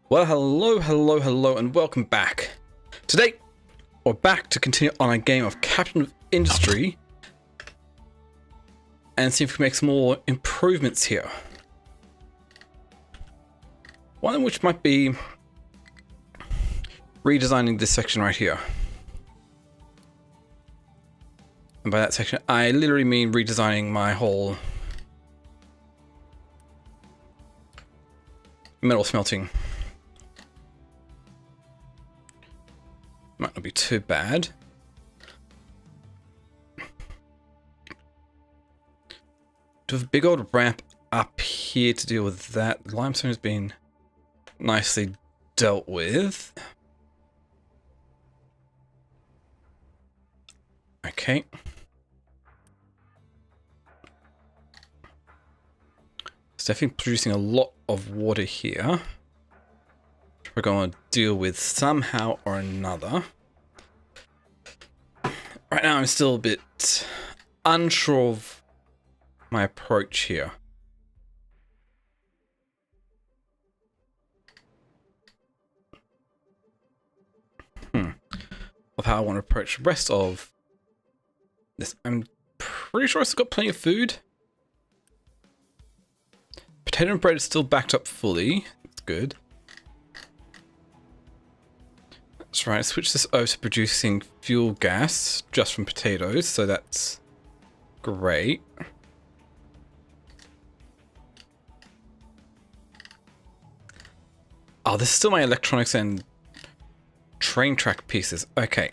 Well, hello, and welcome back. Today, we're back to continue on a game of Captain of Industry and see if we can make some more improvements here. One of which might be redesigning this section right here. And by that section, I literally mean redesigning my whole metal smelting. Might not be too bad. To have a big old ramp up here to deal with that. Limestone has been nicely dealt with. Okay. It's definitely producing a lot of water here. We're going to deal with somehow or another. Right now I'm still a bit unsure of my approach here. Of how I want to approach the rest of this. I'm pretty sure I've still got plenty of food. Potato and bread is still backed up fully. That's good. That's right, switch this over to producing fuel gas just from potatoes, so that's great. Oh, this is still my electronics and train track pieces. Okay.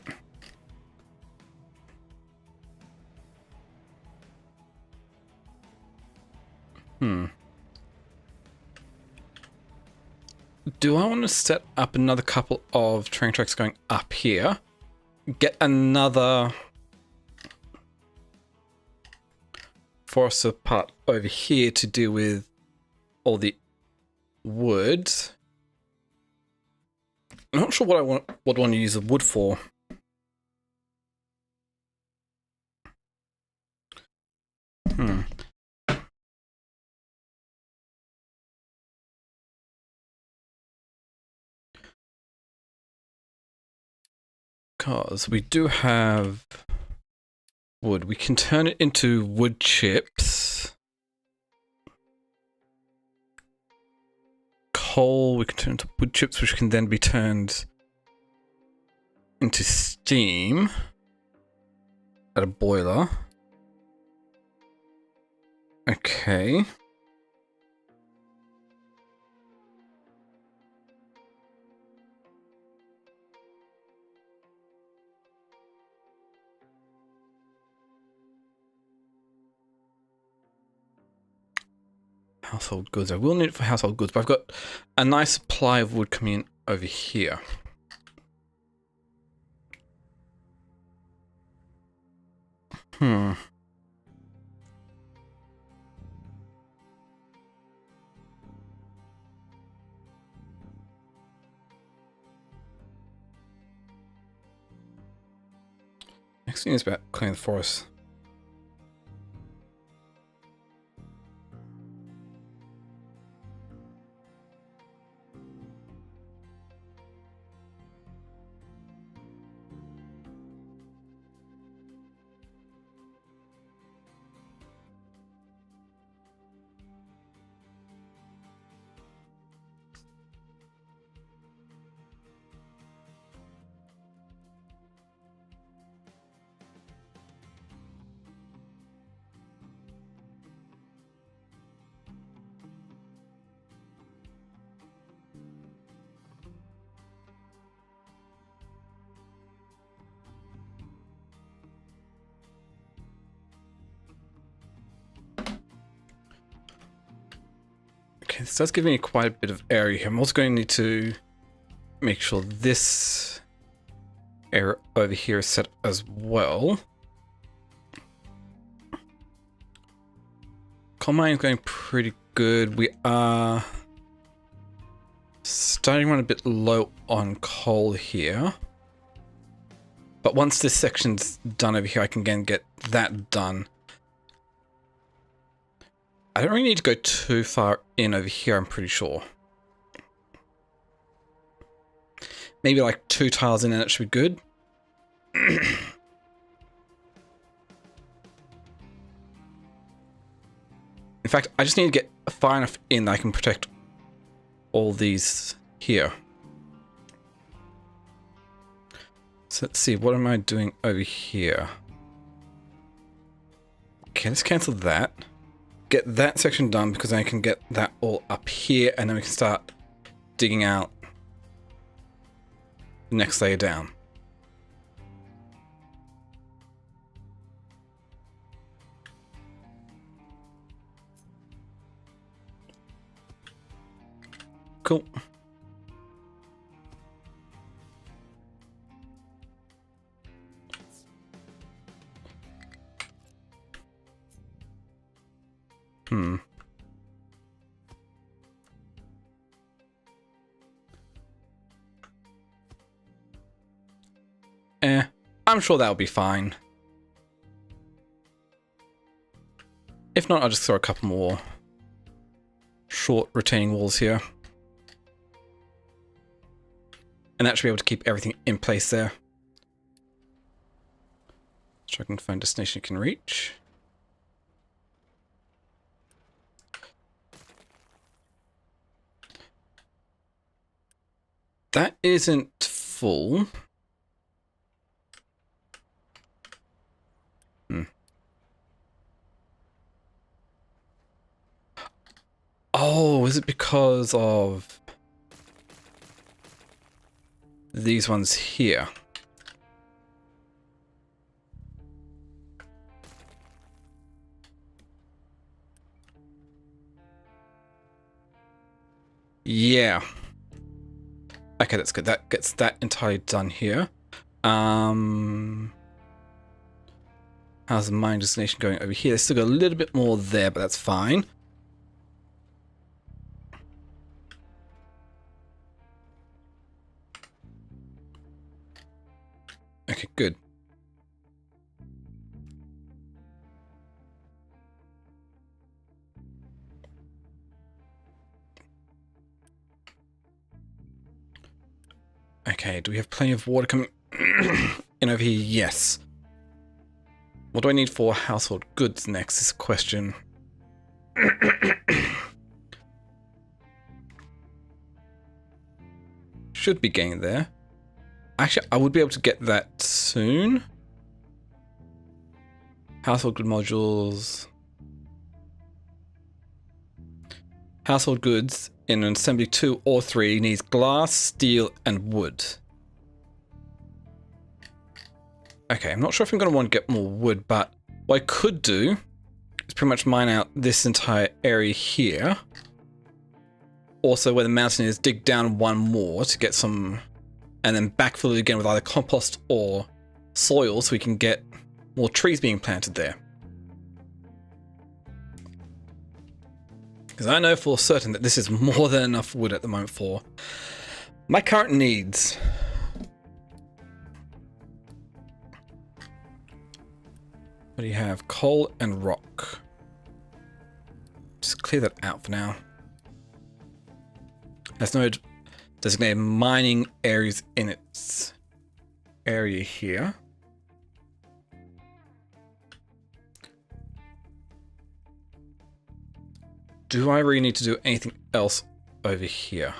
Do I want to set up another couple of train tracks going up here? Get another forester part over here to deal with all the wood. I'm not sure what I want to use the wood for. Because we do have wood. We can turn it into wood chips. Coal, we can turn into wood chips, which can then be turned into steam at a boiler. Okay. Household goods. I will need it for household goods, but I've got a nice supply of wood coming in over here. Next thing is about clearing the forest. Okay, this does give me quite a bit of area here. I'm also going to need to make sure this area over here is set up as well. Coal mining is going pretty good. We are starting to run a bit low on coal here. But once this section's done over here, I can again get that done. I don't really need to go too far in over here, I'm pretty sure. maybe like 2 tiles in and it should be good. In fact, I just need to get far enough in that I can protect all these here. So let's see, what am I doing over here? Okay, let's cancel that. Get that section done because I can get that all up here and then we can start digging out the next layer down. Cool. I'm sure that'll be fine. If not, I'll just throw a couple more short retaining walls here. And that should be able to keep everything in place there. So I can find a destination you can reach. That isn't full. Oh, is it because of these ones here? Yeah. Okay, that's good. That gets that entirely done here. How's the mine destination going over here? There's still got a little bit more there, but that's fine. Okay, good. Okay, do we have plenty of water coming in over here? Yes. What do I need for household goods next is a question. Should be getting there. Actually, I would be able to get that soon. Household good modules. Household goods in an assembly 2 or 3 needs glass, steel, and wood. Okay, I'm not sure if I'm going to want to get more wood, but what I could do is pretty much mine out this entire area here. Also, where the mountain is, dig down one more to get some, and then backfill it again with either compost or soil so we can get more trees being planted there. Because I know for certain that this is more than enough wood at the moment for my current needs. What do you have? Coal and rock. Just clear that out for now. There's no designated mining areas in its area here. Do I really need to do anything else over here?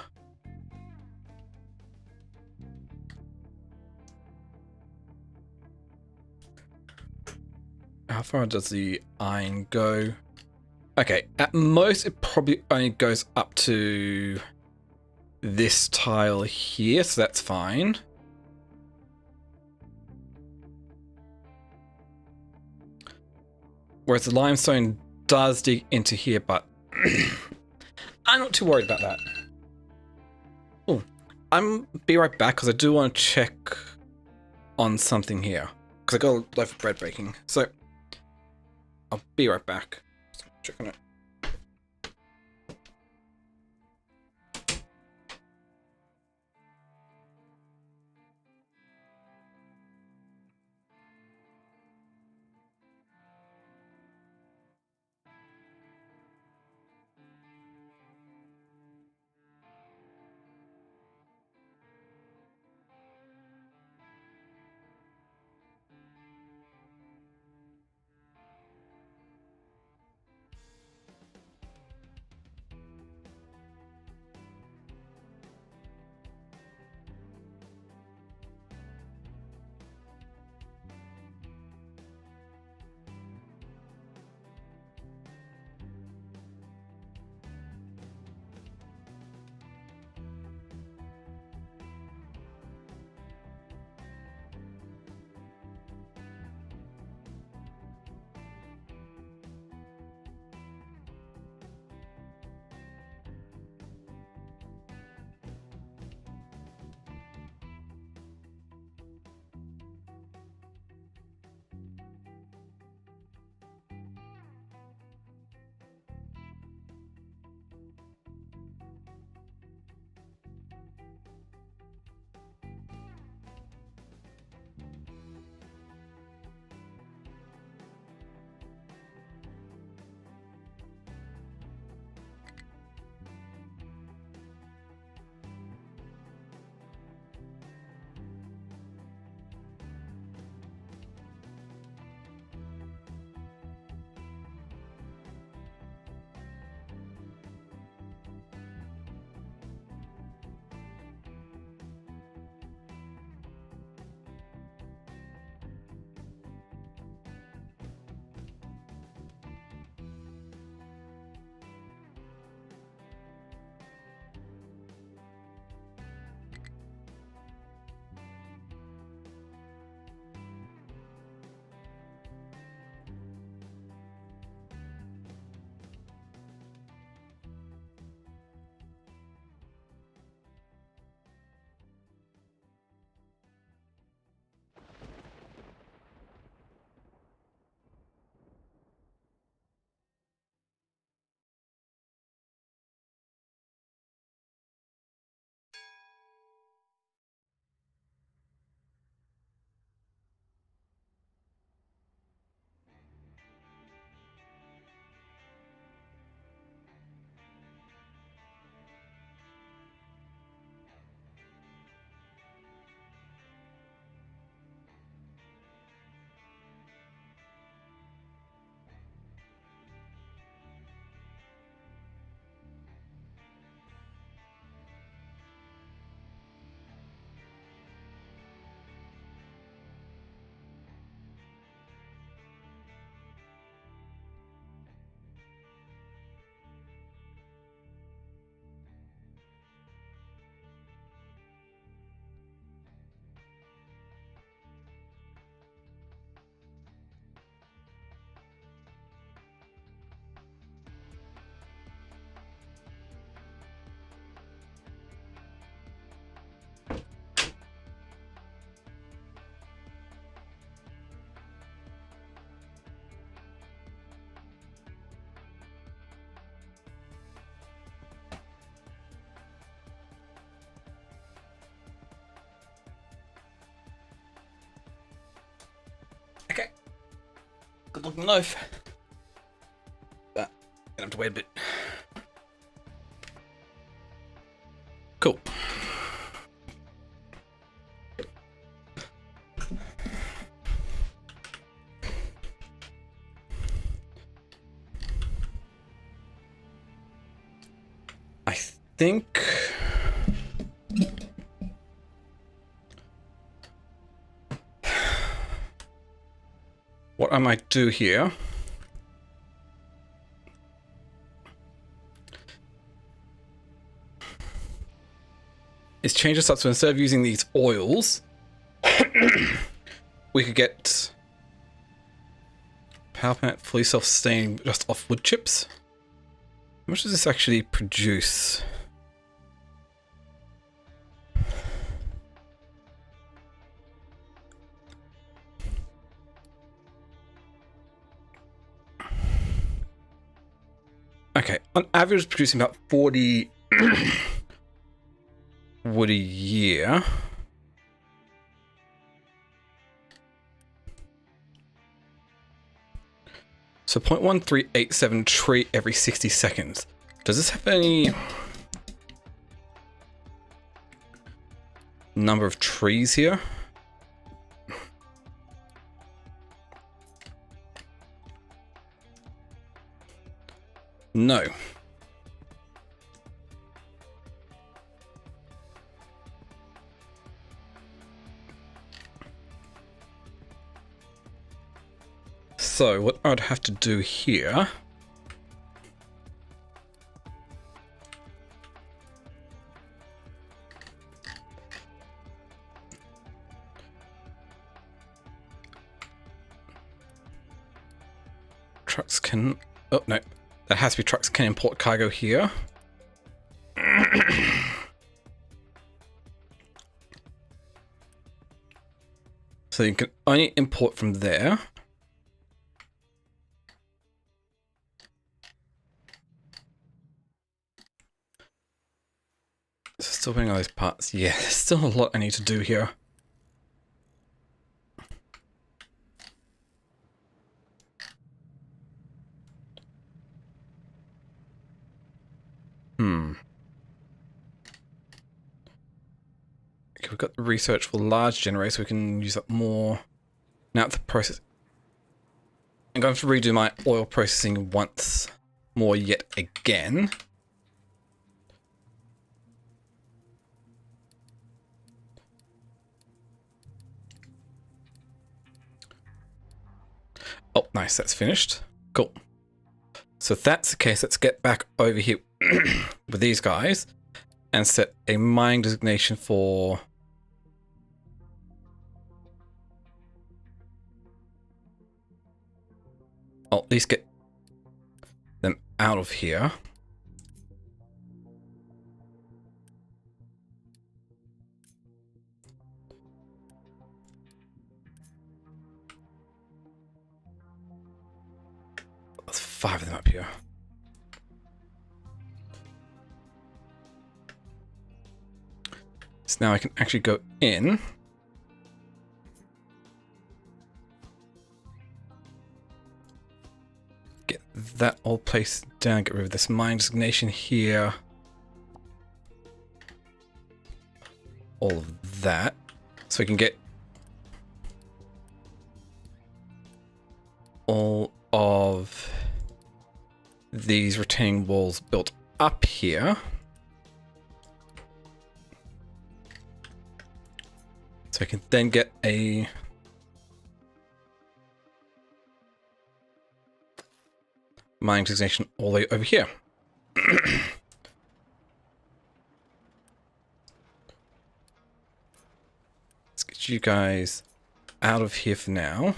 How far does the iron go? Okay, at most it probably only goes up to this tile here, so that's fine. Whereas the limestone does dig into here, but I'm not too worried about that. Oh, I'm be right back because I do want to check on something here because I got a loaf of bread baking. So I'll be right back. Check on it. good looking loaf. But gonna have to wait a bit. Cool. I think what I might do here is change this up so instead of using these oils, we could get power plant fully self-sustaining just off wood chips. How much does this actually produce? Okay, on average producing about 40 wood a year. So 0.1387 tree every 60 seconds. Does this have any number of trees here? No. So what I'd have to do here trucks can, oh no, that has to be trucks can import cargo here. So you can only import from there. Still putting all those parts. Yeah, there's still a lot I need to do here. Okay, we've got the research for large generators, so we can use up more. Now the process. I'm going to redo my oil processing once more yet again. Oh, nice, that's finished. Cool. So if that's the case, let's get back over here with these guys and set a mining designation for... I'll at least get them out of here. There's 5 of them up here. So now I can actually go in. Get that all placed down, get rid of this mine designation here. All of that. So we can get all of these retaining walls built up here. So I can then get a mining designation all the way over here. Let's get you guys out of here for now.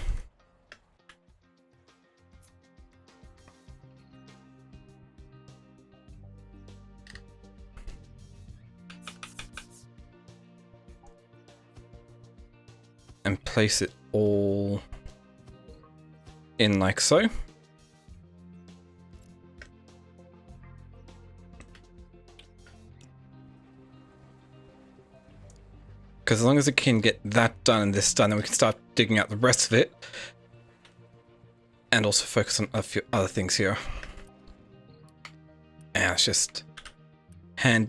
And place it all in like so. Because as long as we can get that done and this done, then we can start digging out the rest of it. and also focus on a few other things here. And it's just you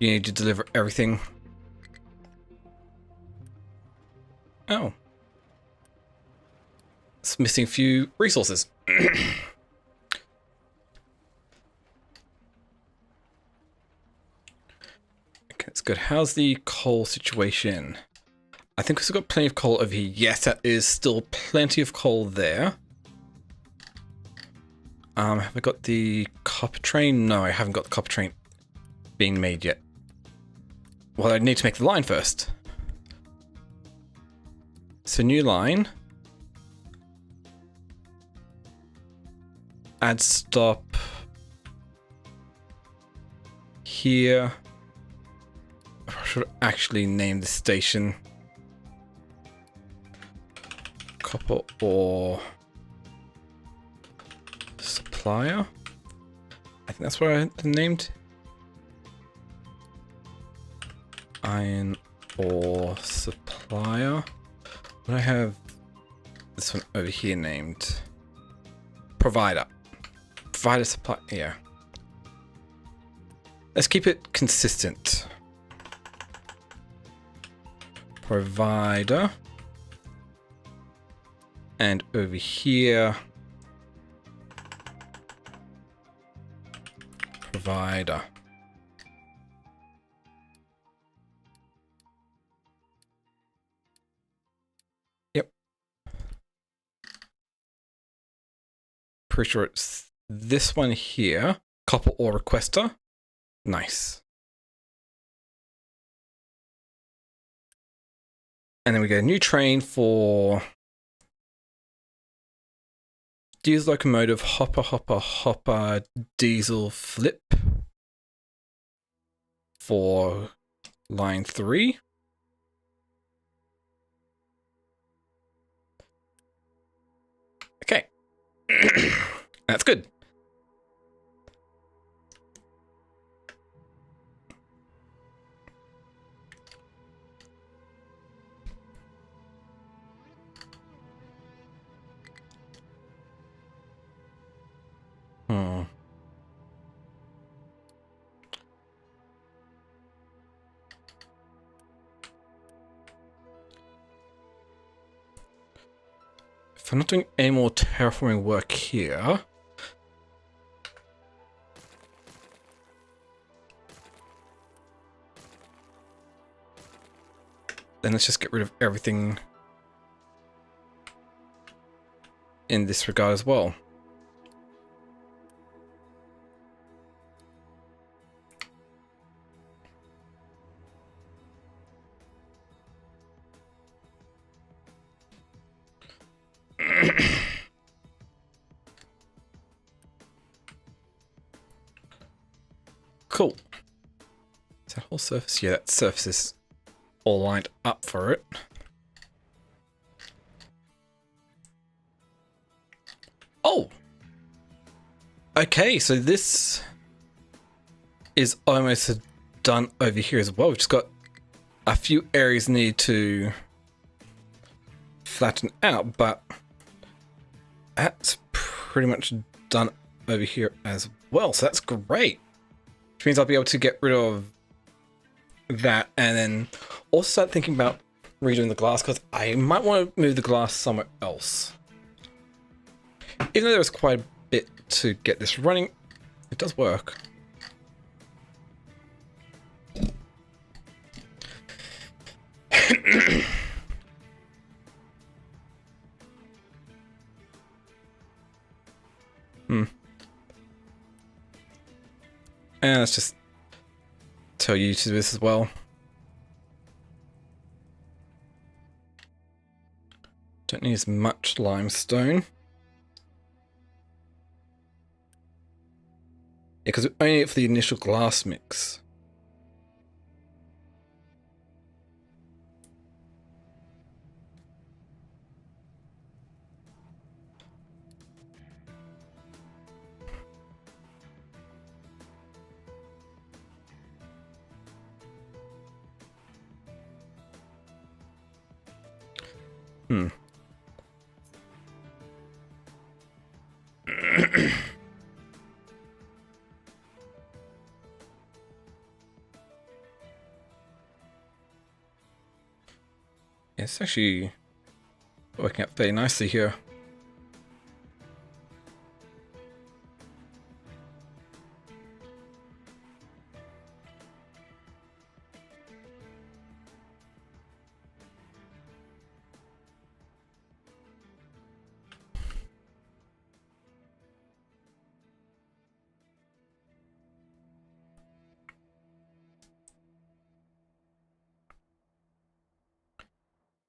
need to deliver everything. Oh. It's missing a few resources. Okay, that's good. How's the coal situation? I think we've got plenty of coal over here. Yes, that is still plenty of coal there. Have I got the copper train? No, I haven't got the copper train being made yet. Well, I need to make the line first. So new line. Add stop here. I should actually name the station copper ore supplier. I think that's what I named. Iron ore supplier. What I have this one over here named provider. Provider supply. Yeah. Let's keep it consistent. Provider. And over here, provider. Yep. Pretty sure it's this one here. Copper ore requester. Nice. And then we get a new train for diesel locomotive, hopper, diesel flip for line 3. Okay. That's good. If I'm not doing any more terraforming work here, then let's just get rid of everything in this regard as well. Cool. Is that whole surface? Yeah, that surface is all lined up for it. Oh! Okay, so this is almost done over here as well. We've just got a few areas need to flatten out, but that's pretty much done over here as well. So that's great. Which means I'll be able to get rid of that and then also start thinking about redoing the glass, because I might want to move the glass somewhere else. Even though there's quite a bit to get this running, it does work. And let's just tell you to do this as well. Don't need as much limestone. Yeah, because we only need it for the initial glass mix. It's actually working out fairly nicely here.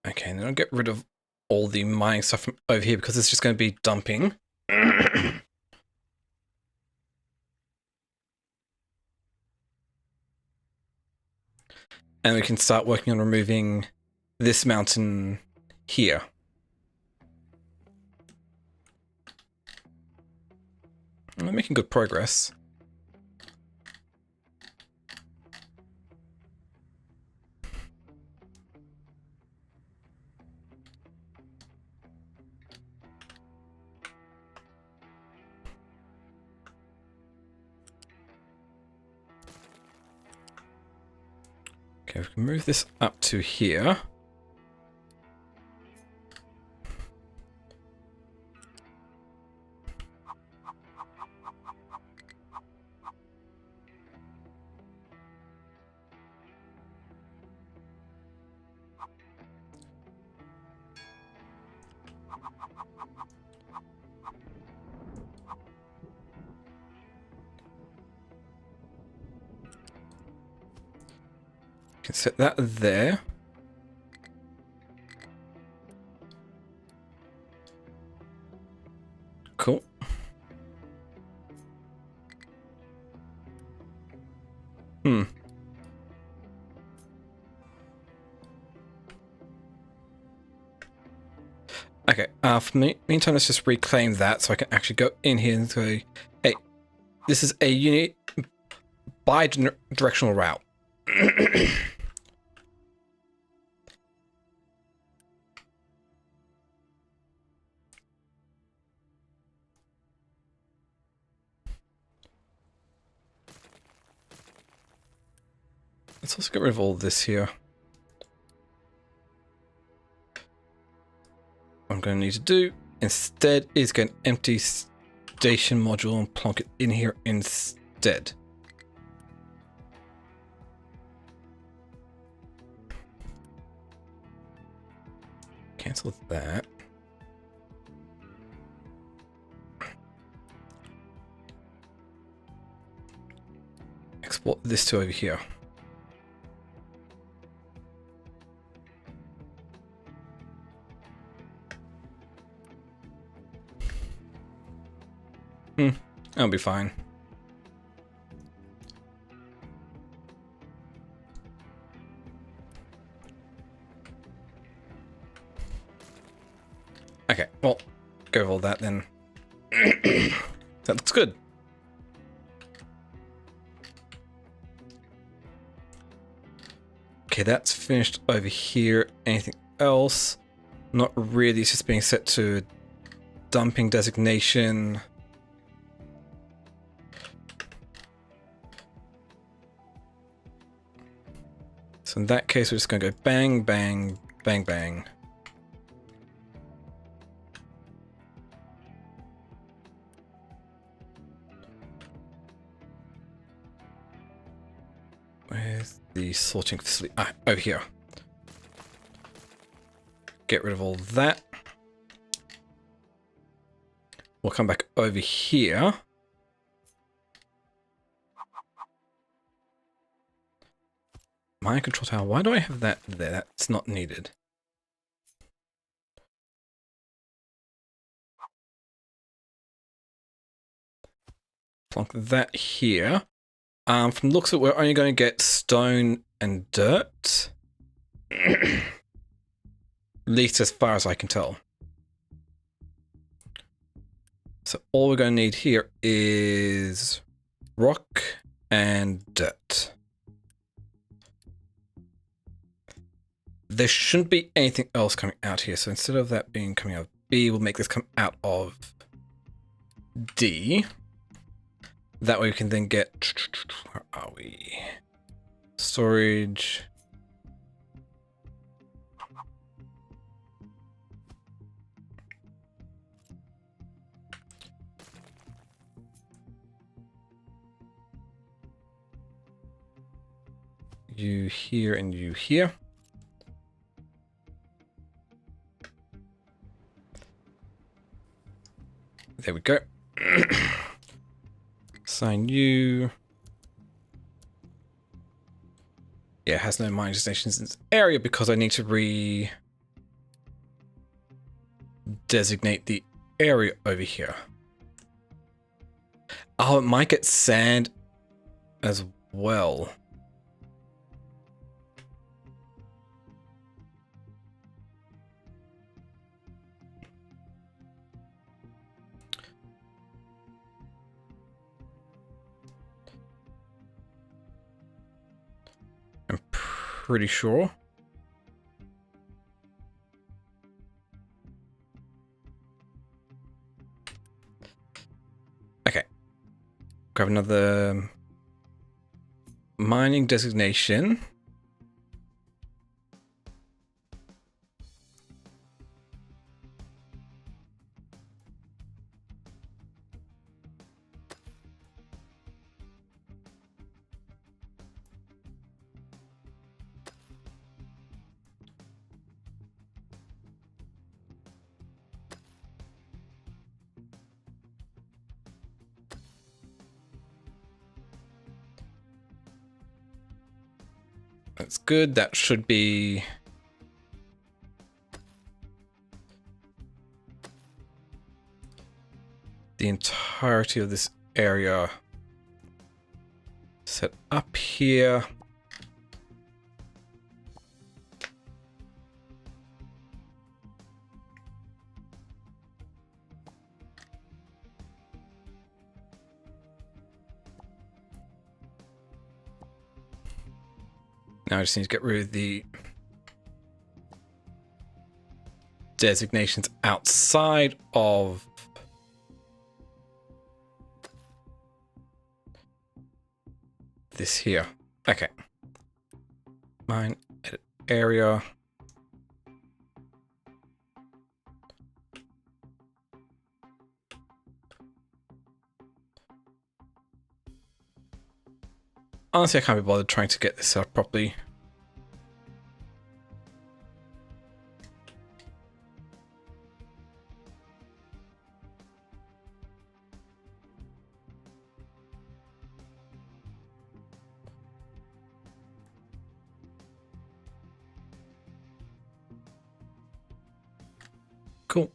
Okay, and then I'll get rid of all the mining stuff from over here because it's just going to be dumping. And we can start working on removing this mountain here. We're making good progress. Okay, we can move this up to here. Can set that there. Cool. Okay, for me, meantime, let's just reclaim that so I can actually go in here and say, hey, this is a unique bi-directional route. Let's also get rid of all this here. What I'm going to need to do instead is get an empty station module and plonk it in here instead. Cancel that. Export this to over here. That'll be fine. Okay, well, go with all that then. That looks good. Okay, that's finished over here. Anything else? Not really, it's just being set to dumping designation. So in that case, we're just going to go bang, bang, bang, bang. Where's the sorting facility? Ah, over here. Get rid of all that. We'll come back over here. Mine control tower. Why do I have that there? That's not needed. Plonk that here. From the looks of it, we're only going to get stone and dirt. At least as far as I can tell. So all we're going to need here is rock and dirt. There shouldn't be anything else coming out here. So instead of that being coming out of B, we'll make this come out of D. That way we can then get, where are we? Storage. You here and you here. There we go. Assign you. Yeah, it has no mining stations in this area because I need to designate the area over here. Oh, it might get sand as well. I'm pretty sure. Okay. Grab another mining designation. That's good. That should be the entirety of this area set up here. Now I just need to get rid of the designations outside of this here. Okay. Mine edit area. Honestly, I can't be bothered trying to get this set up properly. Cool.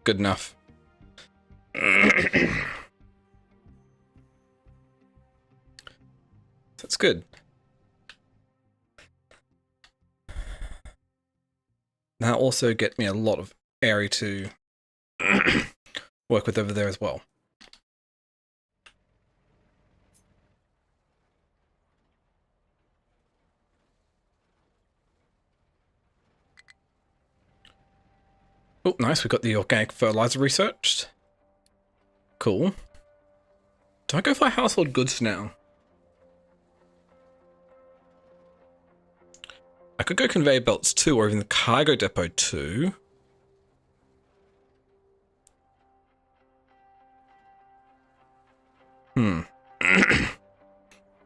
Good enough. That's good. That'll also get me a lot of area to work with over there as well. Oh, nice. We got the organic fertilizer researched. Cool. Do I go for household goods now? I could go conveyor belts too, or even the cargo depot too.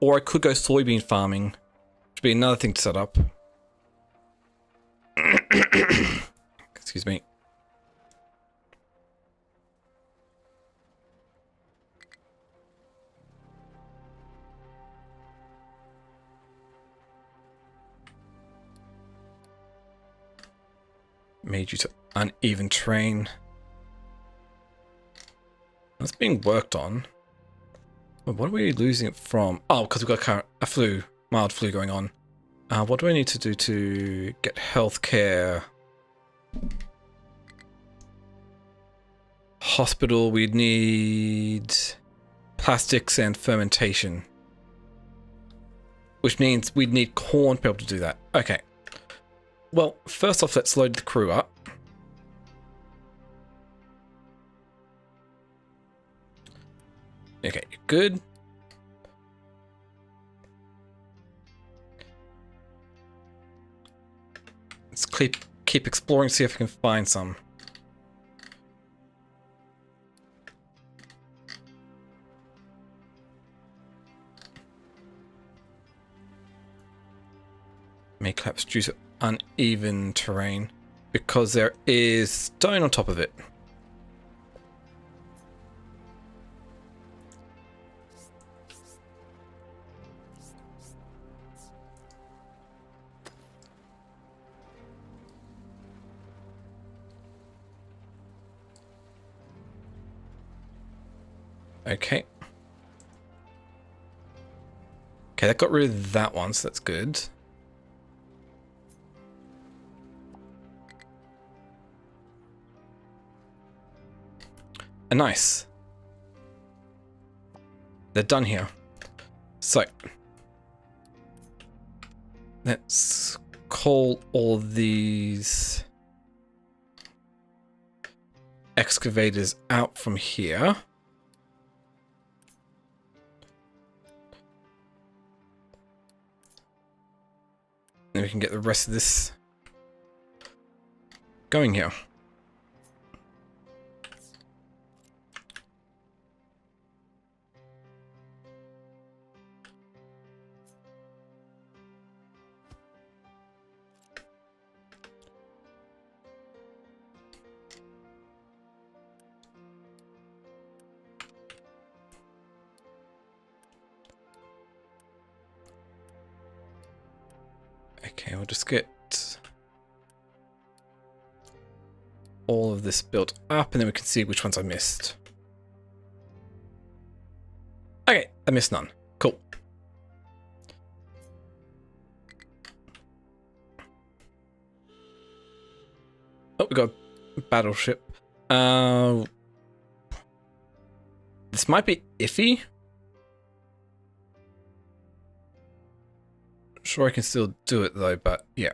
Or I could go soybean farming, which would be another thing to set up. Excuse me. Made you to uneven terrain. That's being worked on. What are we losing it from? Oh, because we've got a mild flu going on. What do I need to do to get healthcare? Hospital, we need plastics and fermentation. Which means we'd need corn to be able to do that. Okay. Well, first off, let's load the crew up. Okay, good. Let's keep exploring, see if I can find some. May collapse due to uneven terrain because there is stone on top of it. Okay. Okay, that got rid of that one, so that's good. Nice. They're done here. So, let's call all these excavators out from here. Then we can get the rest of this going here. Okay, we'll just get all of this built up and then we can see which ones I missed. Okay, I missed none. Cool. Oh, we got a battleship. This might be iffy. Sure, I can still do it though, but yeah.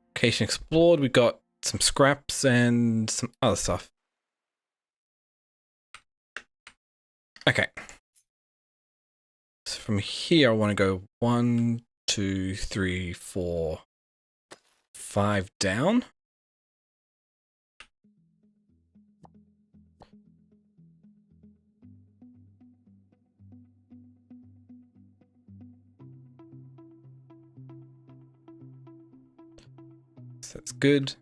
Location explored. We got some scraps and some other stuff. Okay. So from here, I want to go 1, 2, 3, 4, 5 down. So that's good.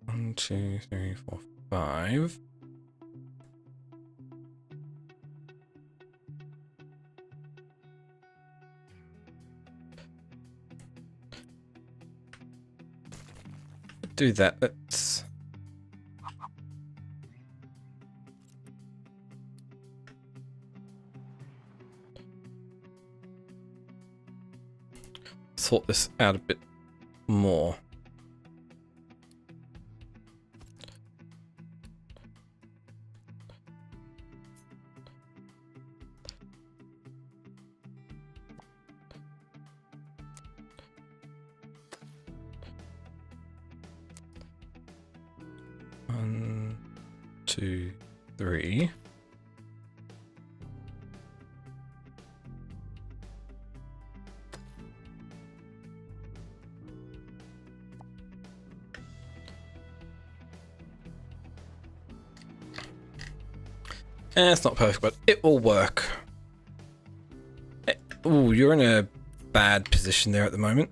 One, 2, 3, 4, 5. Do that. Let's sort this out a bit more. One, 2, 3. It's not perfect, but it will work. Ooh, you're in a bad position there at the moment.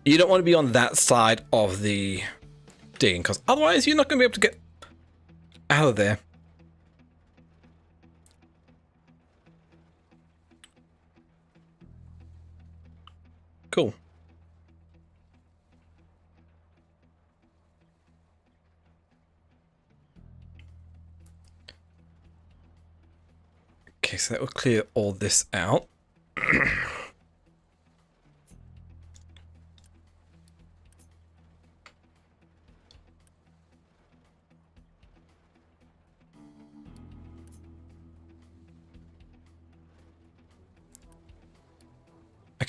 You don't want to be on that side of the digging, because otherwise you're not going to be able to get out of there. Cool. Okay, so that will clear all this out.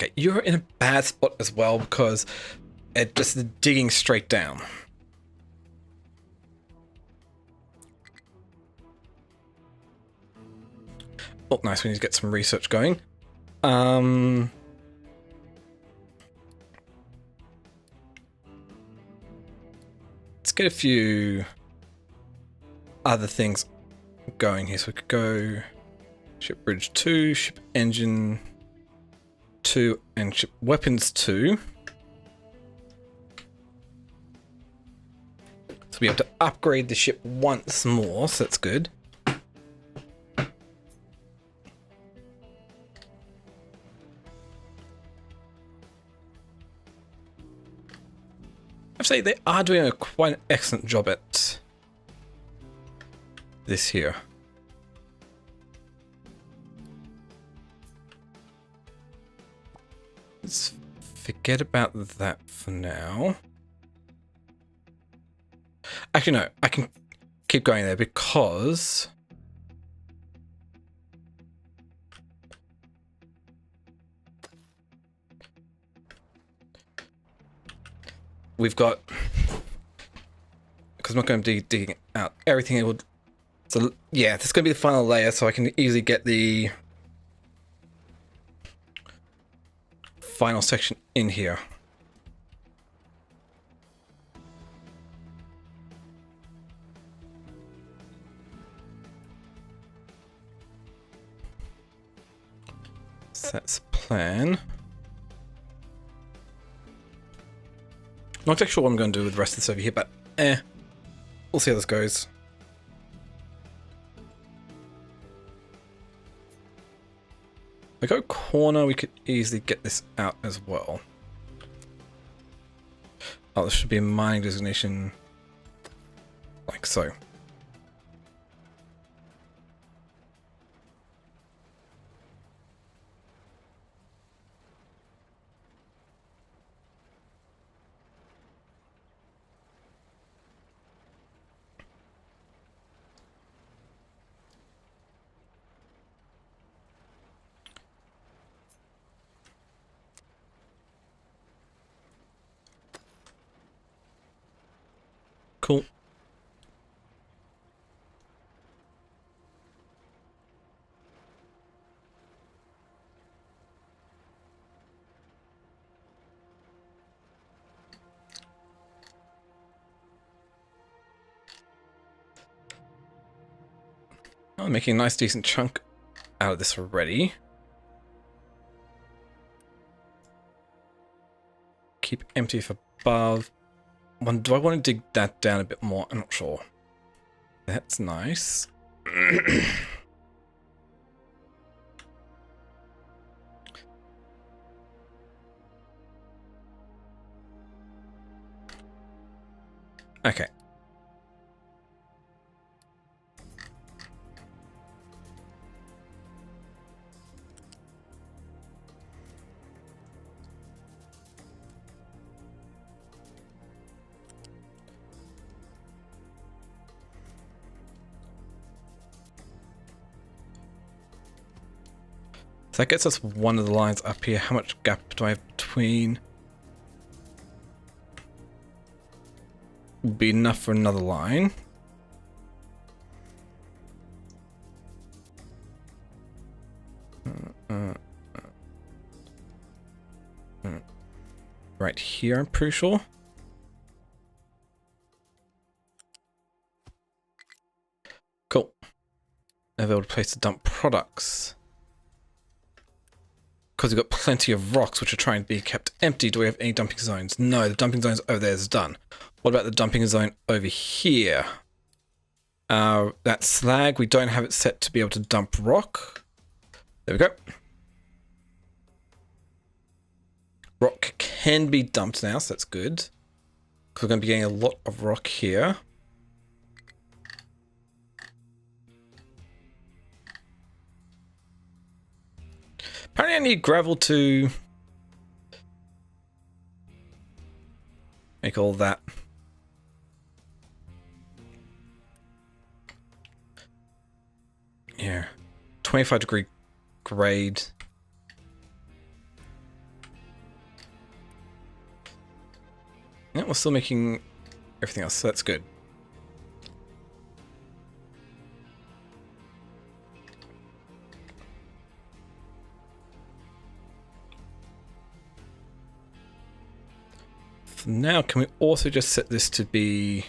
Okay, you're in a bad spot as well because it just is digging straight down. Oh, nice. We need to get some research going. Let's get a few other things going here. So we could go ship bridge 2, ship engine 2, and ship weapons 2. So we have to upgrade the ship once more, so that's good. I'd say they are doing a quite an excellent job at this here. Let's forget about that for now. Actually, no, I can keep going there because we've got, because I'm not going to be digging out everything. It would, so yeah, this is going to be the final layer, so I can easily get the final section in here. So that's the plan. Not actually sure what I'm going to do with the rest of this over here, but we'll see how this goes. If I go corner, we could easily get this out as well. Oh, this should be a mining designation like so. Cool. I'm making a nice decent chunk out of this already. Keep empty if above. Do I want to dig that down a bit more? I'm not sure. That's nice. Okay. So that gets us one of the lines up here. How much gap do I have between? Would be enough for another line. Right here, I'm pretty sure. Cool. Now they'll place to dump products. Because we've got plenty of rocks which are trying to be kept empty. Do we have any dumping zones? No, the dumping zones over there is done. What about the dumping zone over here? That slag, we don't have it set to be able to dump rock. There we go. Rock can be dumped now, so that's good. Because we're going to be getting a lot of rock here. Apparently I need gravel to make all that. Yeah. 25 degree grade. we're still making everything else, so that's good. For now, can we also just set this to be...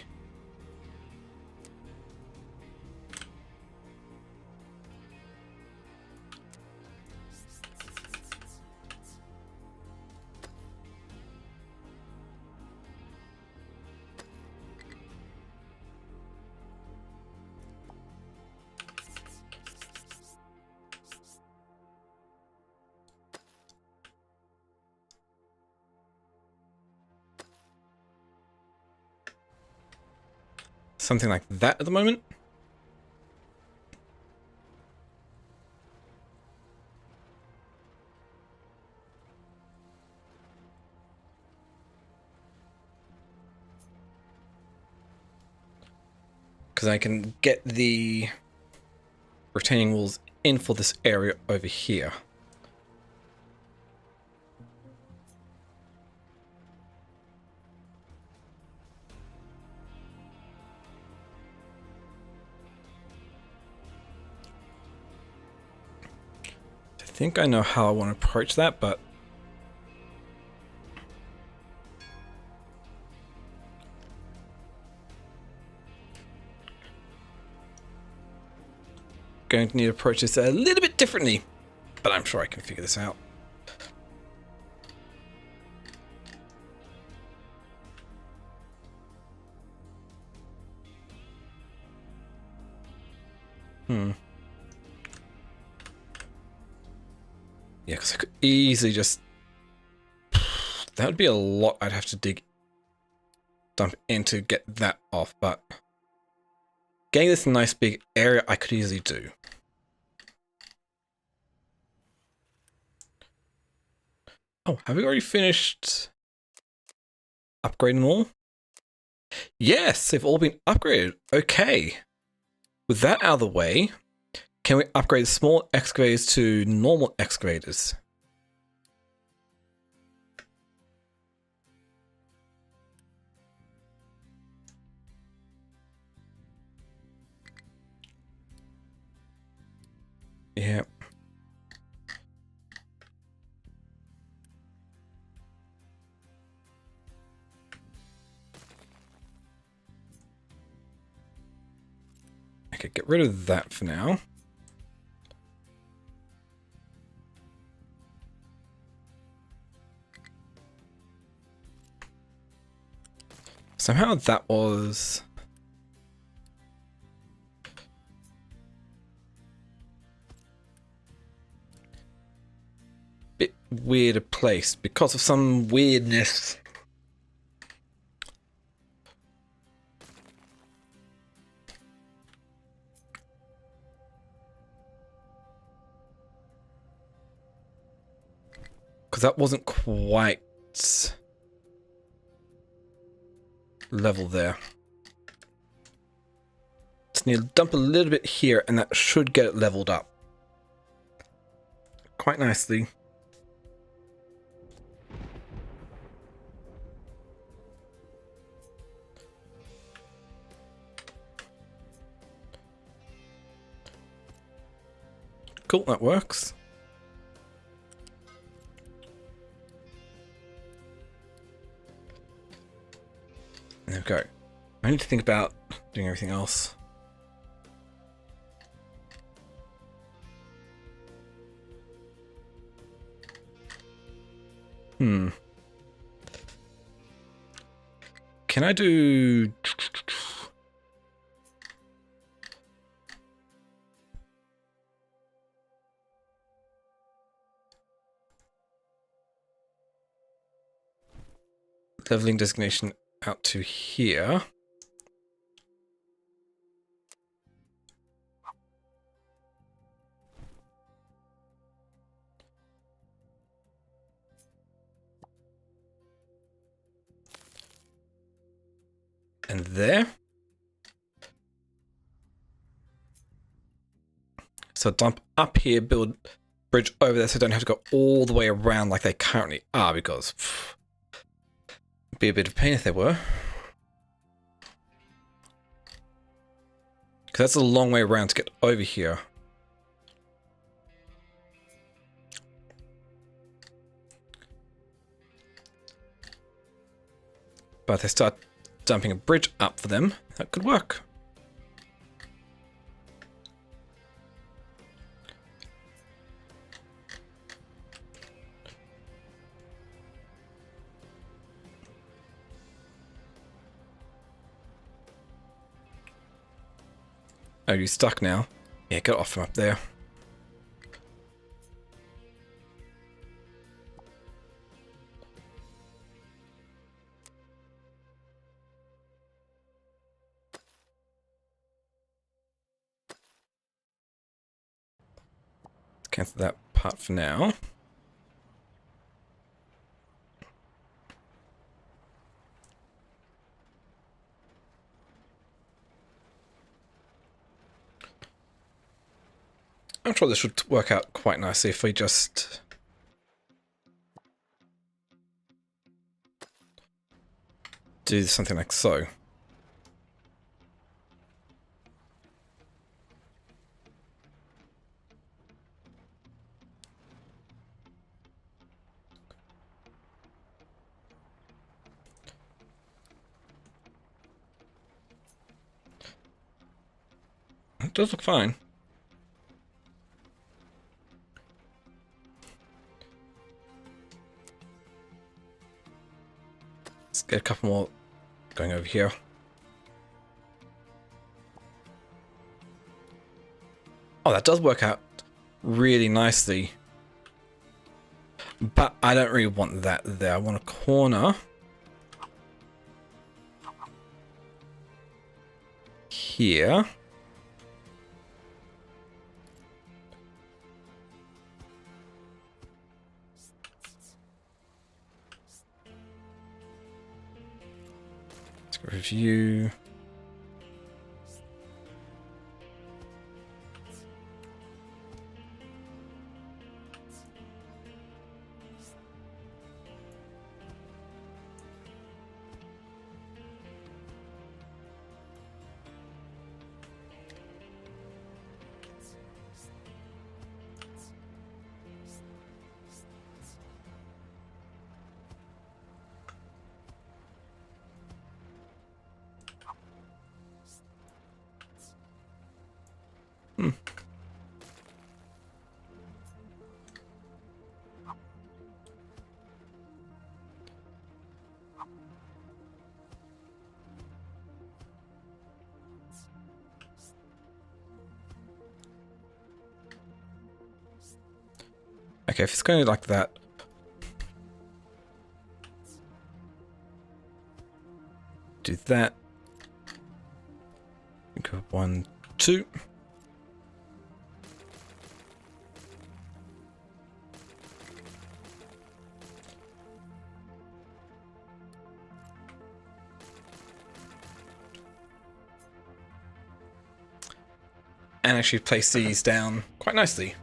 something like that at the moment? Because I can get the retaining walls in for this area over here. I think I know how I want to approach that, but going to need to approach this a little bit differently, but I'm sure I can figure this out. Yeah, because I could easily just... That would be a lot I'd have to dump in to get that off, but getting this nice big area I could easily do. Oh, have we already finished upgrading all? Yes, they've all been upgraded. Okay. With that out of the way, can we upgrade small excavators to normal excavators? Yeah. Okay, get rid of that for now. Somehow that was... bit weirder placed because of some weirdness. Because that wasn't quite level there. Just need to dump a little bit here and that should get it leveled up quite nicely. Cool, that works. There we go. I need to think about doing everything else. Can I do... leveling designation out to here. And there. So dump up here, build bridge over there so I don't have to go all the way around like they currently are, because Be a bit of a pain if they were. Because that's a long way around to get over here. But if they start dumping a bridge up for them, that could work. Oh, you stuck now? Yeah, get off from up there. Let's cancel that part for now. I'm sure this should work out quite nicely if we just do something like so. It does look fine. Let's get a couple more going over here. Oh, that does work out really nicely. But I don't really want that there. I want a corner here. Let's review. Okay, if it's going like that. Do that. Go 1, 2. And actually place these down quite nicely.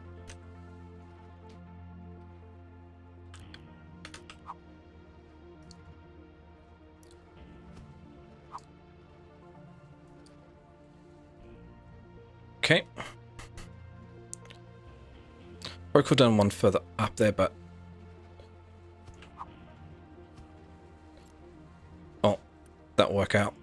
Okay. Or I could have done one further up there, but... Oh, that'll work out.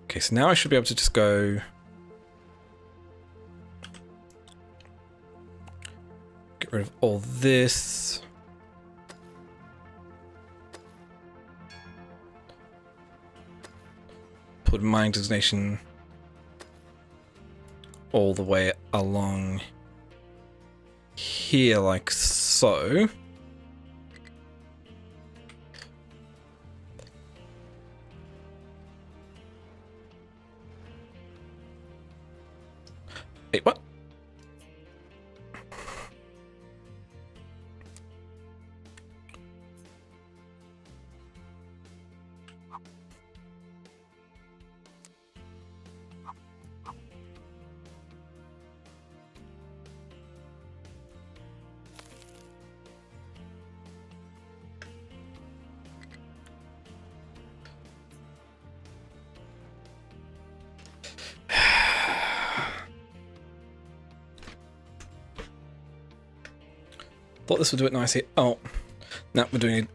Okay, so now I should be able to just go... Get rid of all this. Put mining designation all the way along here like so. Wait, what? Thought this would do it nicely. Oh, no, we're doing it,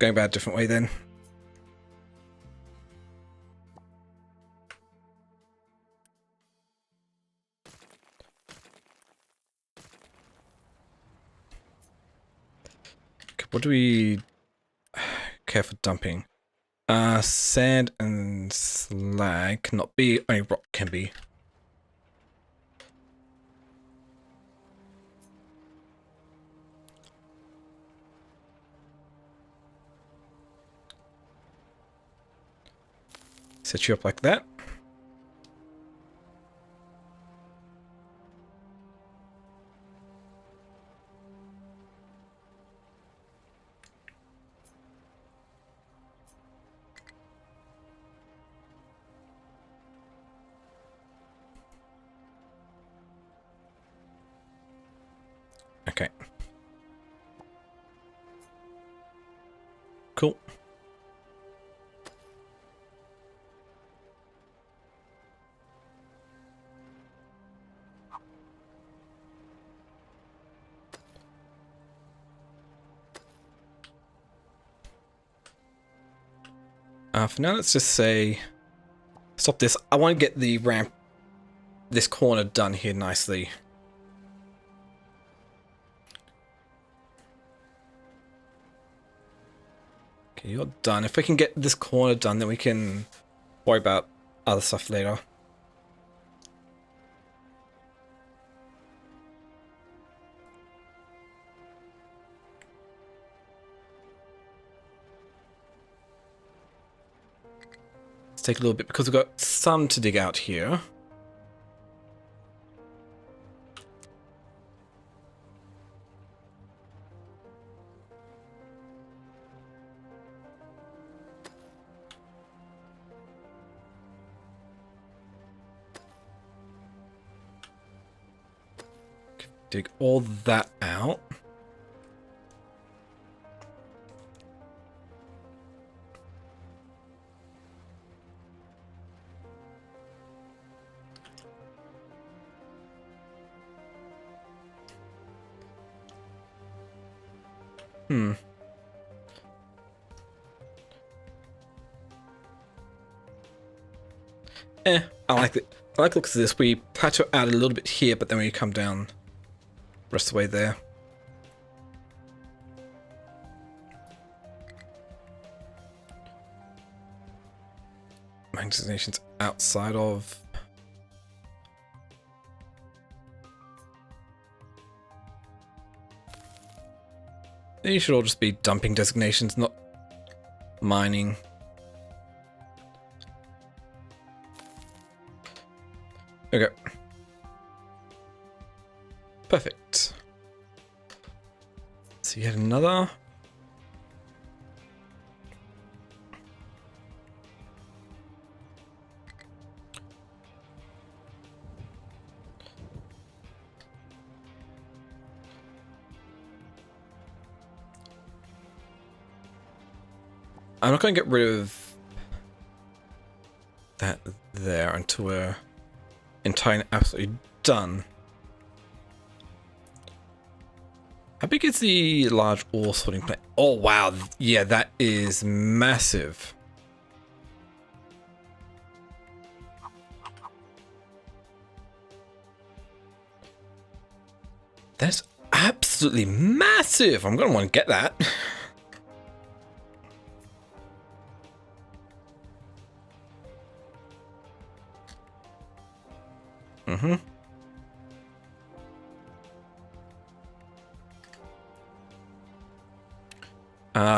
going about a different way then. Okay, what do we care for dumping? Sand and slag cannot be, only rock can be. Set you up like that. Okay. Cool. For now, let's just say, stop this. I want to get the ramp, this corner done here nicely. Okay, you're done. If we can get this corner done, then we can worry about other stuff later. Let's take a little bit because we've got some to dig out here. Dig all that out. I like it. I like the looks of this. We plateau out a little bit here, but then we come down the rest of the way there. Magnetization's outside of... These should all just be dumping designations, not mining. Okay. Perfect. So yet another. I'm not going to get rid of that there until we're entirely absolutely done. How big is the large ore sorting plant? Oh wow, yeah, that is massive. That's absolutely massive. I'm going to want to get that.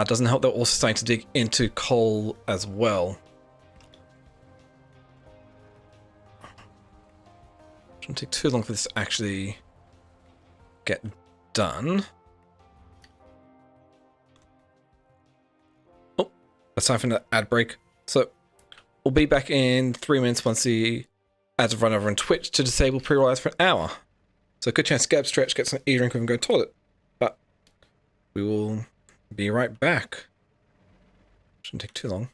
Doesn't help that we're also starting to dig into coal as well. Shouldn't take too long for this to actually get done. Oh, that's time for an ad break. So we'll be back in 3 minutes once the ads have run over on Twitch to disable pre-roll ads for an hour. So good chance to get up, stretch, get some e-drink and go to the toilet. But we will be right back. Shouldn't take too long.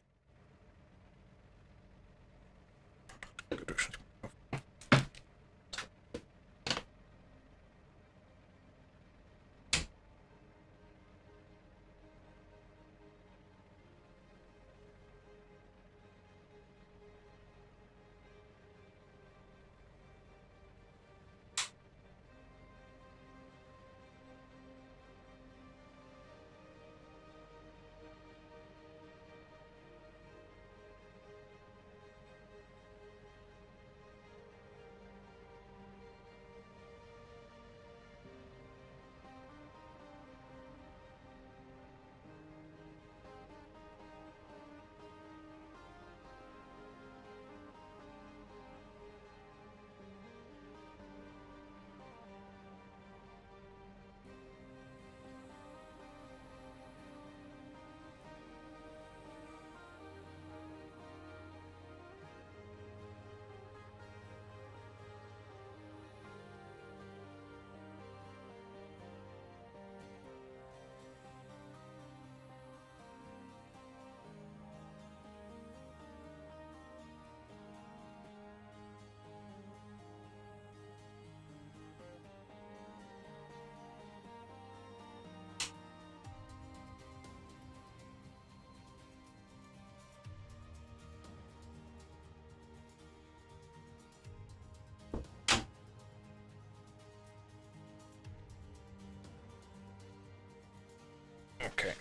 Okay.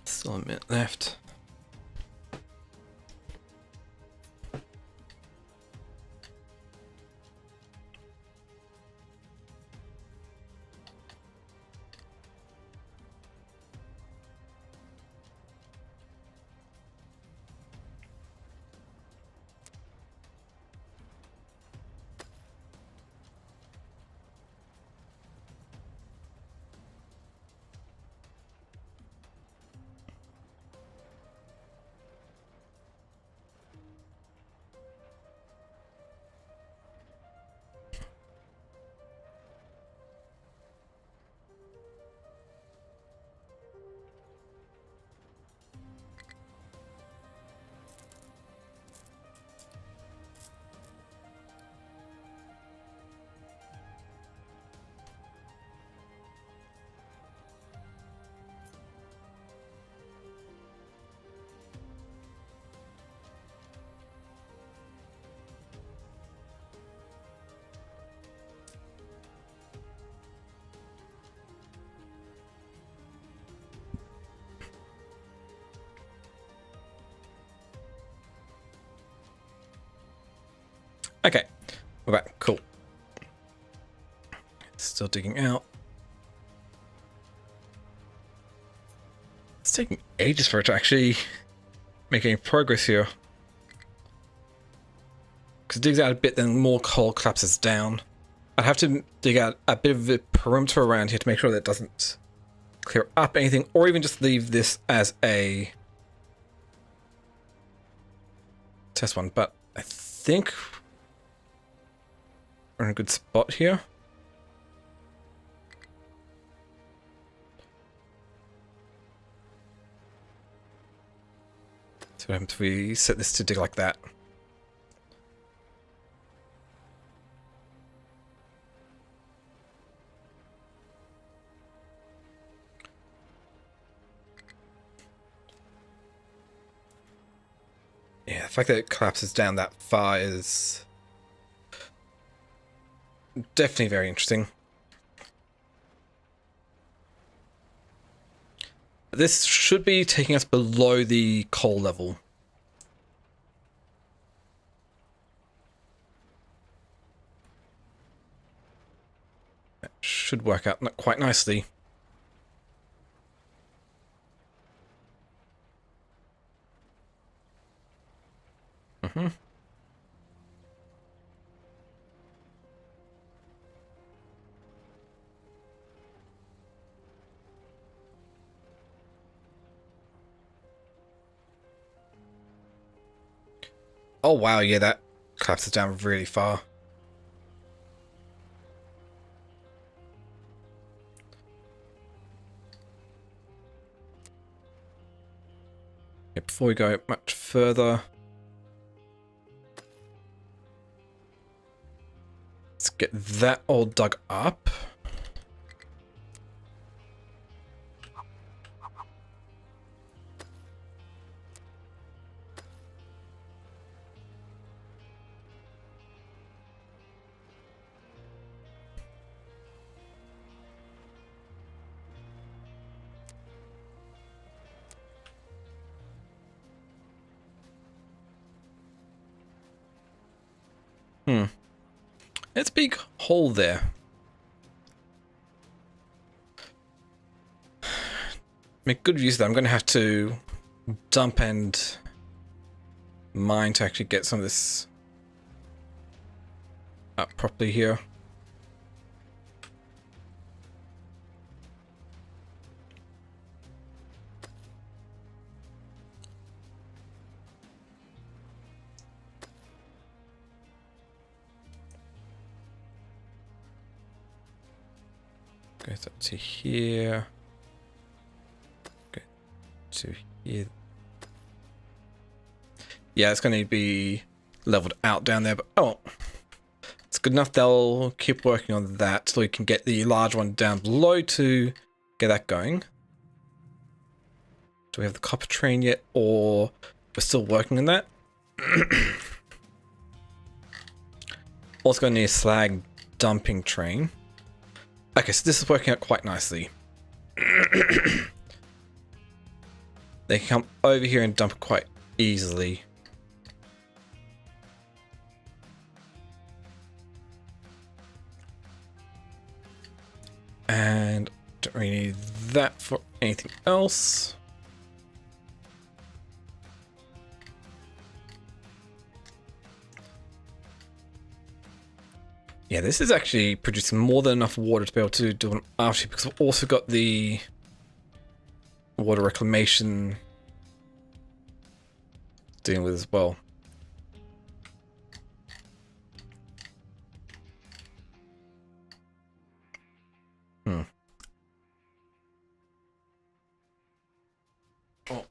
Still a minute left. Okay, we're back. Cool. Still digging out. It's taking ages for it to actually make any progress here. Because it digs out a bit, then more coal collapses down. I'd have to dig out a bit of a perimeter around here to make sure that it doesn't clear up anything, or even just leave this as a test one. But I think we're in a good spot here. So what happens if we set this to dig like that? Yeah, the fact that it collapses down that far is definitely very interesting. This should be taking us below the coal level. That should work out quite nicely. Oh wow, yeah, that collapses down really far. Yeah, before we go much further, let's get that all dug up. It's a big hole there. Make good use of that. I'm going to have to dump and mine to actually get some of this up properly here. Goes up to here. Go to here. Yeah, it's going to be leveled out down there, but oh, it's good enough. They'll keep working on that so we can get the large one down below to get that going. Do we have the copper train yet, or we're still working on that? Also going to need a slag dumping train. Okay, so this is working out quite nicely. They can come over here and dump it quite easily. And don't really need that for anything else. Yeah, this is actually producing more than enough water to be able to do an aftershave, because we've also got the water reclamation dealing with as well. Oh.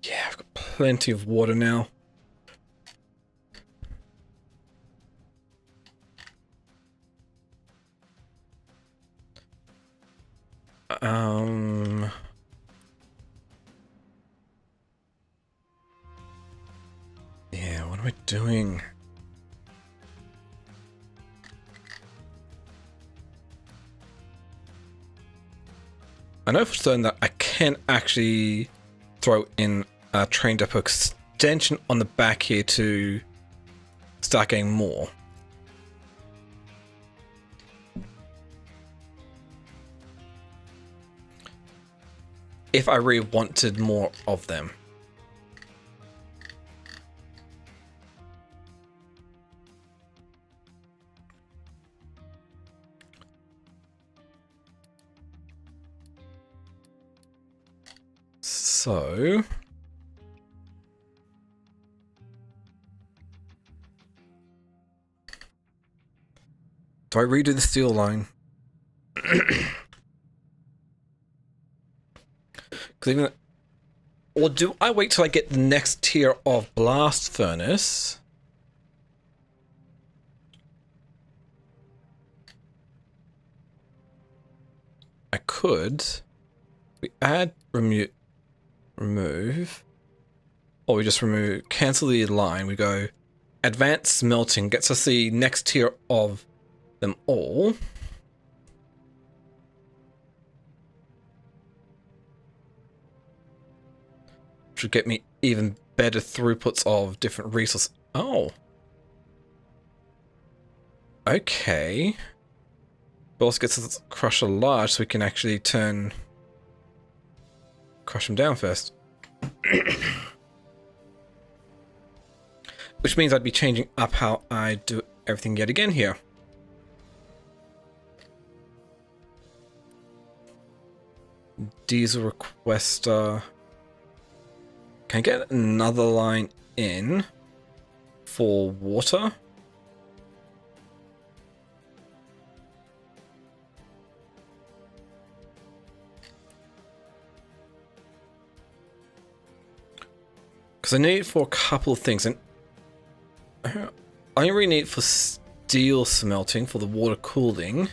Yeah, I've got plenty of water now. Yeah, what am I doing? I know for certain that I can actually throw in a train depot extension on the back here to start getting more. If I really wanted more of them. So do I redo the steel line? Even, or do I wait till I get the next tier of blast furnace? I could. We add remove, or we just remove, cancel the line. We go advanced smelting, gets us the next tier of them all. Should get me even better throughputs of different resources. Oh. Okay. But also gets us Crusher large so we can actually crush them down first. Which means I'd be changing up how I do everything yet again here. Diesel requester. Can I get another line in for water? Because I need it for a couple of things, and I really need it for steel smelting for the water cooling.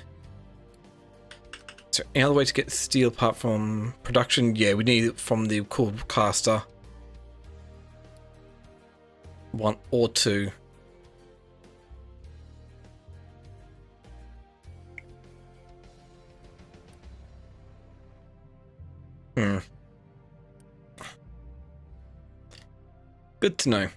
Is there any other way to get steel apart from production? Yeah, we need it from the cooled caster. One or two. Good to know.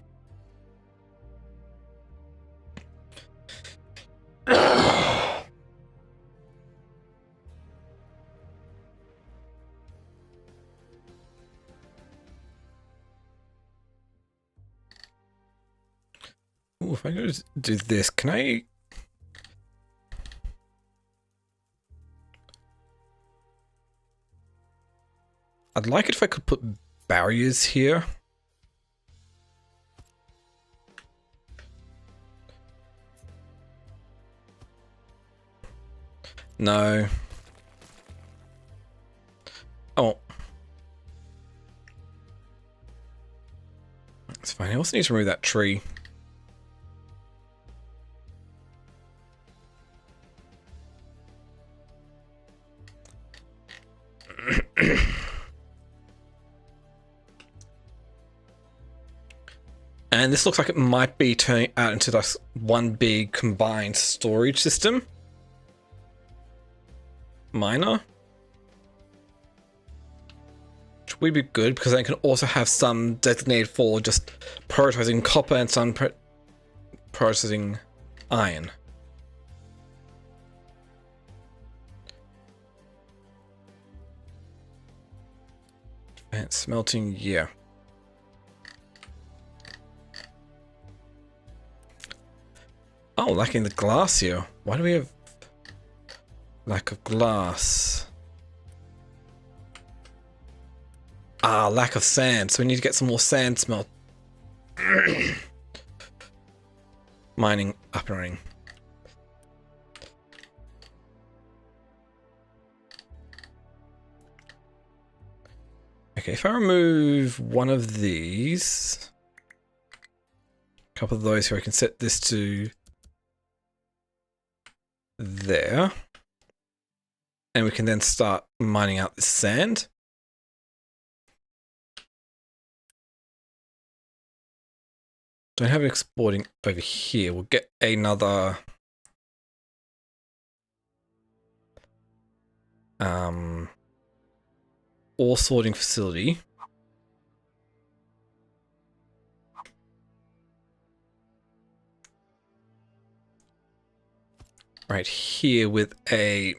Ooh, if I go to do this, can I? I'd like it if I could put barriers here. No. Oh. It's fine. I also need to remove that tree. And this looks like it might be turning out into this one big combined storage system. Miner. Which would be good because they can also have some designated for just prioritizing copper and some prioritizing iron. Advanced smelting, yeah. Oh, lacking the glass here. Why do we have lack of glass? Ah, lack of sand. So we need to get some more sand smelt. Mining up and running. Okay, if I remove one of these, a couple of those here, I can set this to there. And we can then start mining out this sand. Don't have it exporting over here. We'll get another ore sorting facility. Right here with a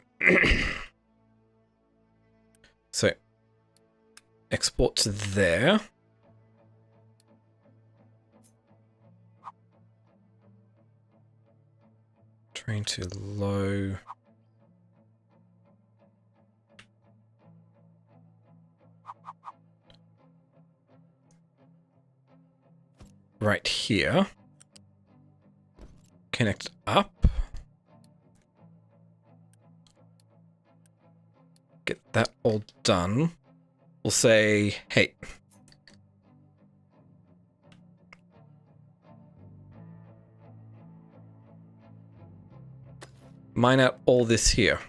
so export to there. Train to low. Right here. Connect up. Get that all done. We'll say, hey. Mine out all this here.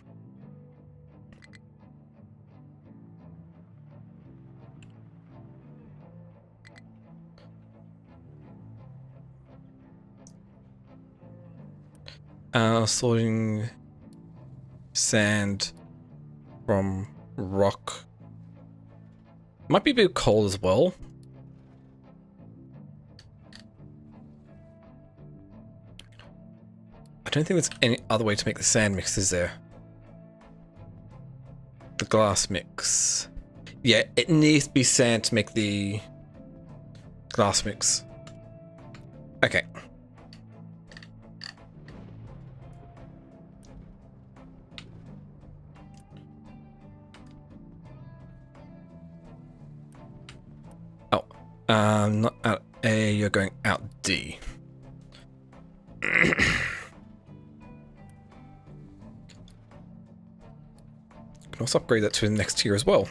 Sorting sand from rock. Might be a bit coal as well. I don't think there's any other way to make the sand mix, is there? The glass mix. Yeah, it needs to be sand to make the glass mix. Okay. Oh, not out A, you're going out D. Can also upgrade that to the next tier as well.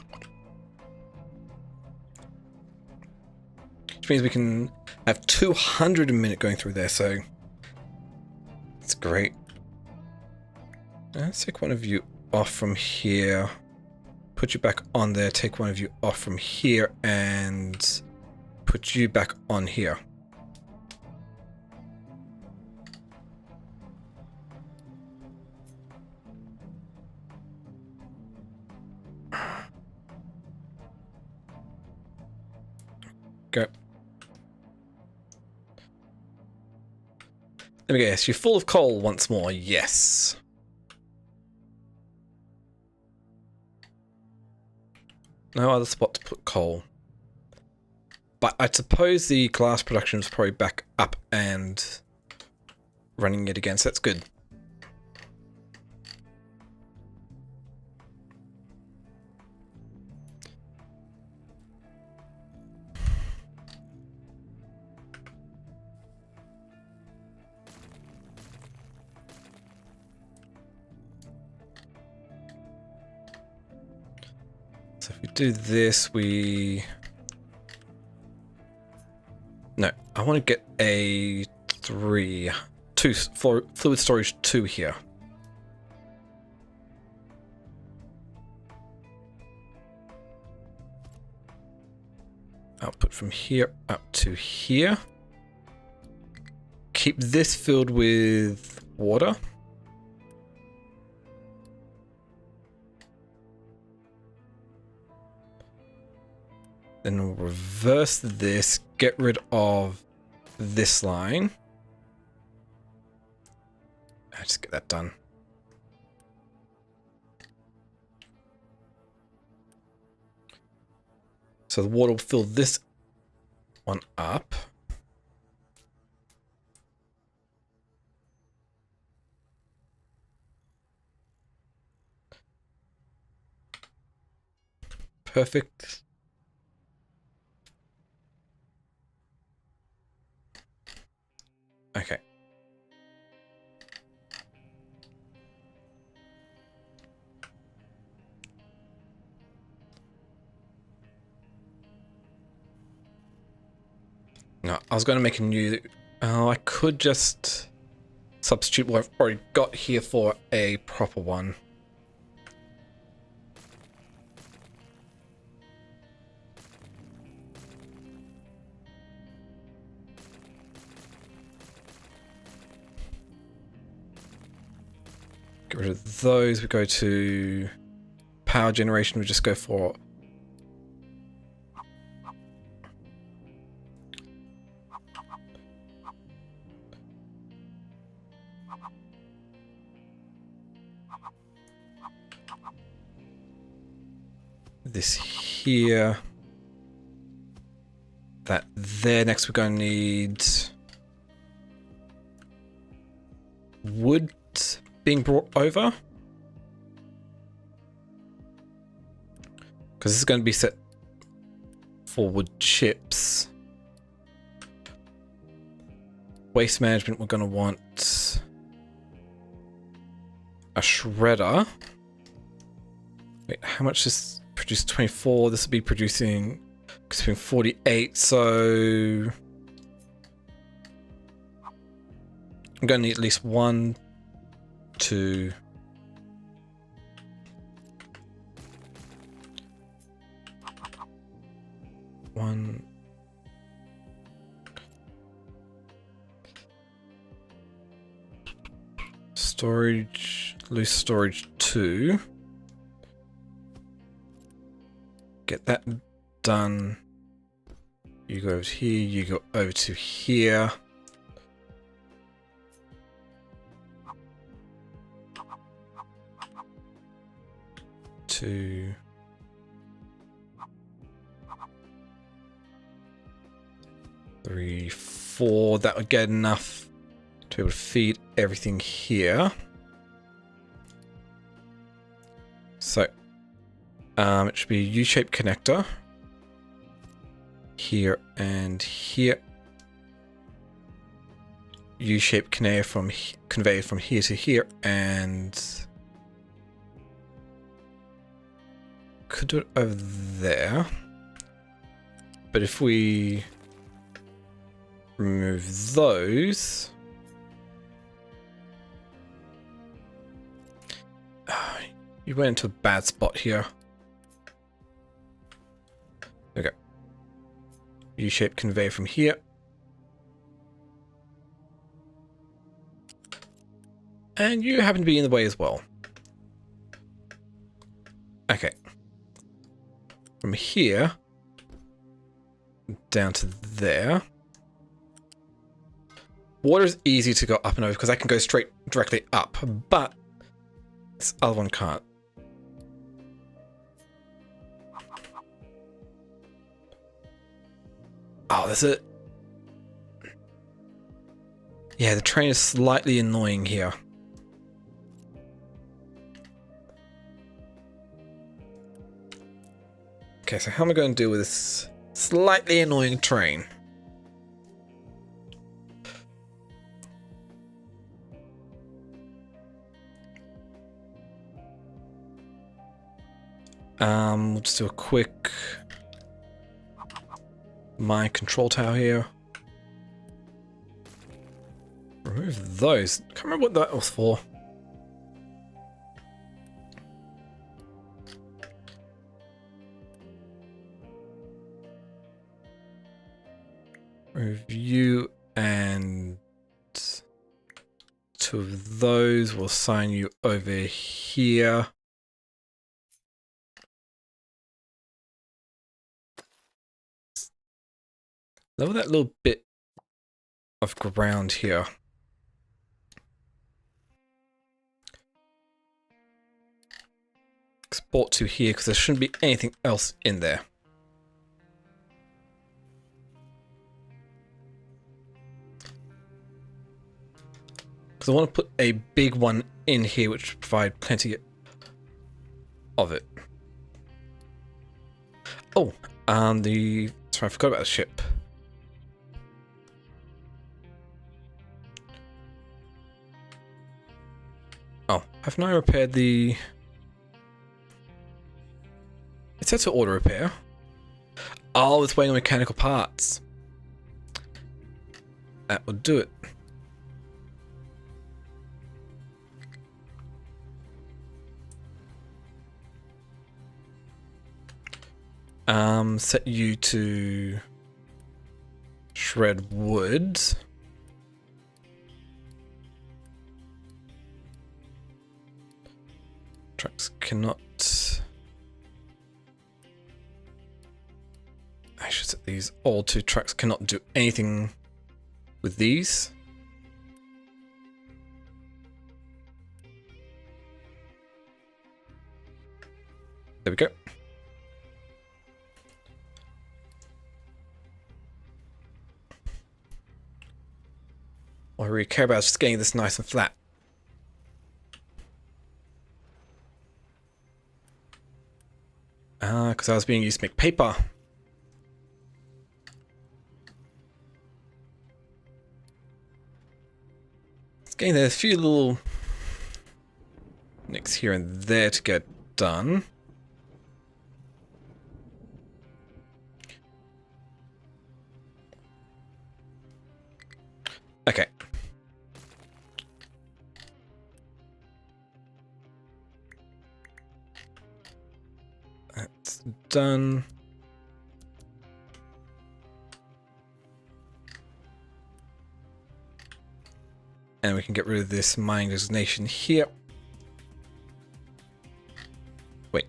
Which means we can have 200 a minute going through there, so it's great. Let's take one of you off from here. Put you back on there, take one of you off from here, and put you back on here. Go. Let me guess, you're full of coal once more, yes. No other spot to put coal. But I suppose the glass production is probably back up and running it again, so that's good. So if we do this, no, I want to get a fluid storage 2 here. Output from here up to here. Keep this filled with water. Then we'll reverse this, get rid of this line. I'll just get that done. So the water will fill this one up. Perfect. Okay. No, I was going to make a new... I could just substitute what I've already got here for a proper one. Get rid of those. We go to power generation. We just go for this here. That there. Next we're going to need wood being brought over. Because this is going to be set for wood chips. Waste management, we're going to want a shredder. Wait, how much does produce? 24. This will be producing between 48. So I'm going to need at least 1, 2, 1. Storage, loose storage 2. Get that done. You go over to here, you go over to here. Two. 3, 4. That would get enough to be able to feed everything here. So it should be a U-shaped connector here and here. U-shaped conveyor from here to here, and could do it over there. But if we remove those, you went into a bad spot here. Okay. U-shaped conveyor from here. And you happen to be in the way as well. Okay. From here down to there. Water is easy to go up and over because I can go straight directly up, but this other one can't. Oh, that's it. Yeah, the train is slightly annoying here. Okay, so how am I going to deal with this slightly annoying train? We'll just do a quick mine control tower here. Remove those. Can't remember what that was for. Review and 2 of those. We'll assign you over here. Lower that little bit of ground here. Export to here because there shouldn't be anything else in there. Because I want to put a big one in here which will provide plenty of it. Oh, sorry, I forgot about the ship. Oh, haven't I repaired the... It says to auto repair. Oh, it's waiting on mechanical parts. That will do it. Set you to shred wood. Trucks cannot... I should set these all to trucks cannot do anything with these. There we go. All I really care about is just getting this nice and flat. Because I was being used to make paper. It's getting there, a few little nicks here and there to get done. Okay. That's done. And we can get rid of this mining designation here. Wait.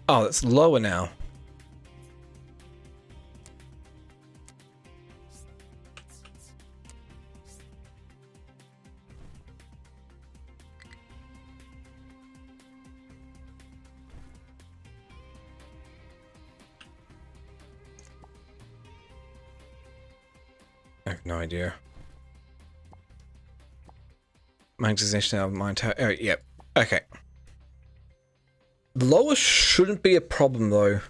Oh, that's lower now. I have no idea. Monetization of mine tower. Oh, yep. Okay. Lower shouldn't be a problem though.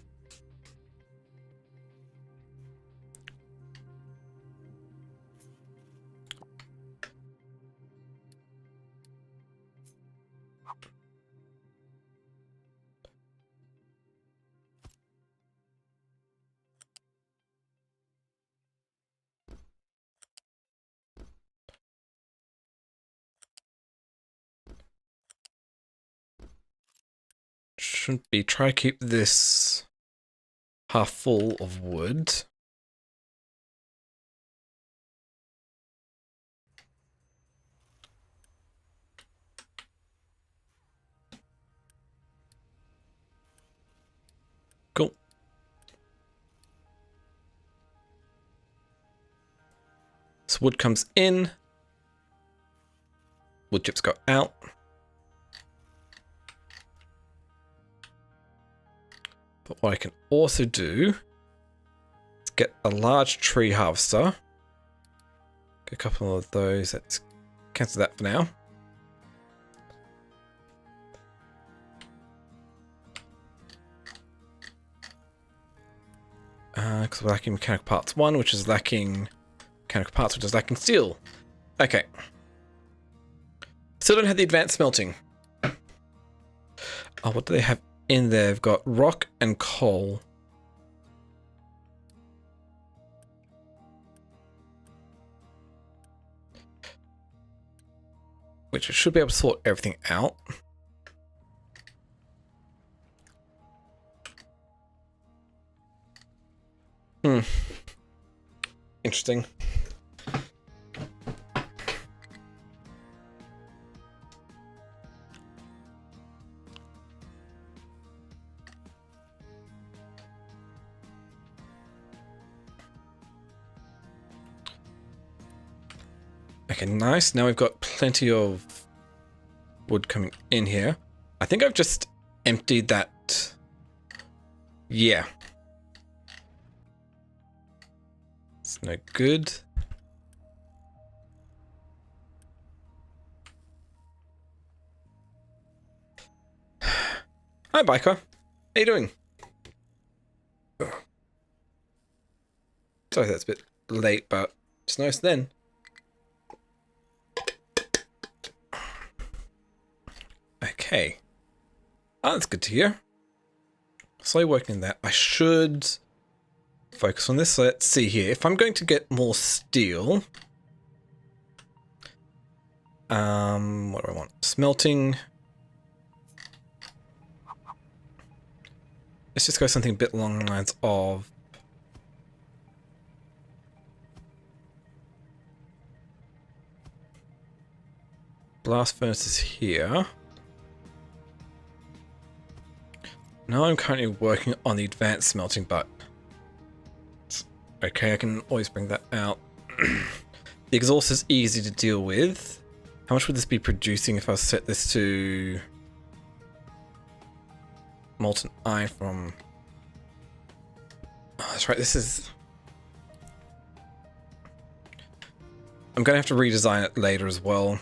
Shouldn't be. Try to keep this half full of wood. Cool. So wood comes in. Wood chips go out. But what I can also do is get a large tree harvester. Get a couple of those. Let's cancel that for now. Because we're lacking mechanical parts 1, which is lacking mechanical parts, which is lacking steel. Okay. Still don't have the advanced smelting. Oh, what do they have in there? They've got rock and coal. Which I should be able to sort everything out. Interesting. Okay, nice. Now we've got plenty of wood coming in here. I think I've just emptied that. Yeah. It's no good. Hi, biker. How you doing? Sorry that's a bit late, but it's nice then. Okay. Oh, that's good to hear. Slowly working that. I should focus on this. So let's see here. If I'm going to get more steel, what do I want? Smelting. Let's just go something a bit along the lines of blast furnaces here. Now I'm currently working on the advanced smelting, but okay, I can always bring that out. The exhaust is easy to deal with. How much would this be producing if I set this to molten iron from... Oh, that's right, this is... I'm going to have to redesign it later as well.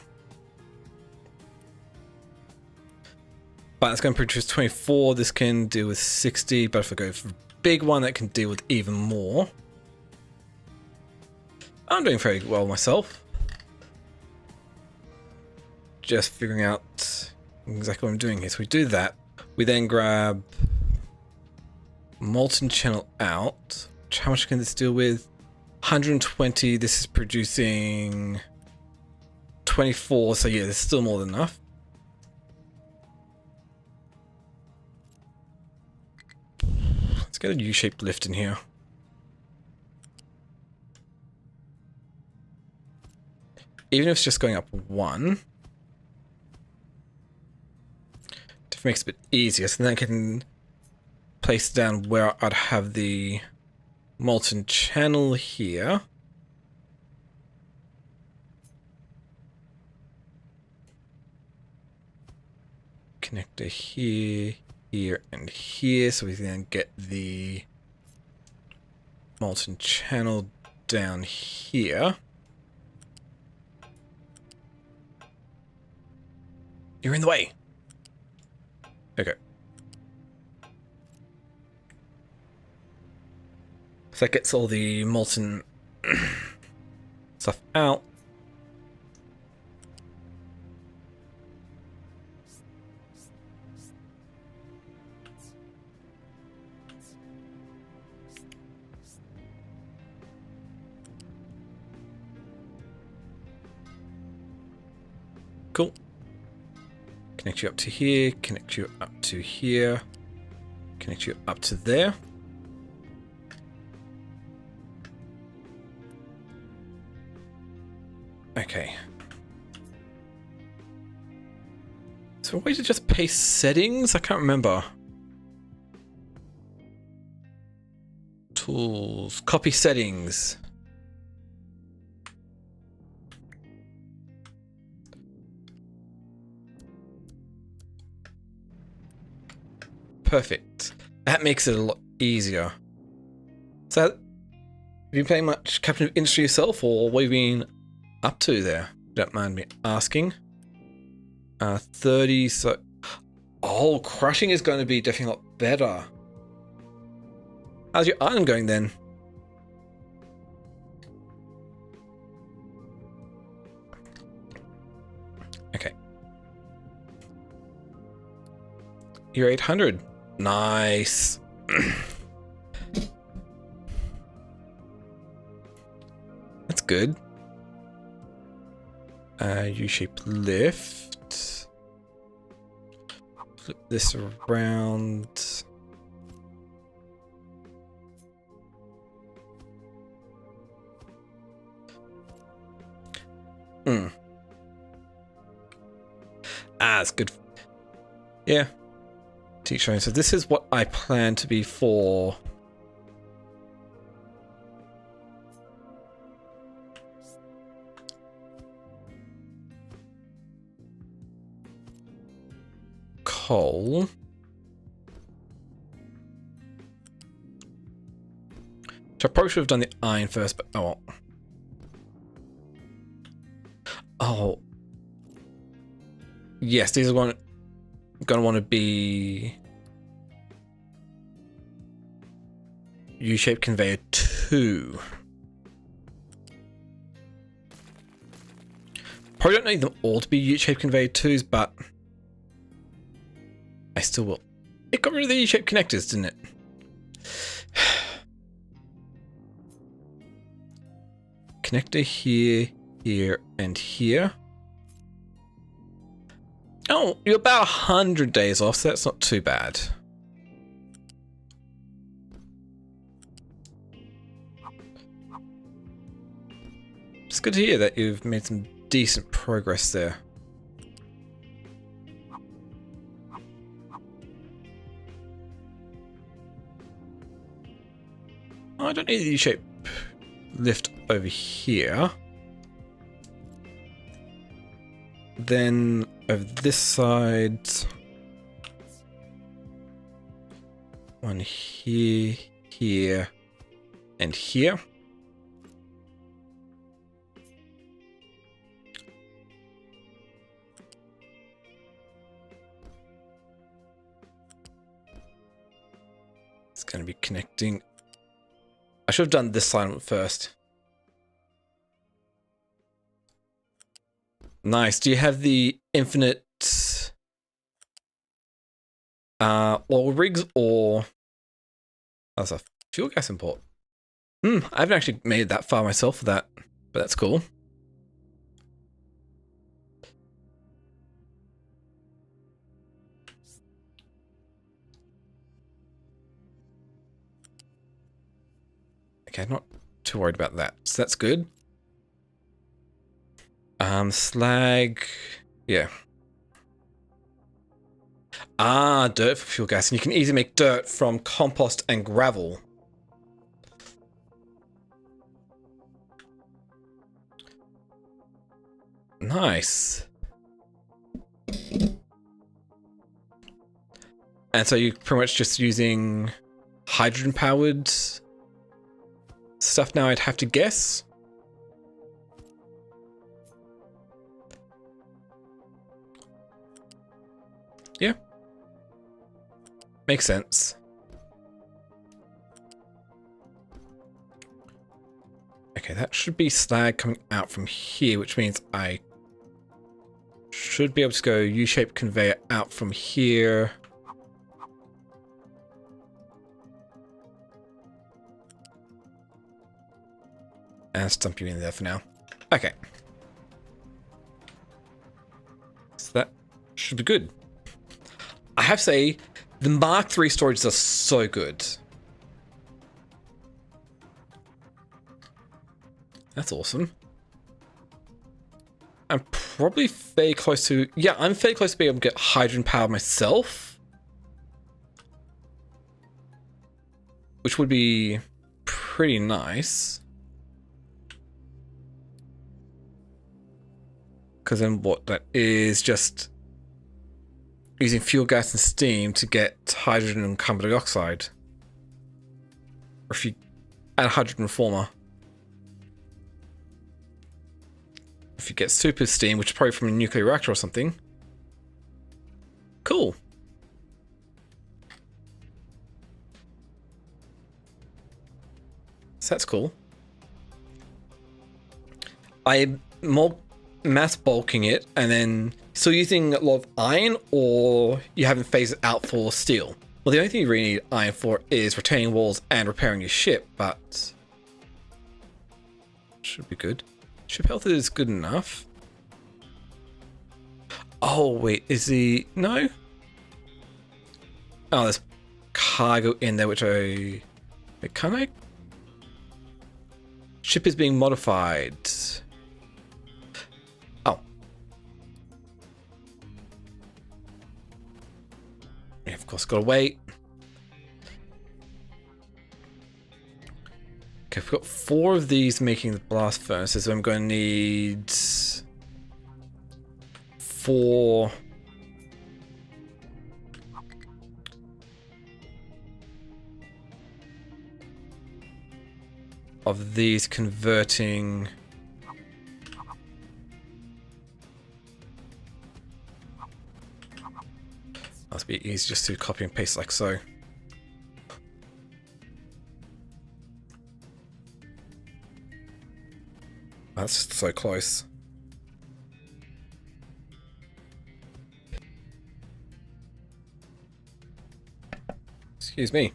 But it's going to produce 24. This can deal with 60. But if I go for a big one, that can deal with even more. I'm doing very well myself. Just figuring out exactly what I'm doing here. So we do that. We then grab molten channel out. How much can this deal with? 120. This is producing 24. So yeah, there's still more than enough. Let's get a U-shaped lift in here. Even if it's just going up one, it makes it a bit easier. So then I can place down where I'd have the molten channel here. Connector here, here, and here. So we then get the molten channel down here. You're in the way. Okay. So that gets all the molten stuff out. Cool. Connect you up to here, connect you up to here, connect you up to there. Okay. So a way to just paste settings? I can't remember. Tools, copy settings. Perfect. That makes it a lot easier. So, have you been playing much Captain of Industry yourself, or what have you been up to there? Don't mind me asking. 30, so... Oh, crushing is going to be definitely a lot better. How's your iron going then? Okay. You're 800. Nice. That's good. U-shaped lift. Flip this around. It's good. Yeah. Teach training. So this is what I plan to be for. Coal. So I probably should have done the iron first, but oh well. Oh. Yes, these are going to want to be U-shaped conveyor 2. Probably don't need them all to be U-shaped conveyor 2s, but I still will. It got rid of the U-shaped connectors, didn't it? Connector here, here, and here. Oh, you're about 100 days off, so that's not too bad. It's good to hear that you've made some decent progress there. Oh, I don't need the U-shape lift over here. Then over this side, one here, here, and here. It's going to be connecting. I should have done this side first. Nice. Do you have the infinite oil rigs or that's a fuel gas import? I haven't actually made it that far myself for that, but that's cool. Okay, not too worried about that. So that's good. Slag, yeah. Dirt for fuel gas, and you can easily make dirt from compost and gravel. Nice. And so you're pretty much just using hydrogen powered stuff now, I'd have to guess. Yeah. Makes sense. Okay, that should be slag coming out from here, which means I should be able to go U-shaped conveyor out from here. And stump you in there for now. Okay. So that should be good. I have to say, the Mark III storages are so good. That's awesome. I'm probably fairly close to... Yeah, I'm fairly close to being able to get hydrogen power myself. Which would be pretty nice. Because then what that is just using fuel gas and steam to get hydrogen and carbon dioxide. Or if you add a hydrogen reformer. If you get super steam, which is probably from a nuclear reactor or something. Cool. So that's cool. I'm more mass bulking it and then still using a lot of iron, or you haven't phased it out for steel? Well, the only thing you really need iron for is retaining walls and repairing your ship, but should be good. Ship health is good enough. Oh, wait, is the... No? Oh, there's cargo in there, which I... Wait, can I? Ship is being modified. Oh. Yeah, of course, gotta wait. Okay, we've got 4 of these making the blast furnaces, so I'm going to need 4 of these converting. Must be easy just to copy and paste like so. That's so close. Excuse me.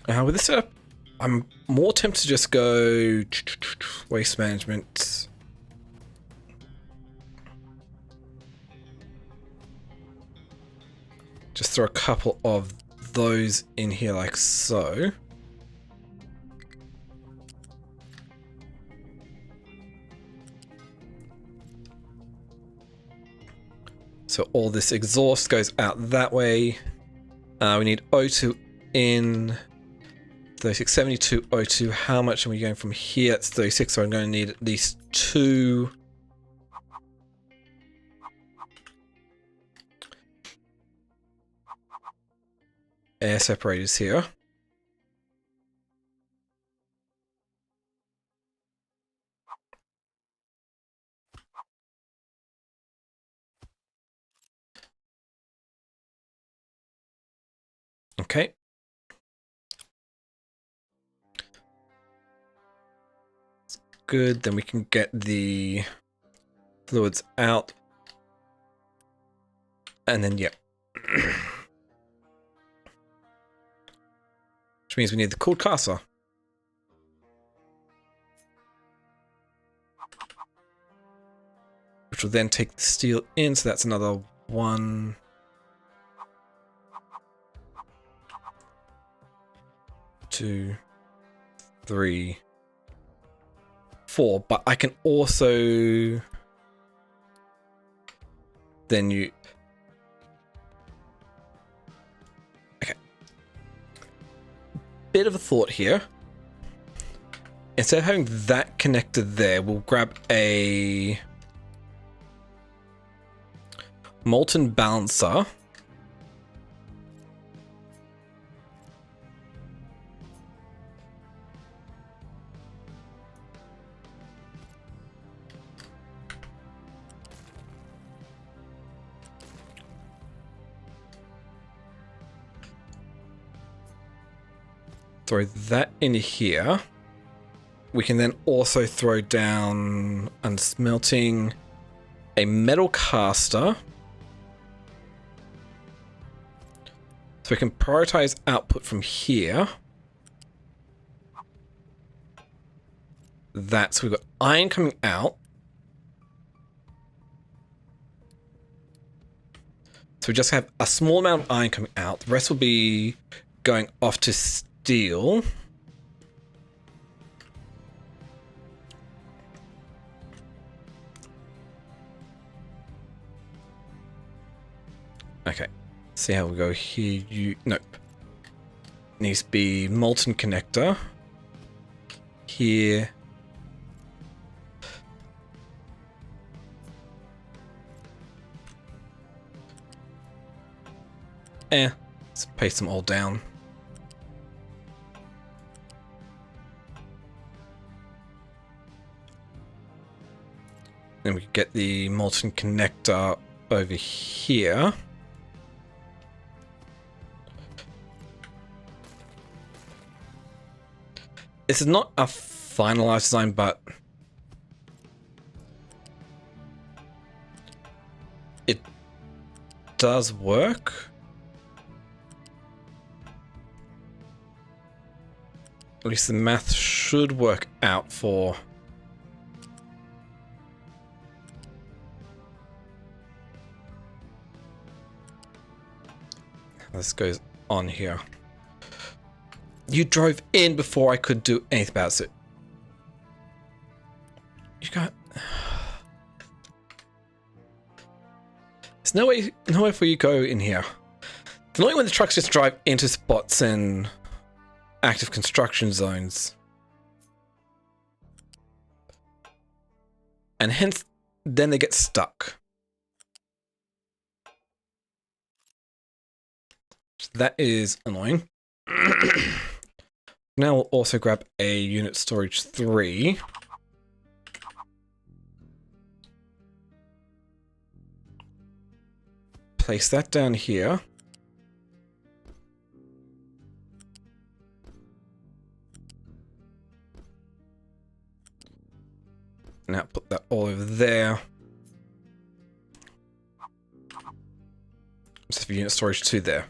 With this setup, I'm more tempted to just go waste management. Just throw a couple of those in here like so. So all this exhaust goes out that way. We need O2 in 36, 72, O2. How much are we going from here? It's 36, so I'm going to need at least 2. Air separators here. Okay. Good, then we can get the fluids out. And then, yeah. Which means we need the cooled caster. Which will then take the steel in, so that's another 1. 2, 3, 4, but I can also then you okay, bit of a thought here. Instead of having that connector there, we'll grab a molten balancer. Throw that in here. We can then also throw down unsmelting a metal caster. So we can prioritize output from here. So we've got iron coming out. So we just have a small amount of iron coming out. The rest will be going off to steel. Okay, see how we go here. Nope. Needs to be molten connector. Here. Let's paste them all down. Then we can get the molten connector over here. This is not a finalized design, but it does work. At least the math should work out for. This goes on here. You drove in before I could do anything about it. You got. There's nowhere for you to go in here. It's annoying when the trucks just drive into spots in active construction zones. And hence, then they get stuck. So that is annoying. Now we'll also grab a unit storage 3. Place that down here. Now put that all over there. Just for unit storage 2 there.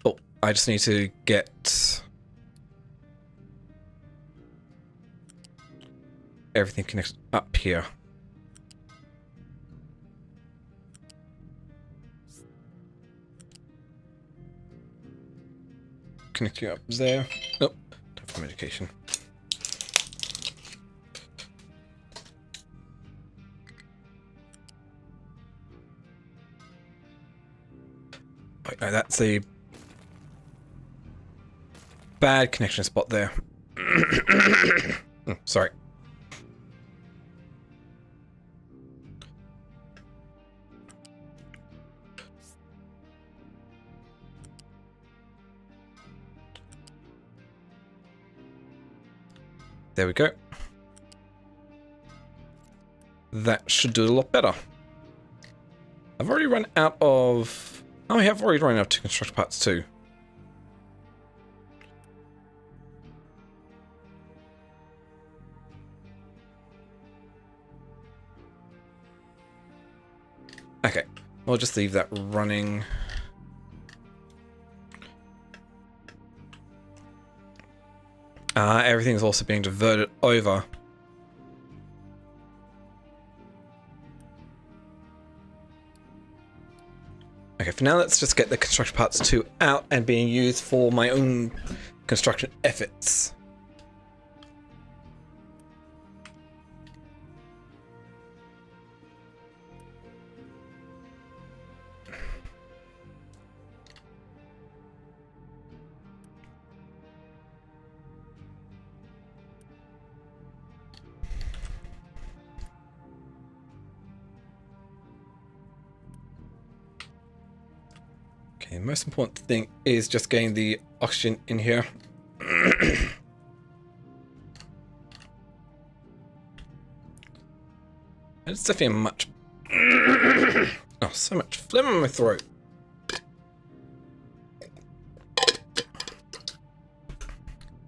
Oh, I just need to get everything connected up here. Connecting up there. Oh, time for medication. Wait, no, that's a bad connection spot there. Oh, sorry. There we go. That should do it a lot better. I've already run out of... Oh, I have already run out of construction parts too. Okay, we'll just leave that running. Everything's also being diverted over. Okay, for now let's just get the construction parts 2 out and being used for my own construction efforts. Okay, the most important thing is just getting the oxygen in here. It's definitely much... Oh, so much phlegm in my throat.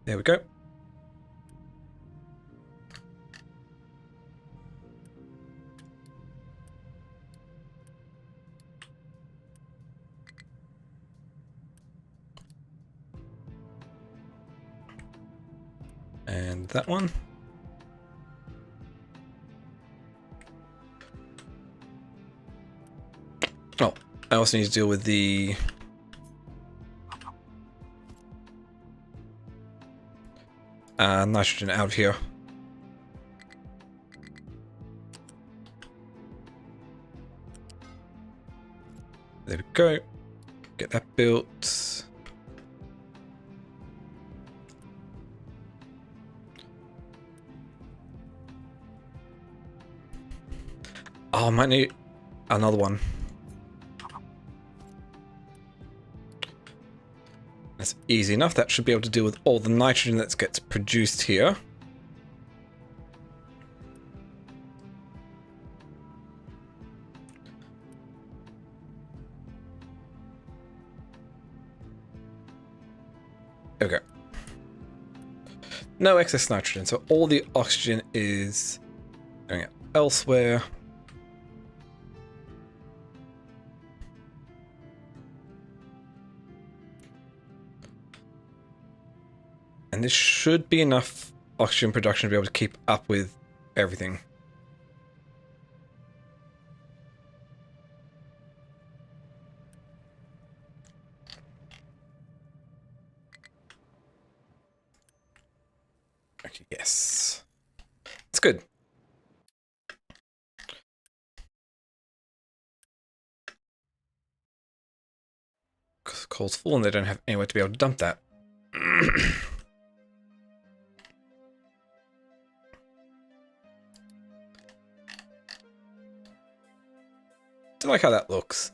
There we go. And that one. Oh, I also need to deal with the... nitrogen out of here. There we go. Get that built. Oh, I might need another one. That's easy enough. That should be able to deal with all the nitrogen that gets produced here. Okay. No excess nitrogen, so all the oxygen is going out elsewhere. And this should be enough oxygen production to be able to keep up with everything. Okay, yes. It's good. coal's full and they don't have anywhere to be able to dump that. I like how that looks.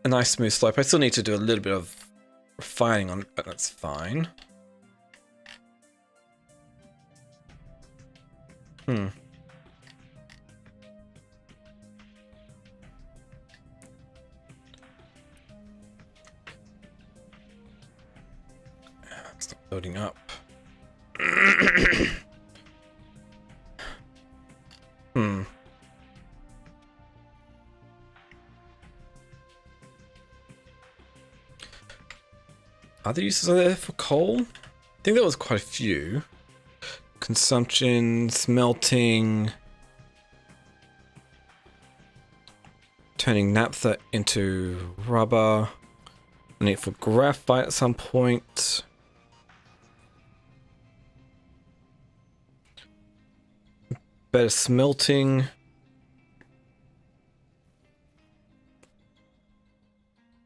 A nice smooth slope. I still need to do a little bit of refining on it, but that's fine. It's not loading up. Other uses are there for coal? I think there was quite a few. Consumption, smelting, turning naphtha into rubber. I need it for graphite at some point. Better smelting.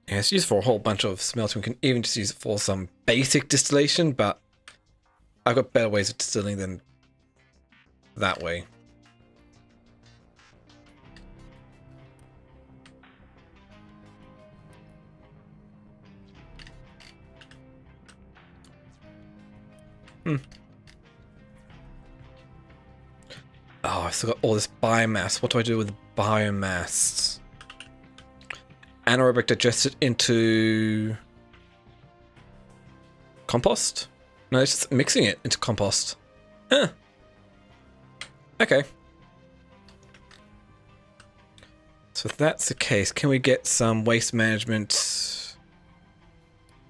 Yeah, it's used for a whole bunch of smelting. We can even just use it for some basic distillation, but I've got better ways of distilling than that way. Oh, I've still got all this biomass. What do I do with the biomass? Anaerobic digest it into compost? No, it's just mixing it into compost. Huh. Okay. So if that's the case, can we get some waste management?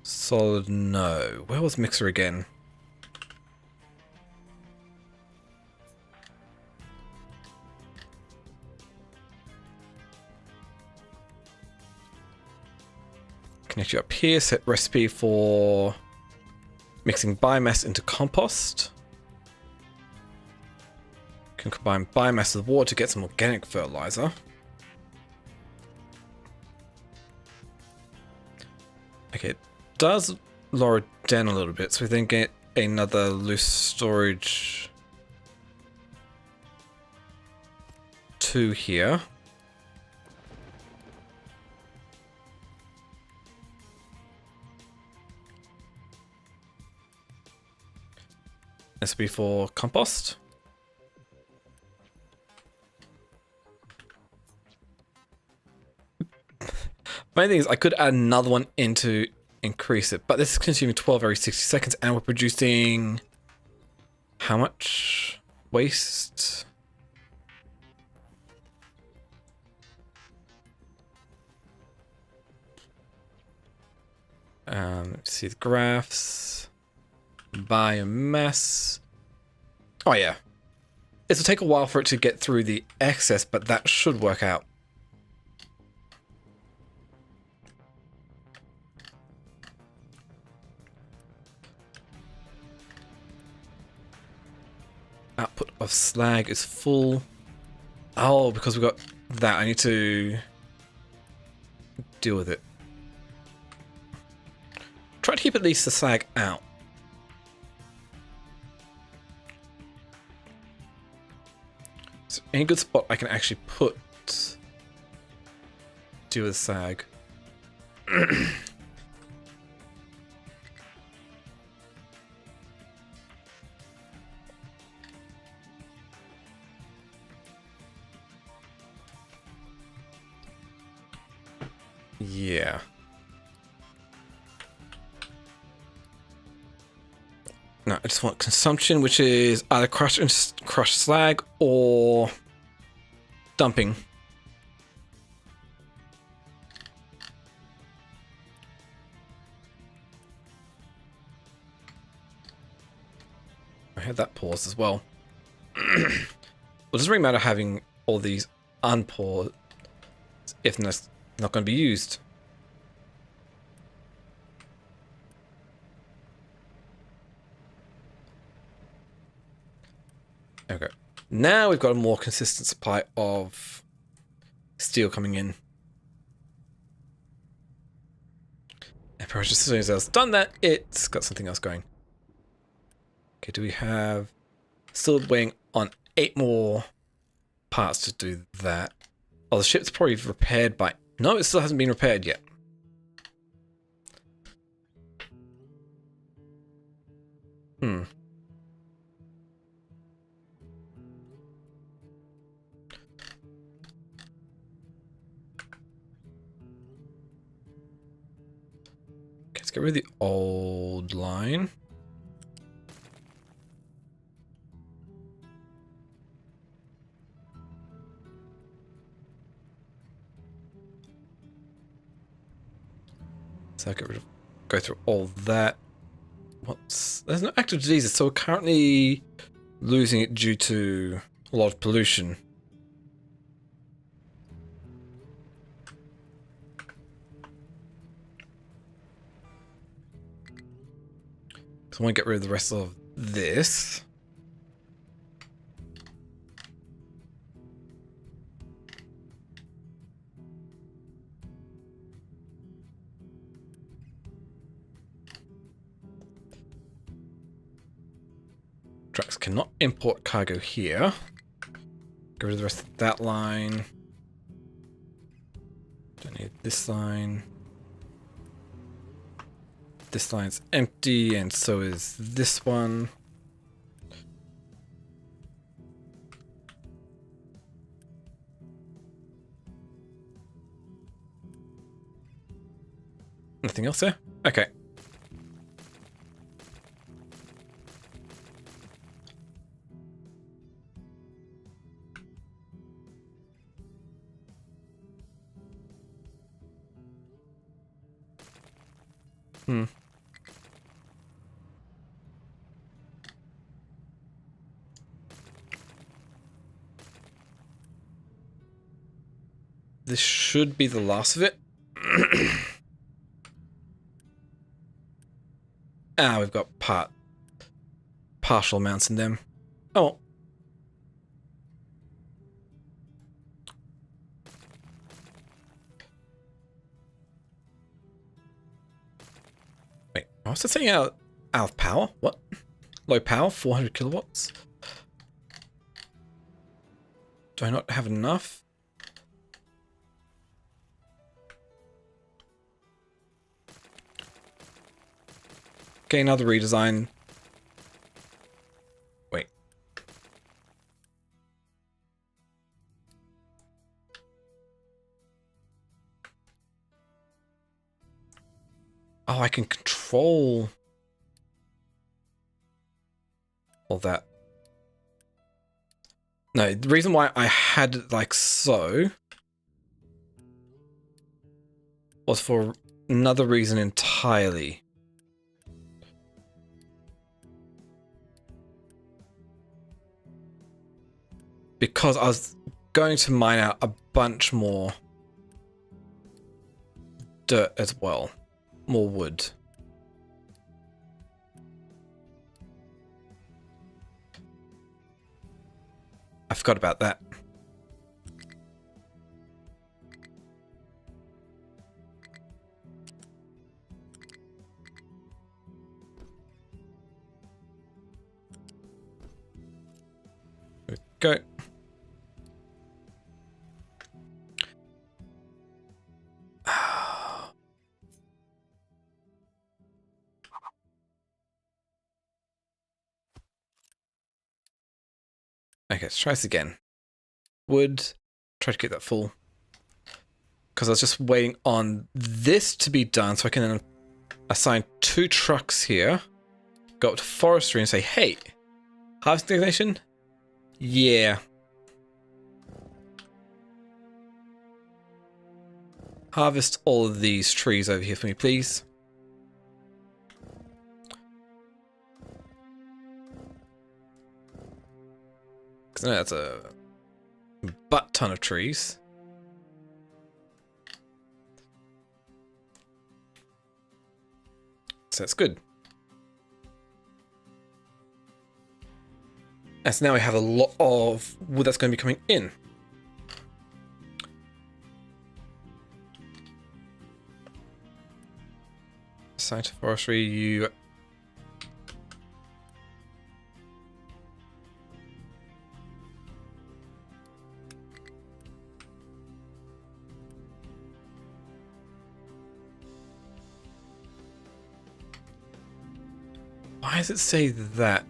Solid, no. Where was mixer again? Connect you up here, set recipe for mixing biomass into compost. Can combine biomass with water to get some organic fertilizer. Okay, it does lower it down a little bit, so we then get another loose storage 2 here. This will be for compost. Main thing is I could add another one in to increase it, but this is consuming 12 every 60 seconds and we're producing how much waste? Let's see the graphs. Biomass. Oh yeah. It'll take a while for it to get through the excess, but that should work out. Output of slag is full. Oh, because we've got that. I need to deal with it. Try to keep at least the slag out. So any good spot I can actually put deal with sag. Yeah. No, I just want consumption, which is either crushed slag or dumping. I had that paused as well. Well, it doesn't really matter having all these unpaused if that's not going to be used. Okay. Now we've got a more consistent supply of steel coming in. And pretty much as soon as I've done that, it's got something else going. Okay, do we have... Still waiting on 8 more parts to do that. Oh, the ship's probably repaired by... No, it still hasn't been repaired yet. Hmm. Okay, let's get rid of the old line. So get rid of, go through all that. There's no active diseases, so we're currently losing it due to a lot of pollution. So I want to get rid of the rest of this. Trucks cannot import cargo here. Get rid of the rest of that line. Don't need this line. This line's empty, and so is this one. Nothing else there? Okay. This should be the last of it. We've got partial amounts in them. Oh. Wait, I was just saying out of power? What? Low power, 400 kilowatts? Do I not have enough? Okay, another redesign. Wait. Oh, I can control all that. No, the reason why I had it like so was for another reason entirely. Because I was going to mine out a bunch more dirt as well. More wood. I forgot about that. There we go. Okay, let's try this again. Wood, try to get that full. Because I was just waiting on this to be done so I can then assign 2 trucks here. Go up to forestry and say, hey, harvest designation? Yeah. Harvest all of these trees over here for me, please. Because I know that's a butt ton of trees. So that's good. And so now we have a lot of wood that's going to be coming in. assign to forestry, you... Why does it say that?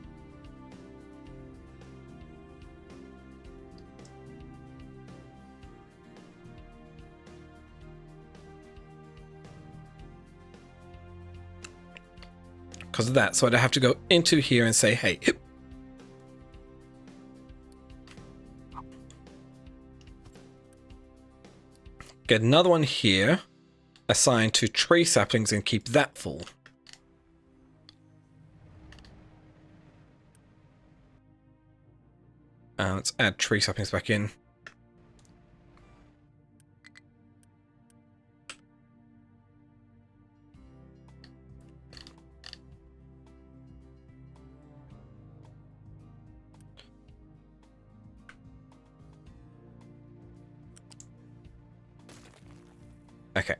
Because of that, so I'd have to go into here and say, hey, get another one here, assigned to tree saplings and keep that full. Let's add tree saplings back in. Okay.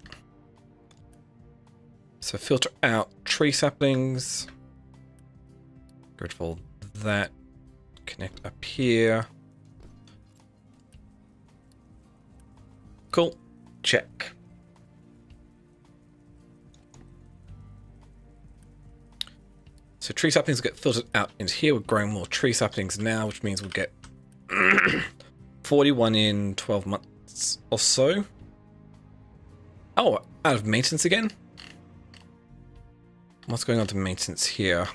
So filter out tree saplings. Get rid of all that. Connect up here. Cool. Check. So tree saplings get filtered out into here. We're growing more tree saplings now, which means we'll get 41 in 12 months or so. Oh, out of maintenance again? What's going on to maintenance here?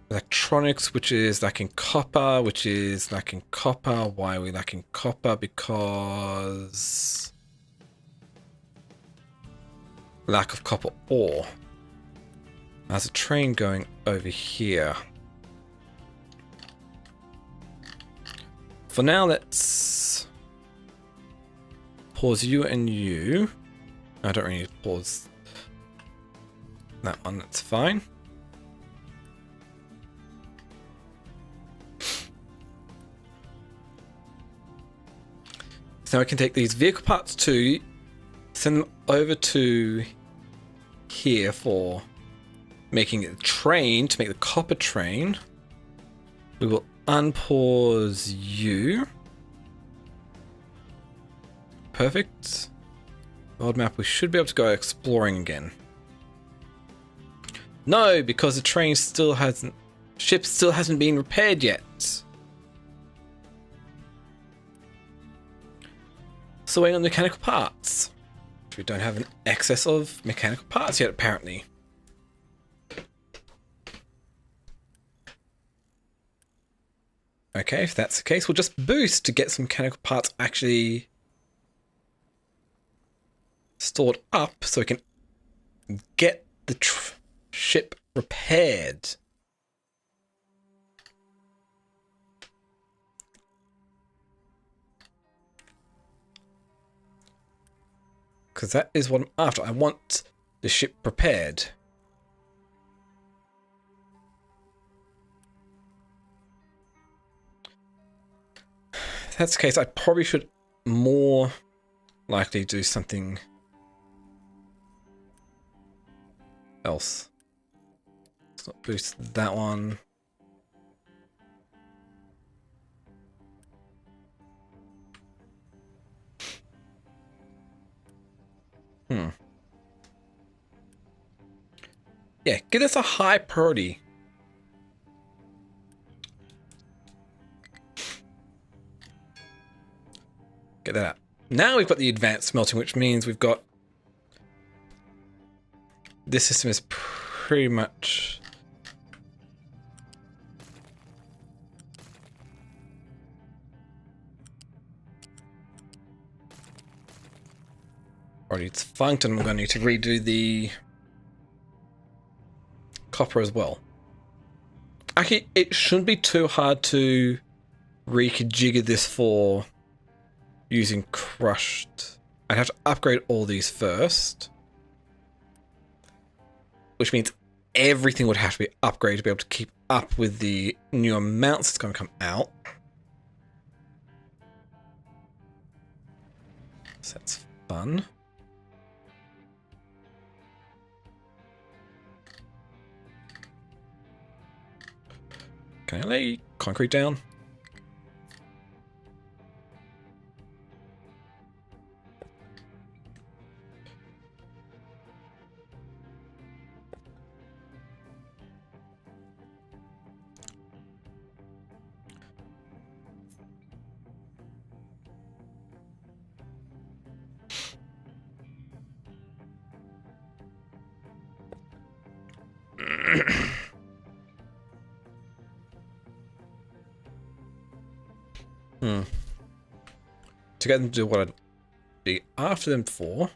Electronics, which is lacking copper, which is lacking copper. Why are we lacking copper? Because... lack of copper ore. There's a train going over here. For now, let's pause you and you. I don't really need to pause that one, that's fine. So now I can take these vehicle parts to send them over to here for making a train, to make the copper train. We will unpause you. Perfect. World map, we should be able to go exploring again. No, because the train still hasn't... ship still hasn't been repaired yet. So waiting on mechanical parts. We don't have an excess of mechanical parts yet, apparently. Okay, if that's the case, we'll just boost to get some mechanical parts actually stored up so we can get the ship repaired. Because that is what I'm after. I want the ship prepared. If that's the case, I probably should more likely do something else. Let's not boost that one. Yeah, give us a high priority. Get that out. Now we've got the advanced smelting, which means we've got... this system is pretty much... already it's funked, and I'm going to need to redo the copper as well. Actually, it shouldn't be too hard to reconfigure this for using crushed. I'd have to upgrade all these first, which means everything would have to be upgraded to be able to keep up with the new amounts that's going to come out. So that's fun. Can I lay concrete down? To get them to do what I'd be after them for.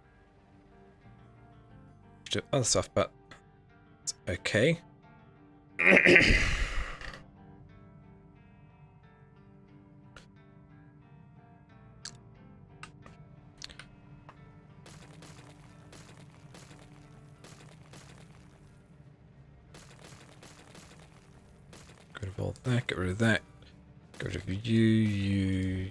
Do other stuff, but it's okay. Get rid of all that, get rid of that. Get rid of you.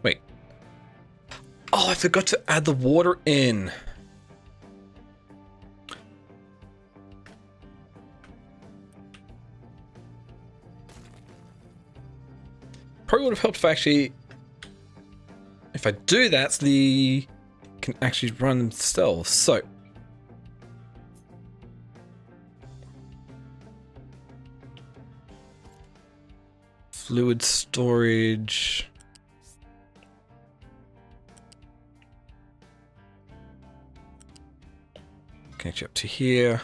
Wait. Oh, I forgot to add the water in. Probably would have helped if I do that, so the can actually run themselves. So fluid storage. Connect you up to here.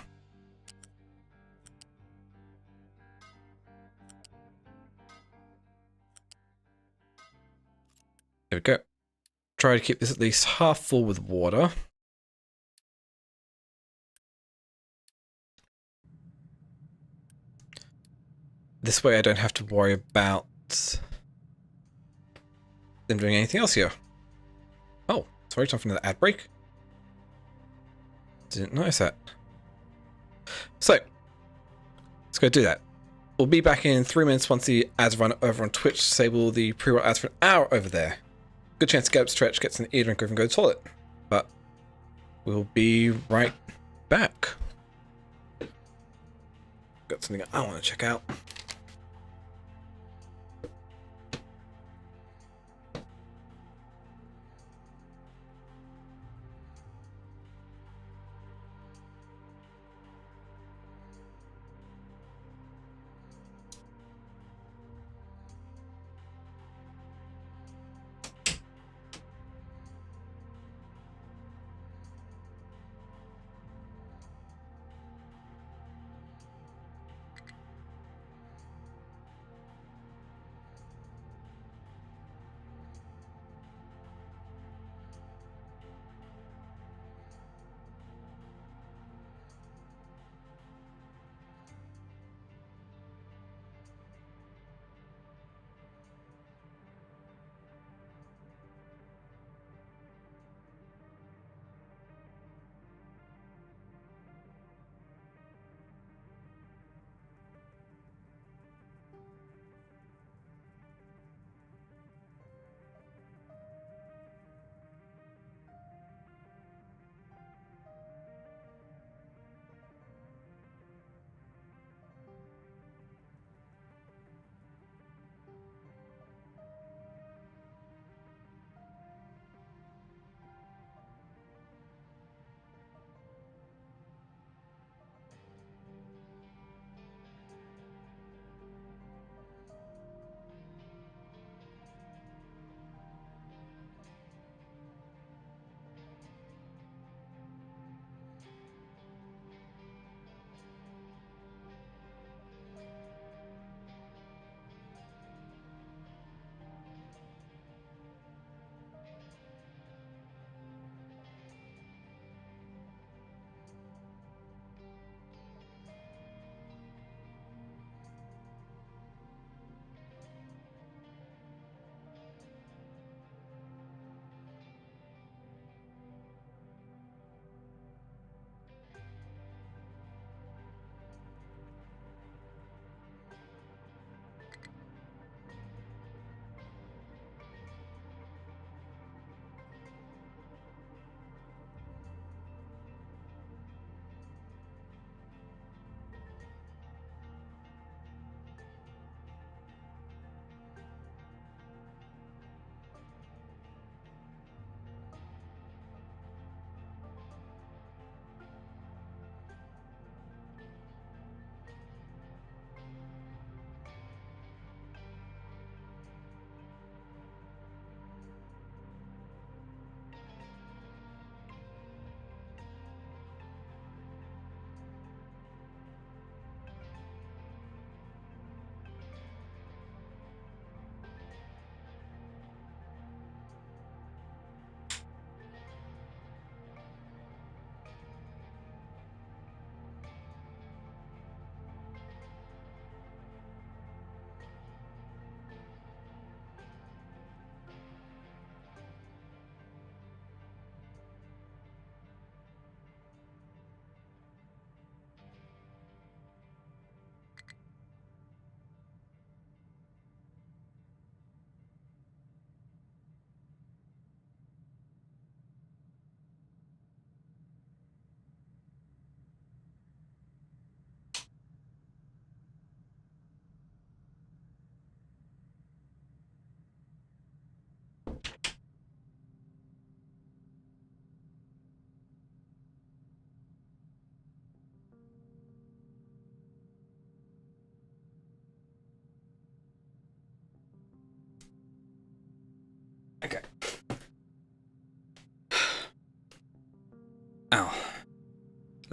There we go. Try to keep this at least half full with water. This way I don't have to worry about them doing anything else here. Oh, sorry, time for another ad break. Didn't notice that. So, let's go do that. We'll be back in 3 minutes once the ads run over on Twitch. Disable the pre-roll ads for an hour over there. Good chance to get up, stretch, get some ear drink, and go to the toilet. But we'll be right back. Got something I want to check out.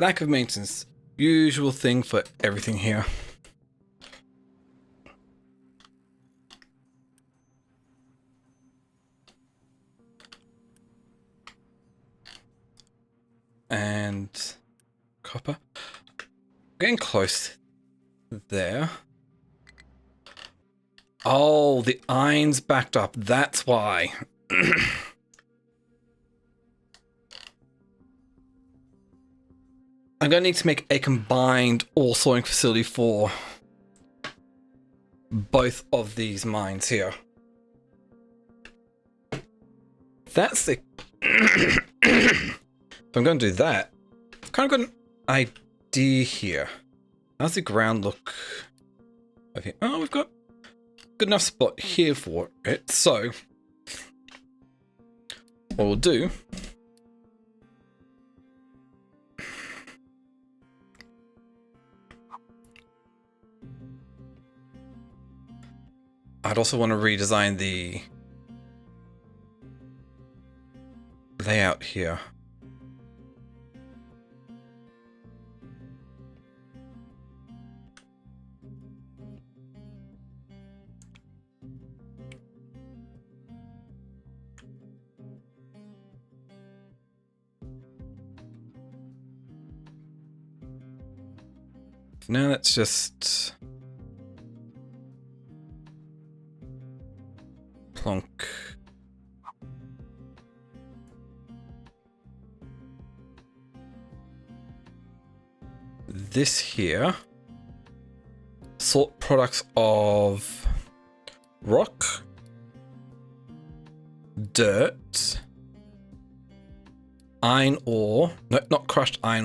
Lack of maintenance. Usual thing for everything here. And copper. Getting close there. Oh, the iron's backed up. That's why. I'm going to need to make a combined ore sorting facility for both of these mines here. That's the... If I'm going to do that, I've kind of got an idea here. How's the ground look over here? Oh, we've got a good enough spot here for it. So, what we'll do... I'd also want to redesign the layout here. Now let's just plonk this here. Sort products of rock, dirt, iron ore, no, not crushed iron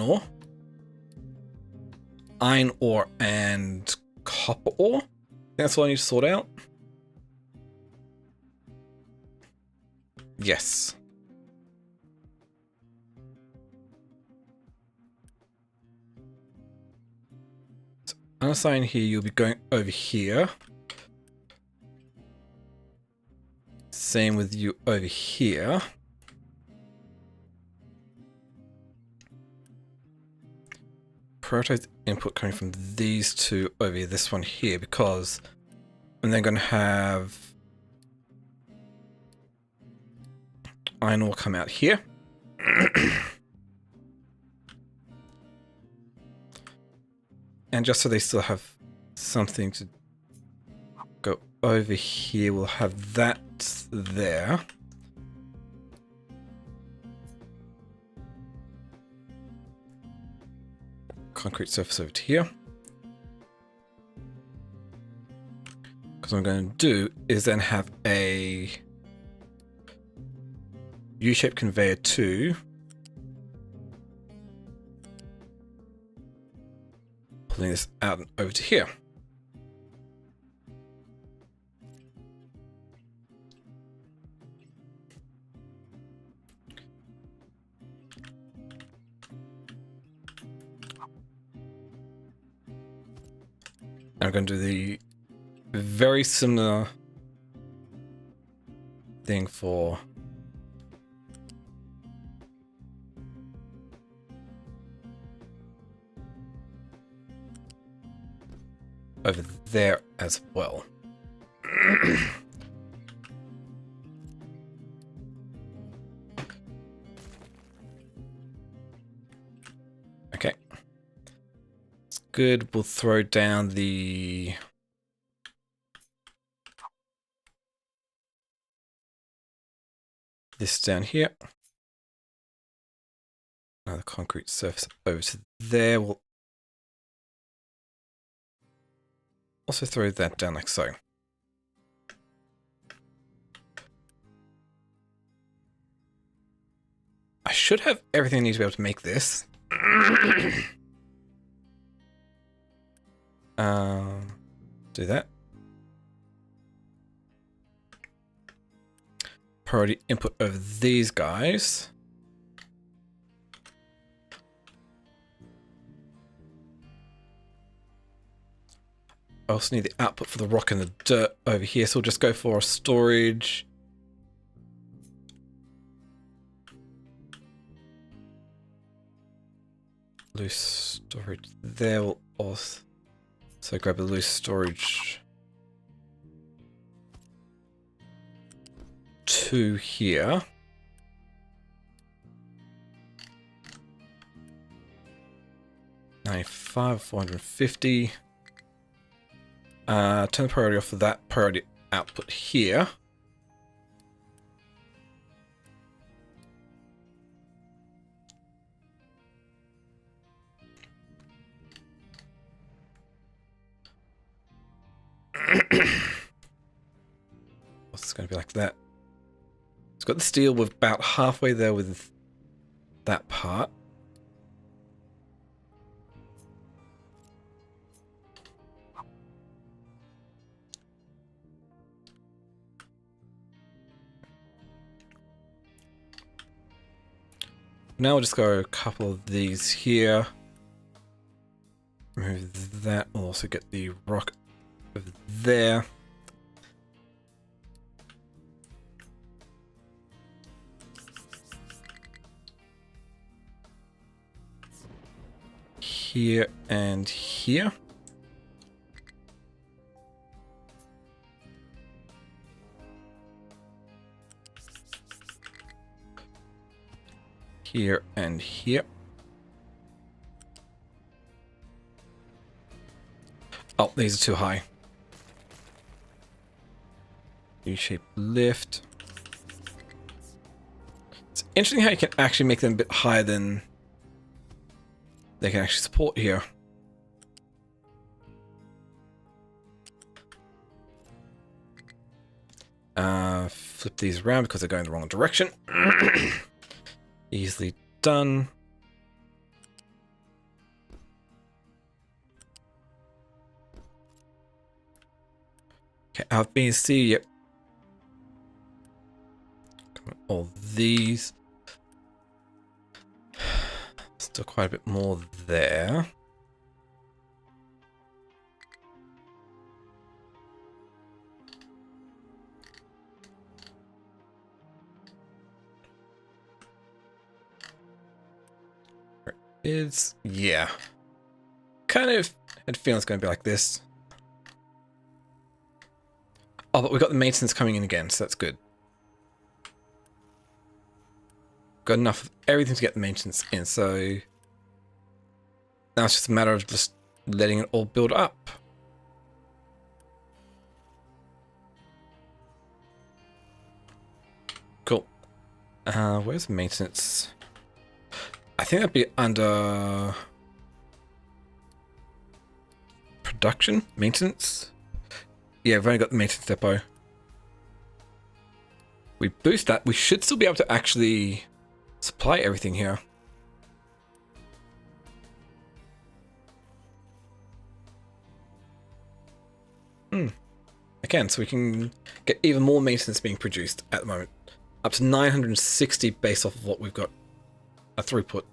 ore, and copper ore. I think that's what I need to sort out. Yes. So unassign here, you'll be going over here. Same with you over here. Prioritize input coming from these two over here, this one here, because I'm then going to have iron ore come out here. And just so they still have something to go over here, we'll have that there. Concrete surface over to here. Because what I'm going to do is then have a U-shaped conveyor 2. Pulling this out and over to here. I'm going to do the very similar thing for over there as well. Okay. It's good. We'll throw down this down here. Now the concrete surface over to there. We'll also throw that down like so. I should have everything I need to be able to make this. Do that. Priority input over these guys. I also need the output for the rock and the dirt over here, so we'll just go for a storage. loose storage there. We'll also grab a loose storage 2 here. $95, $450. Turn the priority off for that priority output here. It's going to be like that. It's got the steel. We're about halfway there with that part. Now we'll just go a couple of these here. Remove that. We'll also get the rock over there. Here and here. Here and here. Oh, these are too high. U-shaped lift. It's interesting how you can actually make them a bit higher than they can actually support here. Flip these around because they're going the wrong direction. Easily done. Okay, out BC, yep. All these. Still quite a bit more there. Yeah. Kind of had a feeling it's going to be like this. Oh, but we've got the maintenance coming in again, so that's good. Got enough of everything to get the maintenance in, so now it's just a matter of just letting it all build up. Cool. Where's maintenance? I think that'd be under production, maintenance. Yeah, we've only got the maintenance depot. We boost that, we should still be able to actually supply everything here. Again, so we can get even more maintenance being produced at the moment. Up to 960 based off of what we've got. A throughput.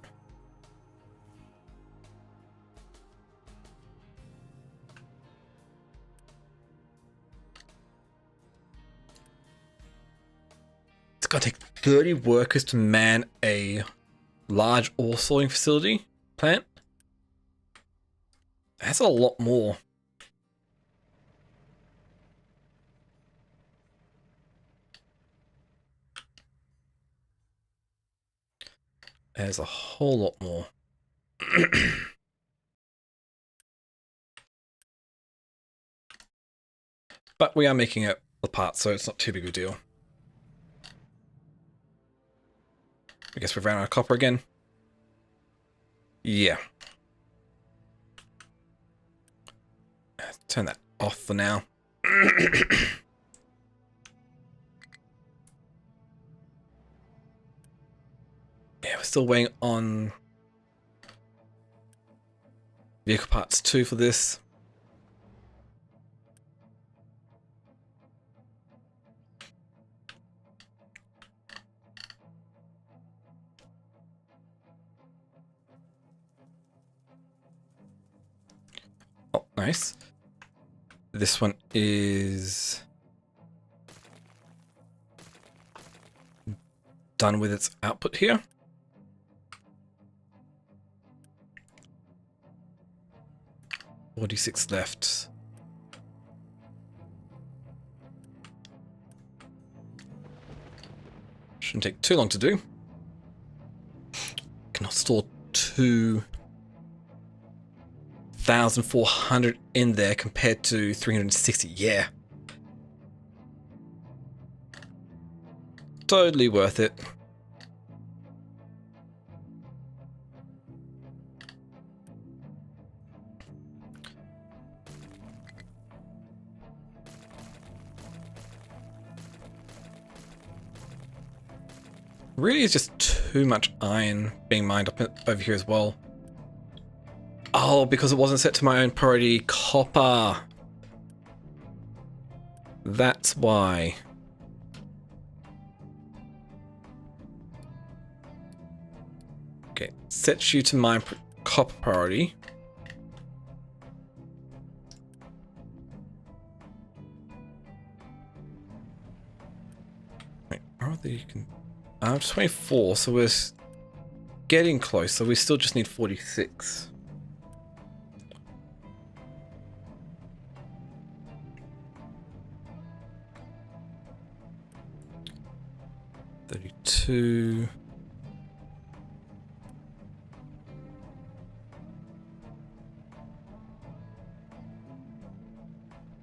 It's going to take 30 workers to man a large ore sorting facility plant. That's a lot more. There's a whole lot more. But we are making it apart, so it's not too big of a deal. I guess we've ran out of copper again. Yeah. Turn that off for now. Yeah, we're still waiting on vehicle parts 2 for this. Oh, nice. This one is done with its output here. 46 left. Shouldn't take too long to do. Cannot store 2,400 in there compared to 360. Yeah. Totally worth it. Really is just too much iron being mined up over here as well. Oh, because it wasn't set to my own priority copper. That's why. Okay, sets you to my copper priority. Wait, where are they? I'm 24, so we're getting close. So we still just need 46. $32.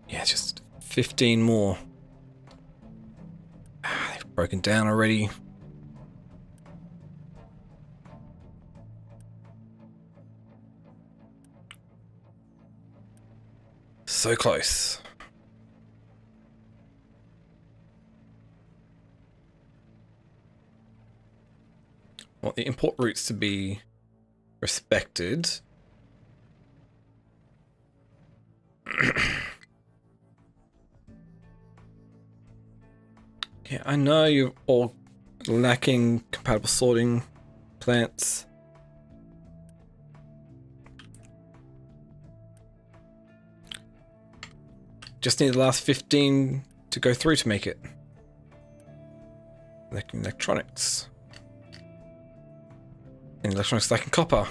Yeah, just 15 more. Ah, they've broken down already. So close. I want the import routes to be respected. Yeah, I know you're all lacking compatible sorting plants. Just need the last 15 to go through to make it. Lacking electronics. And electronics lacking copper.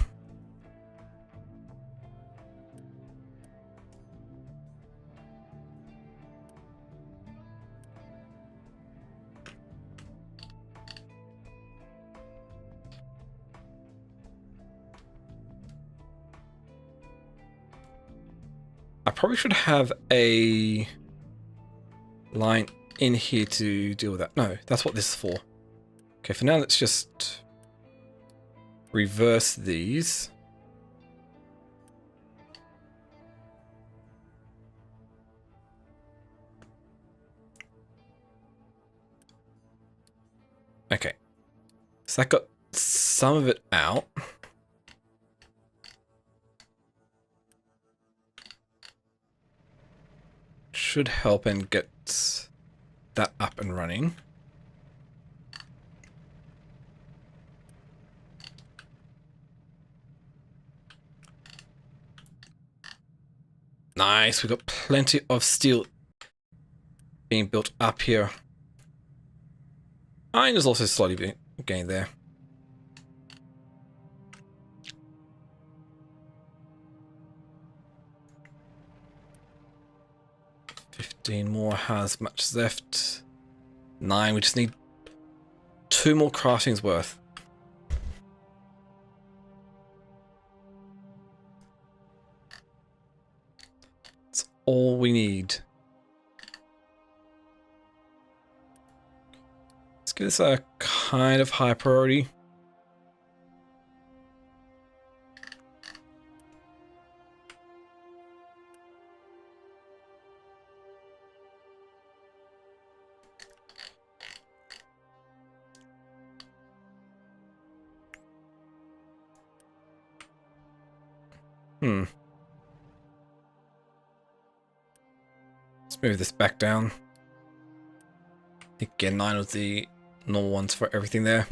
I probably should have a line in here to deal with that. No, that's what this is for. Okay, for now let's just reverse these. Okay, so that got some of it out. Should help and get that up and running. Nice, we've got plenty of steel being built up here. Iron is also slowly being gained there. More has much left. 9, we just need 2 more crafting's worth. That's all we need. Let's give this a kind of high priority. Let's move this back down. Again, 9 of the normal ones for everything there.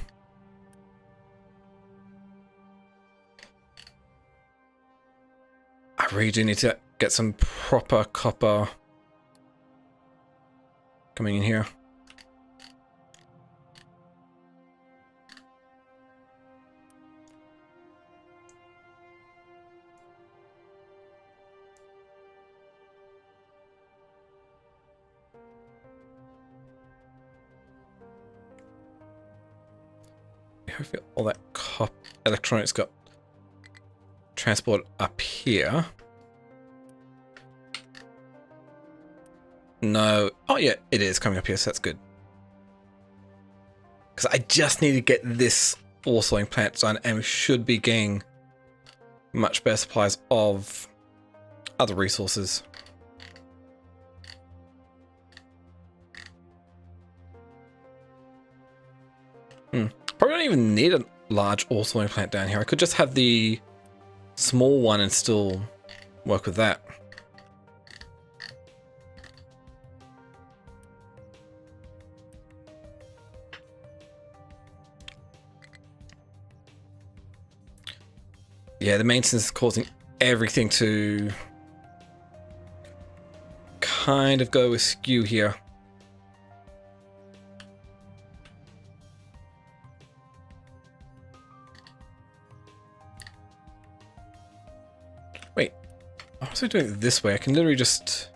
I really do need to get some proper copper coming in here. hopefully all that electronics got transported up here. No. Oh yeah, it is coming up here, so that's good. Because I just need to get this ore sorting plant done, and we should be getting much better supplies of other resources. Probably don't even need a large ore sorting plant down here. I could just have the small one and still work with that. Yeah, the maintenance is causing everything to kind of go askew here. Wait, I'm also doing it this way. I can literally just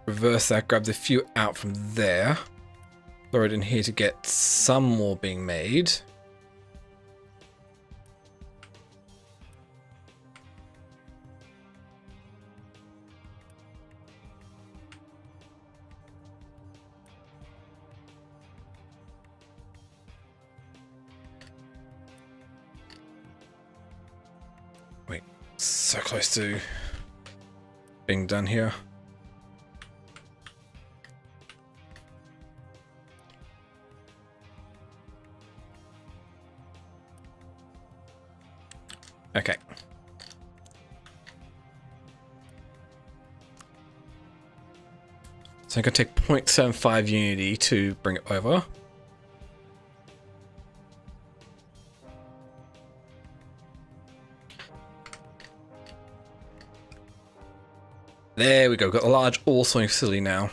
reverse that, grab the few out from there, throw it in here to get some more being made. Wait, so close to being done here. Okay. So I'm going to take 0.75 unity to bring it over. There we go, got a large ore sorting facility now.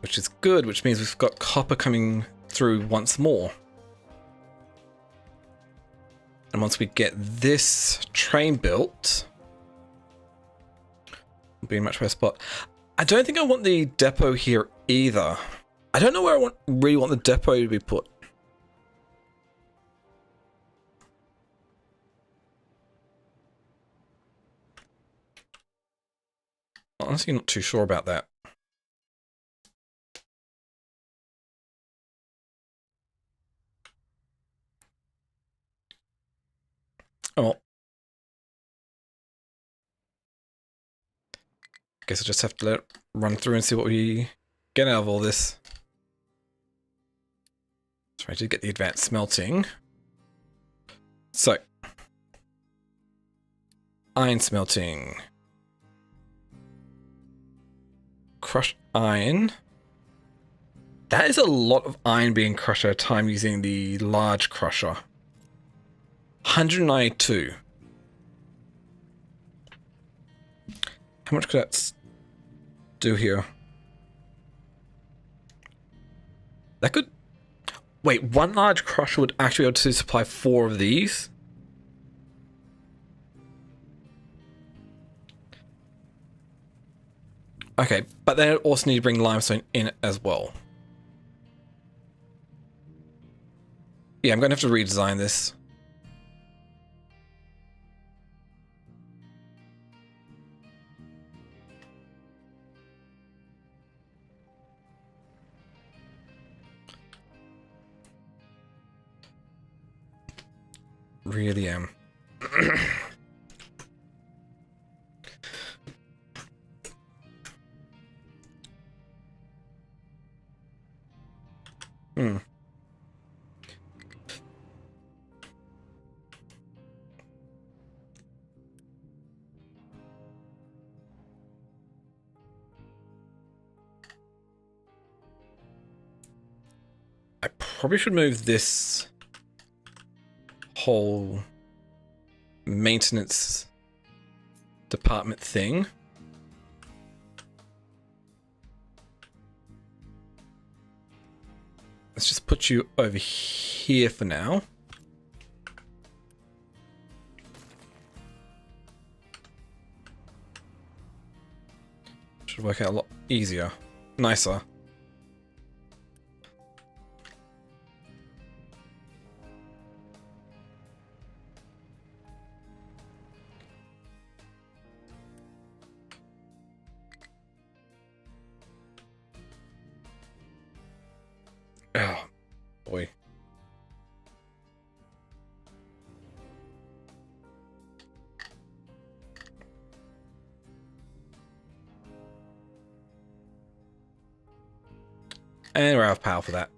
Which is good, which means we've got copper coming through once more. And once we get this train built, we'll be in a much better spot. I don't think I want the depot here either. I don't know where I really want the depot to be put. Honestly, not too sure about that. Oh well. Guess I'll just have to let it run through and see what we get out of all this. Try to get the advanced smelting. So, iron smelting. Crushed iron. That is a lot of iron being crushed at a time using the large crusher. 192. How much could that do here? That could... Wait, one large crusher would actually be able to supply 4 of these? Okay, but then it also need to bring limestone in it as well. Yeah, I'm going to have to redesign this. Really am. I probably should move this whole maintenance department thing. Let's just put you over here for now. Should work out a lot easier. Nicer. Oh, boy. And we're out of power for that.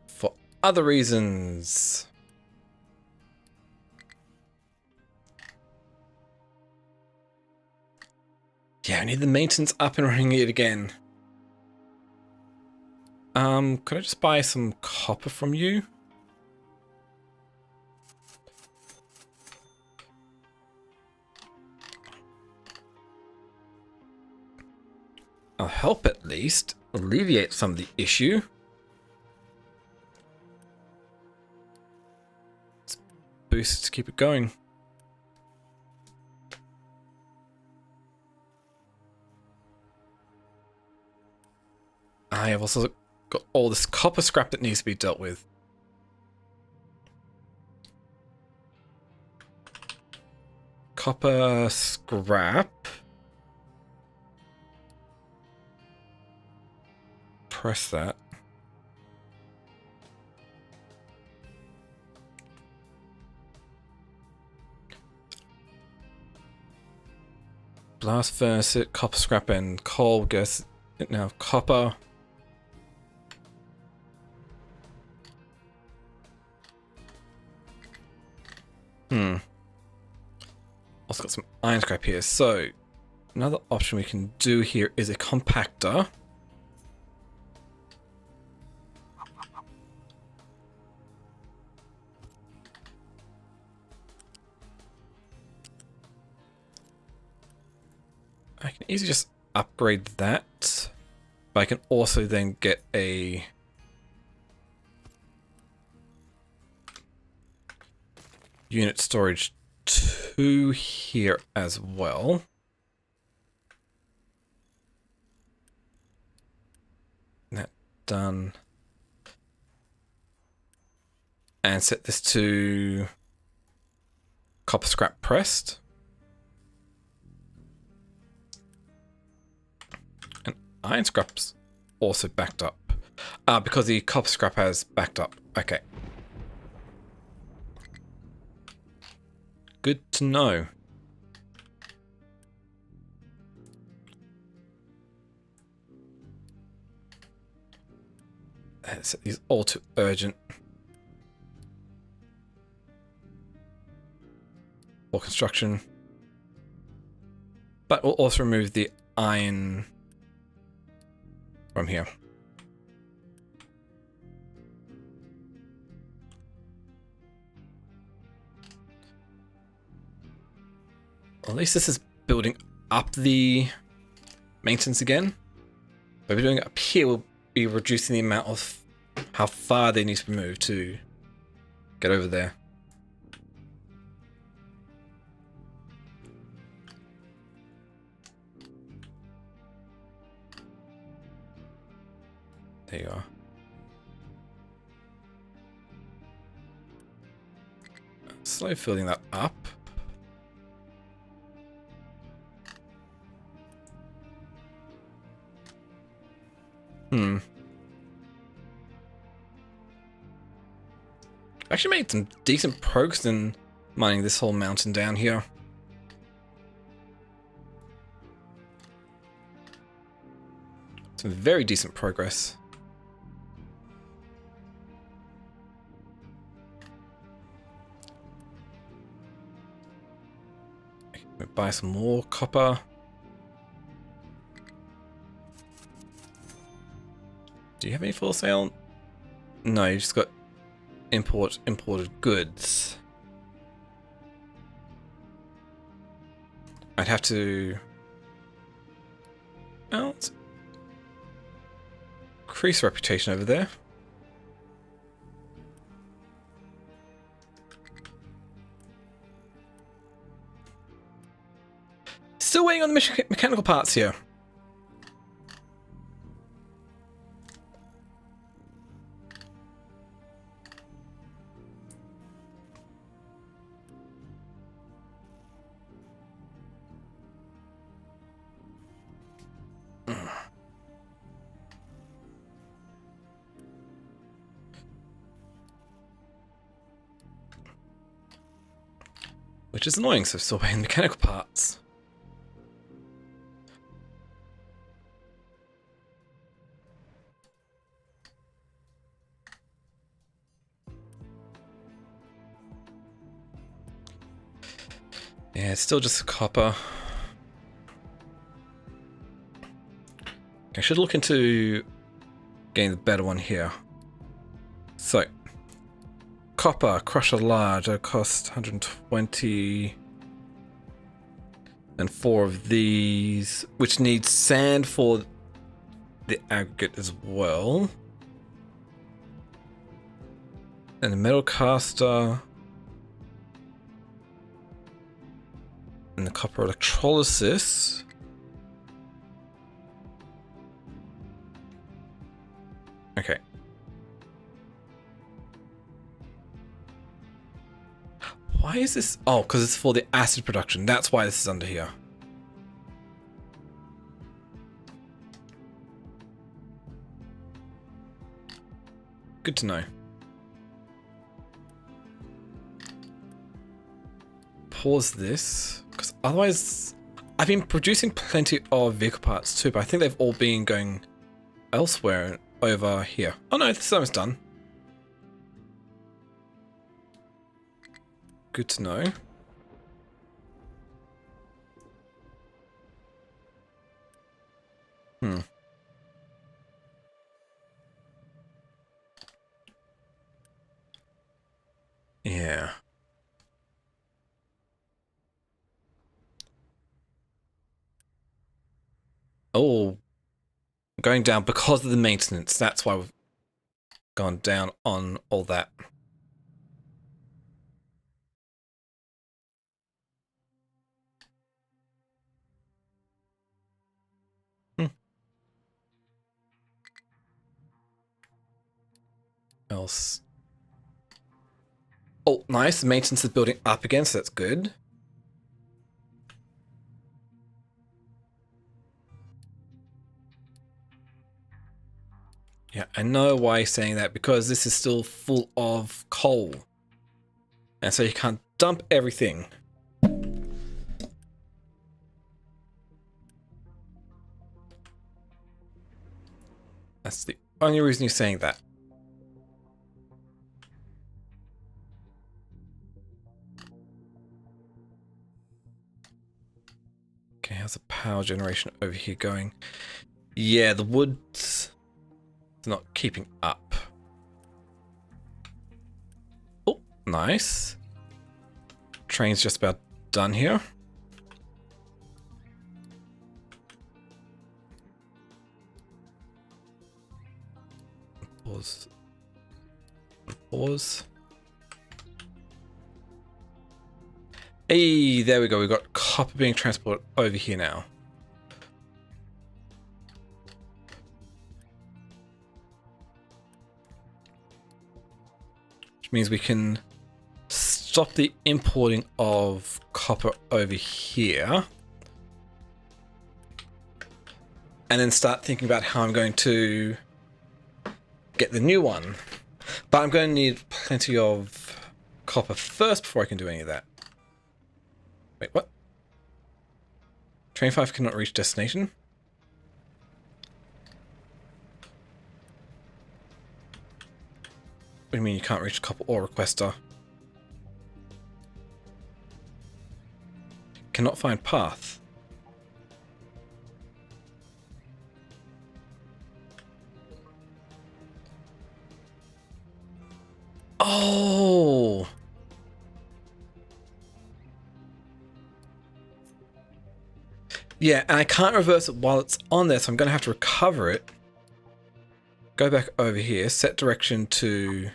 For other reasons. Yeah, I need the maintenance up and running it again. Could I just buy some copper from you? I'll help at least alleviate some of the issue. Let's boost it to keep it going. I have also got all this copper scrap that needs to be dealt with. Copper scrap. Press that. Blast furnace, copper scrap and coal. Guess it now copper. Also got some iron scrap here. So another option we can do here is a compactor. I can easily just upgrade that, but I can also then get a unit storage 2 here as well. That done. And set this to copper scrap pressed. And iron scrap's also backed up. Because the copper scrap has backed up. Okay. Good to know. Let's set these all to urgent. For construction. But we'll also remove the iron from here. Well, at least this is building up the maintenance again. By doing it up here, we'll be reducing the amount of how far they need to be moved to get over there. There you are. Slowly filling that up. Actually made some decent progress in mining this whole mountain down here. Some very decent progress. We'll buy some more copper. Do you have any for sale? No, you just got imported goods. I'd have to let's increase reputation over there. on the mechanical parts here. Which is annoying, so still paying mechanical parts. Yeah, it's still just copper. I should look into getting the better one here. So, copper, crusher large, it'll cost 120. And 4 of these, which needs sand for the aggregate as well. And the metal caster. And the copper electrolysis. Okay. Why is this? Oh, because it's for the acid production. That's why this is under here. Good to know. Pause this, because otherwise I've been producing plenty of vehicle parts too, but I think they've all been going elsewhere over here. Oh no, this is almost done. Good to know. Yeah. Oh, going down because of the maintenance. That's why we've gone down on all that. Else. Oh, nice. The maintenance is building up again, so that's good. Yeah, I know why you're saying that, because this is still full of coal. And so you can't dump everything. That's the only reason you're saying that. Okay, how's the power generation over here going? Yeah, the wood's not keeping up. Oh, nice. Train's just about done here. Pause. Pause. Hey, there we go. We've got copper being transported over here now. Which means we can stop the importing of copper over here. And then start thinking about how I'm going to get the new one. But I'm going to need plenty of copper first before I can do any of that. Wait, what? Train 5 cannot reach destination? What do you mean you can't reach copper ore requester? Cannot find path. Oh! Yeah, and I can't reverse it while it's on there, so I'm going to have to recover it. Go back over here, set direction to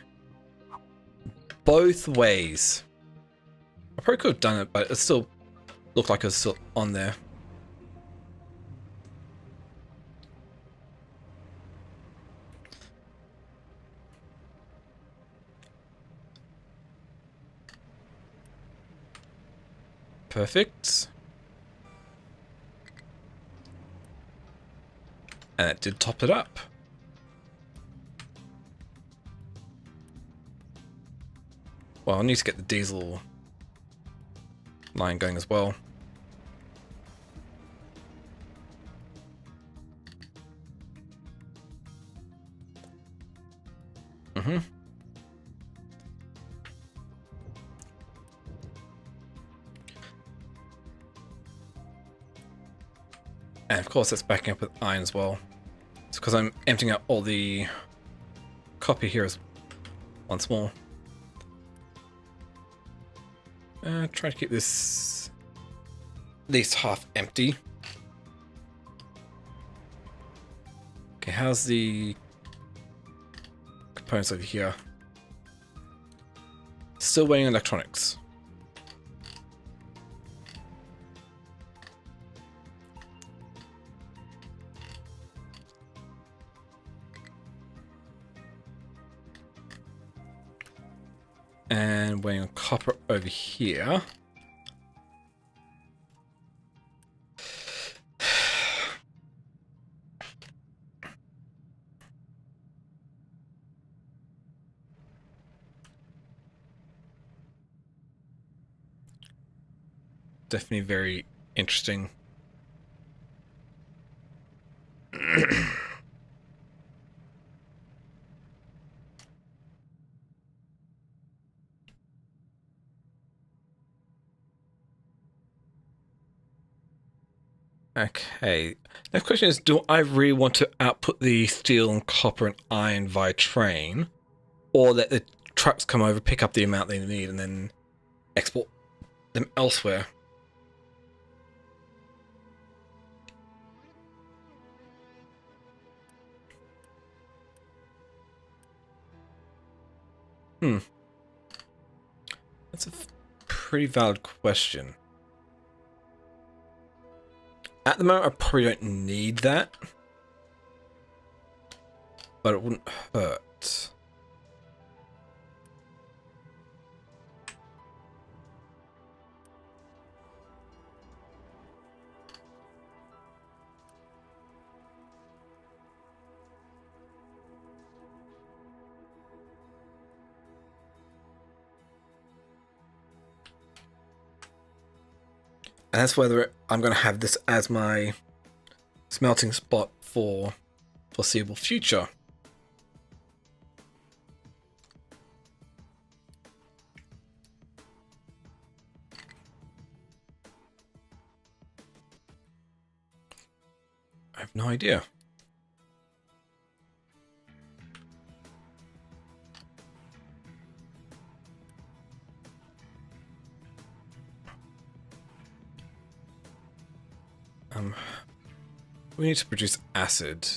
both ways. I probably could have done it, but it still looked like it was still on there. Perfect. And it did top it up. Well, I need to get the diesel line going as well. And of course it's backing up with iron as well. It's because I'm emptying out all the copper here once more. Try to keep this at least half empty. Okay, how's the components over here? Still waiting on electronics. And waiting on copper over here. Definitely very interesting. Okay, next question is, do I really want to output the steel and copper and iron via train, or let the trucks come over, pick up the amount they need, and then export them elsewhere? That's a pretty valid question. At the moment, I probably don't need that, but it wouldn't hurt. And that's whether I'm going to have this as my smelting spot for foreseeable future. I have no idea. We need to produce acid.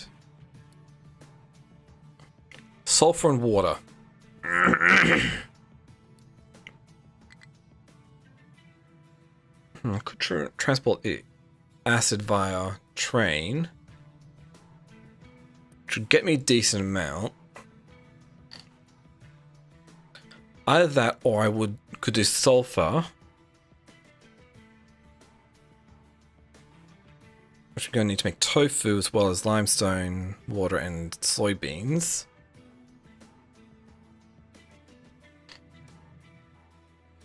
Sulfur and water. I could transport the acid via train. Should get me a decent amount. Either that, or I could do sulfur. Which I'm going to need to make tofu as well as limestone, water, and soybeans.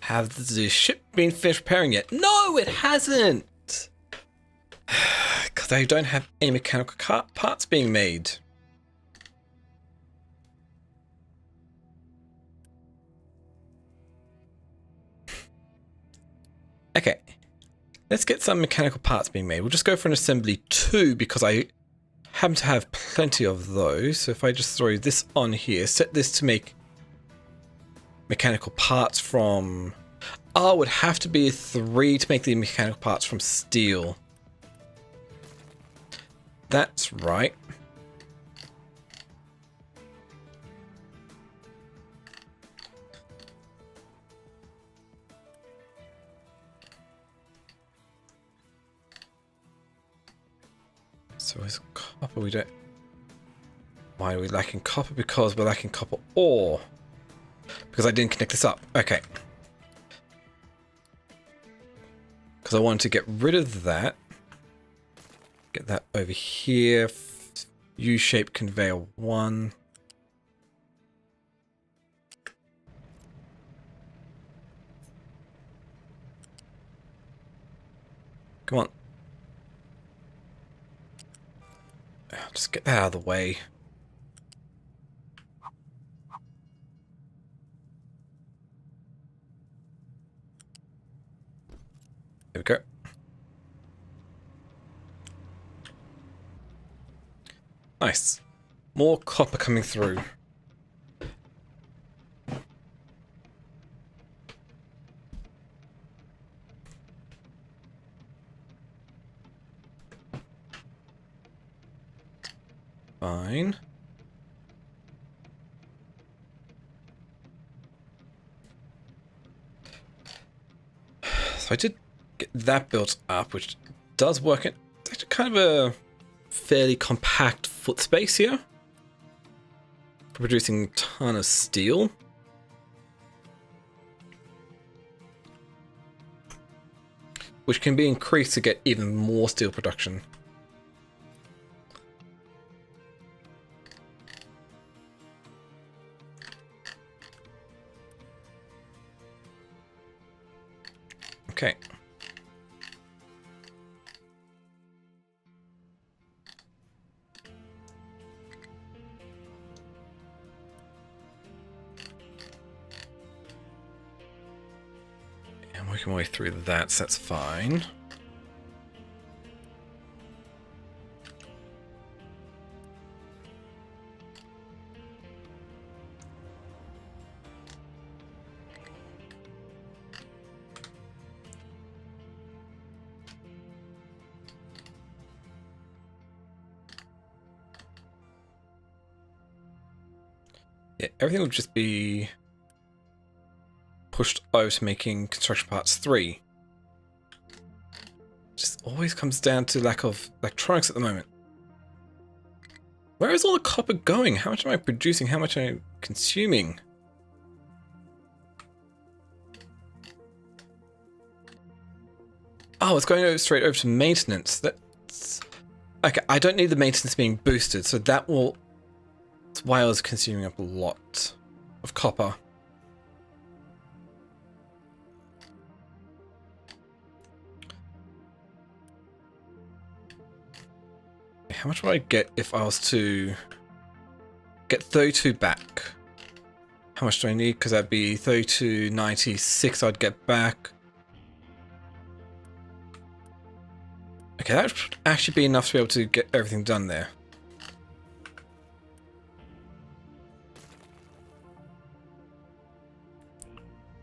Have the ship been finished repairing yet? No, it hasn't! Because they don't have any mechanical parts being made. Okay. Let's get some mechanical parts being made. We'll just go for an assembly 2 because I happen to have plenty of those. So if I just throw this on here, set this to make mechanical parts from... Oh, it would have to be a 3 to make the mechanical parts from steel. That's right. So is copper, we don't... Why are we lacking copper? Because we're lacking copper ore. Because I didn't connect this up. Okay. because I wanted to get rid of that. Get that over here. U-shaped conveyor 1. Come on. Just get that out of the way. There we go. Nice. More copper coming through. Fine. So I did get that built up, which does work. It's actually kind of a fairly compact foot space here for producing a ton of steel. Which can be increased to get even more steel production. Okay. I'm working my way through that, so that's fine. Yeah, everything will just be pushed over to making construction parts 3. Just always comes down to lack of electronics at the moment. Where is all the copper going? How much am I producing? How much am I consuming? Oh, it's going straight over to maintenance. That's okay. I don't need the maintenance being boosted, so that will. That's why I was consuming up a lot of copper. How much would I get if I was to get 32 back? How much do I need? Because that'd be 32.96 I'd get back. Okay, that should actually be enough to be able to get everything done there.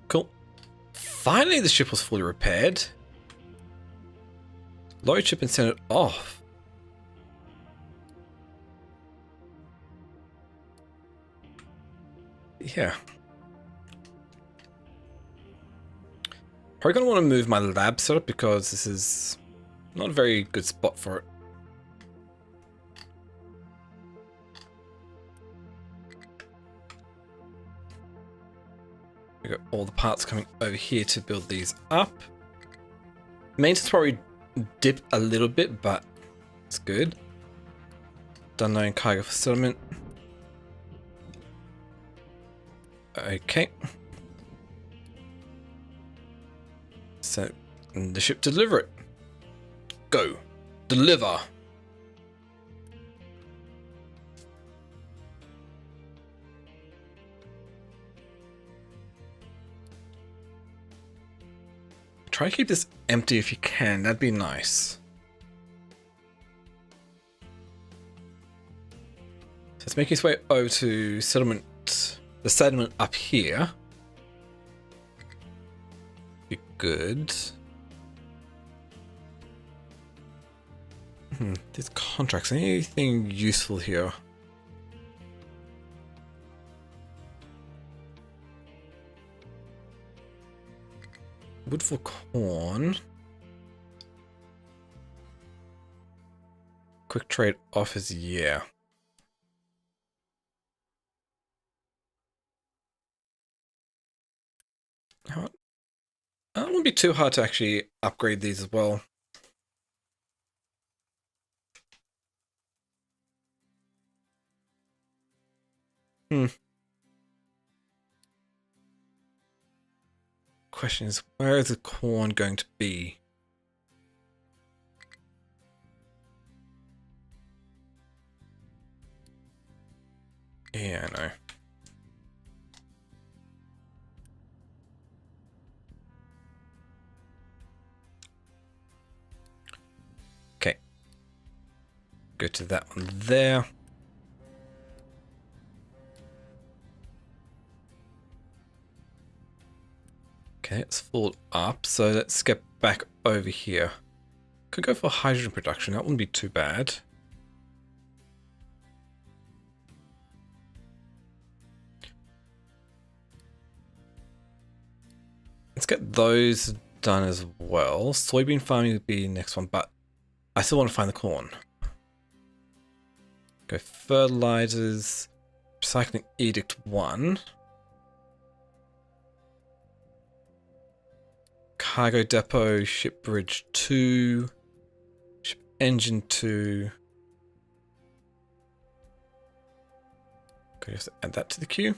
Cool. Finally, the ship was fully repaired. Load ship and send it off. Yeah. Probably going to want to move my lab setup because this is not a very good spot for it. We got all the parts coming over here to build these up. Maintenance probably dip a little bit, but it's good. Done knowing cargo for settlement. Okay. So, the ship to deliver it. Go. Deliver. Try to keep this empty if you can. That'd be nice. So it's making its way over to settlement. The settlement up here. Be good. These contracts. Anything useful here? Wood for corn. Quick trade offers, yeah. I won't be too hard to actually upgrade these as well. Question is, where is the corn going to be? Yeah, I know. Okay. Go to that one there. Okay, it's full up, so let's get back over here. Could go for hydrogen production, that wouldn't be too bad. Let's get those done as well. Soybean farming would be the next one, but I still want to find the corn. Go fertilizers, recycling edict 1. Cargo depot, ship bridge 2, ship engine 2. Could just add that to the queue.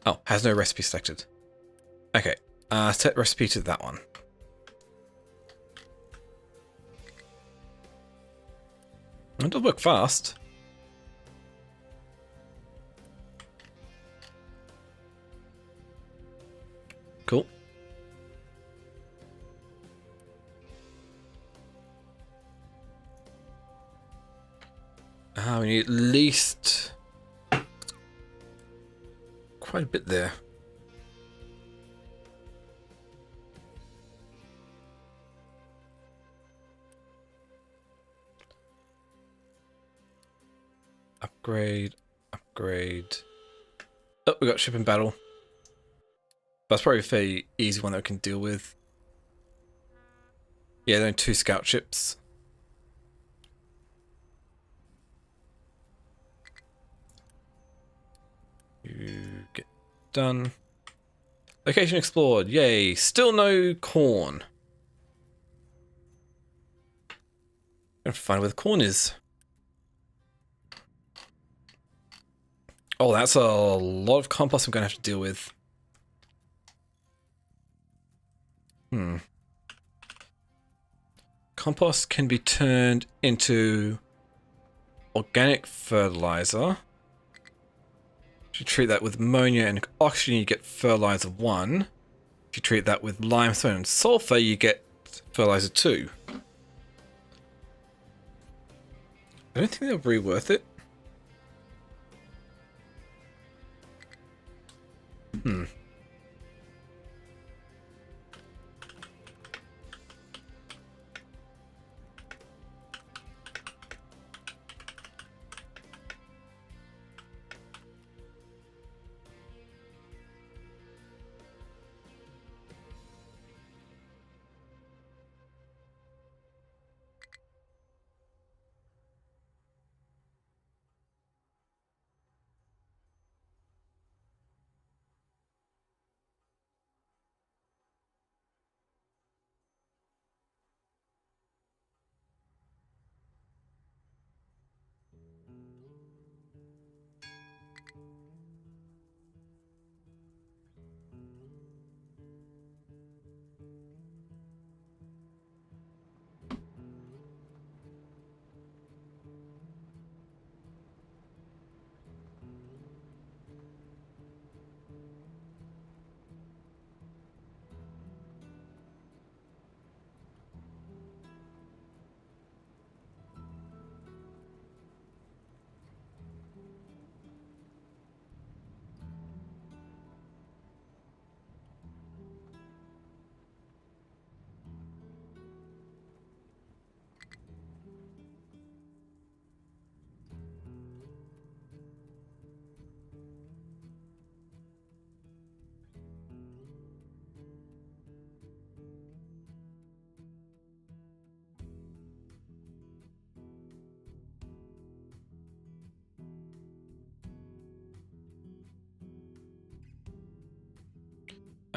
Oh, has no recipe selected. Okay, set recipe to that one. It does work fast. Cool. We need at least quite a bit there. Upgrade. Oh, we got ship in battle. That's probably a fairly easy one that we can deal with. Yeah, there are 2 scout ships. You get done. Location explored. Yay. Still no corn. Gonna find where the corn is. Oh, that's a lot of compost I'm gonna have to deal with. Compost can be turned into organic fertilizer. If you treat that with ammonia and oxygen, you get fertilizer 1. If you treat that with limestone and sulfur, you get fertilizer 2. I don't think they'll be worth it.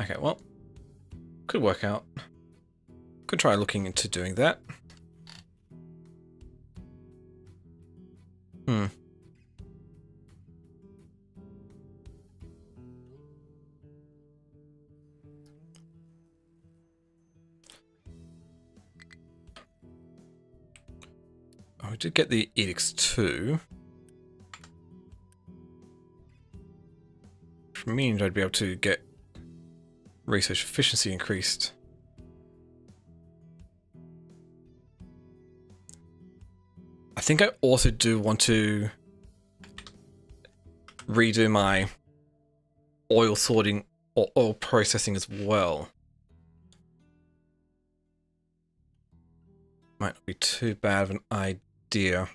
Okay, well, could work out. Could try looking into doing that. Hmm. Oh, we did get the edicts too. Which means I'd be able to get research efficiency increased. I think I also do want to redo my oil sorting or oil processing as well. Might not be too bad of an idea.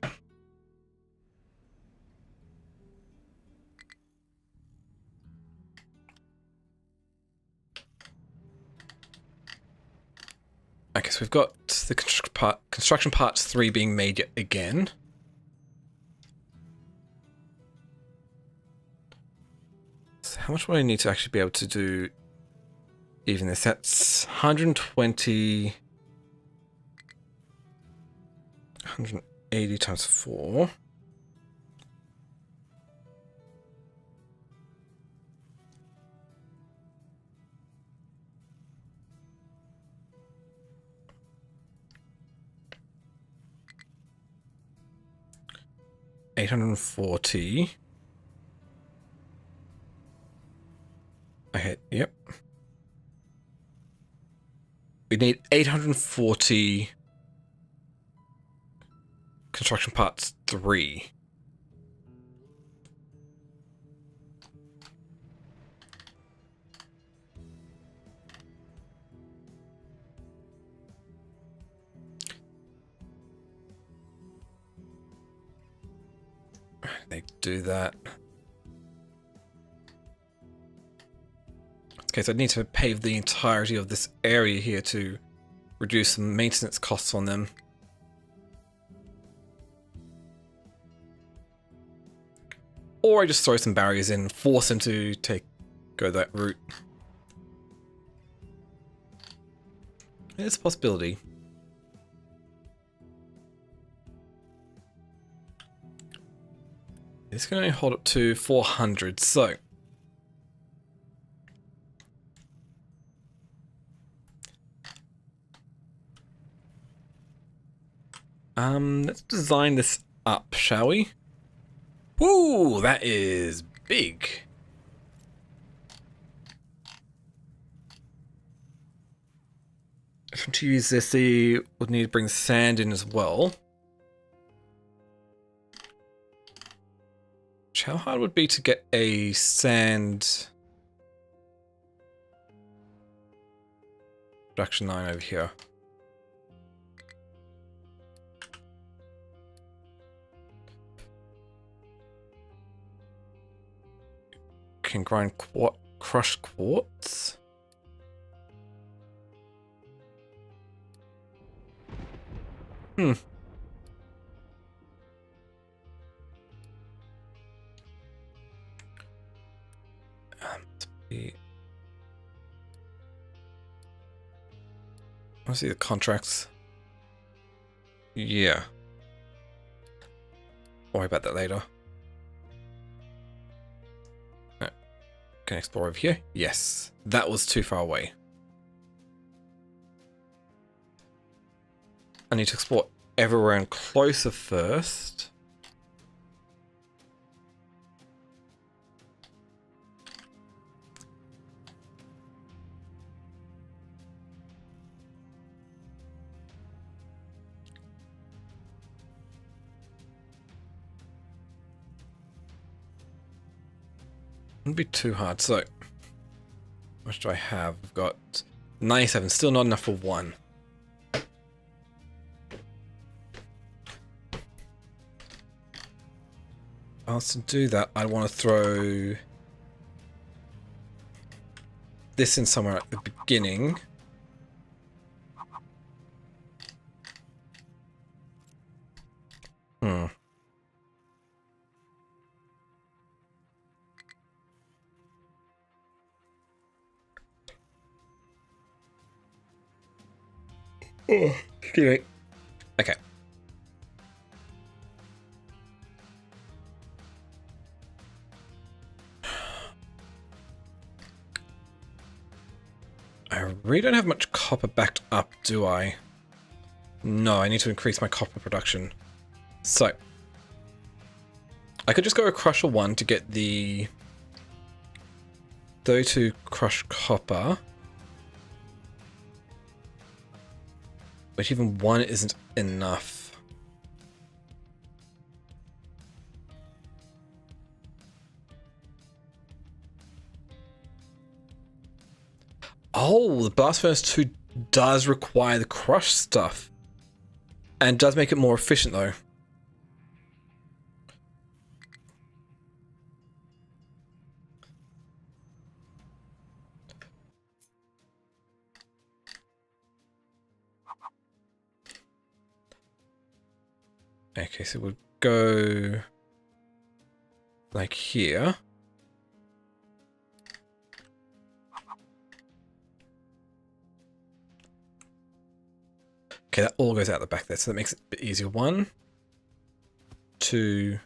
Okay, so we've got the construction parts 3 being made yet again. So how much would I need to actually be able to do even this? That's 120... 180 times 4. $840. Okay, yep. We need 840 construction parts 3. They do that. Okay, so I need to pave the entirety of this area here to reduce some maintenance costs on them. Or I just throw some barriers in, force them to go that route. It's a possibility. It's going to hold up to 400, so let's design this up, shall we? Woo, that is big. If I'm to use this, we would need to bring sand in as well. How hard would it be to get a sand production line over here? Can grind crushed quartz. Let's see the contracts. Yeah. Worry about that later. Can I explore over here? Yes. That was too far away. I need to explore everywhere and closer first. Wouldn't be too hard. So, how much do I have? I've got 97. Still not enough for one. To do that, I want to throw this in somewhere at the beginning. Oh, excuse me. Okay. I really don't have much copper backed up, do I? No, I need to increase my copper production. So, I could just go a crusher 1 to get the 32 crushed copper. But even 1 isn't enough. Oh, the Blast Furnace 2 does require the crushed stuff. And does make it more efficient though. Okay, so we'll go like here. Okay, that all goes out the back there, so that makes it a bit easier. 1, 2,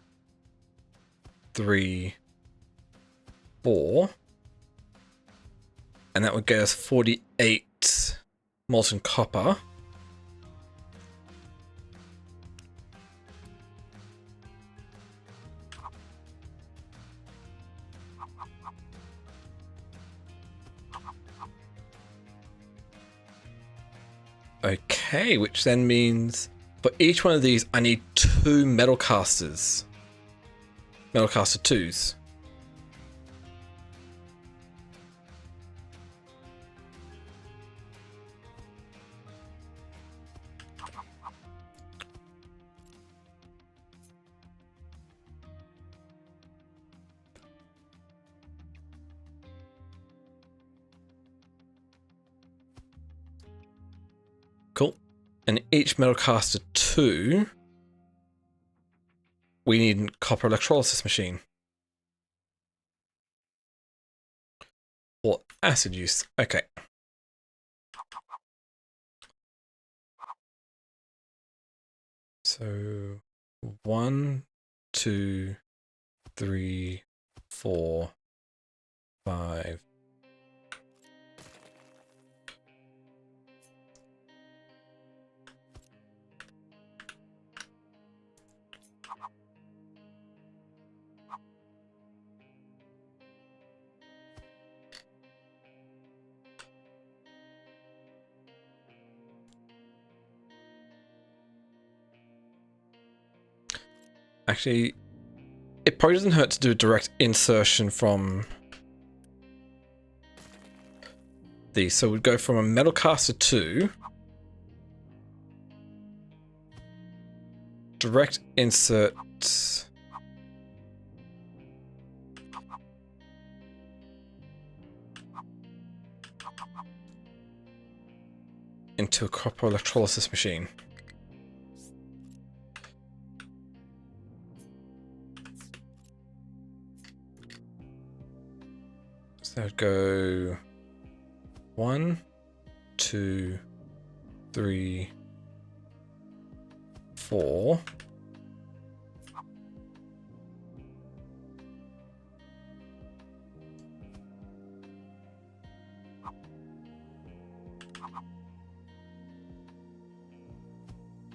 3, 4. And that would get us 48 molten copper. Okay, which then means for each one of these, I need 2 metal casters. Metal caster 2s. Cool. And each metal caster 2, we need a copper electrolysis machine. Or acid use. Okay. So 1, 2, 3, 4, 5. Actually, it probably doesn't hurt to do a direct insertion from these. So we'd go from a metal caster 2, direct insert into a copper electrolysis machine. So I'd go 1, 2, 3, 4.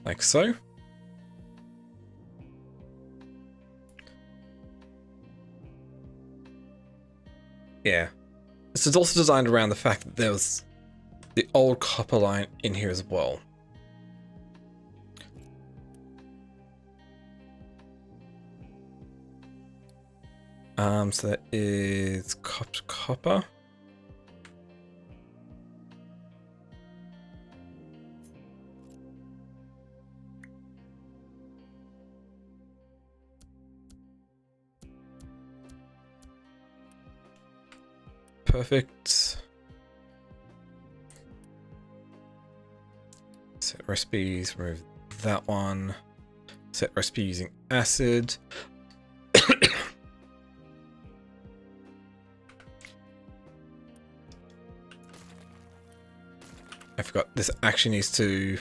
Like so. Yeah. This is also designed around the fact that there was the old copper line in here as well. So that is copper. Perfect. Set recipes, remove that one. Set recipe using acid. I forgot. This actually needs to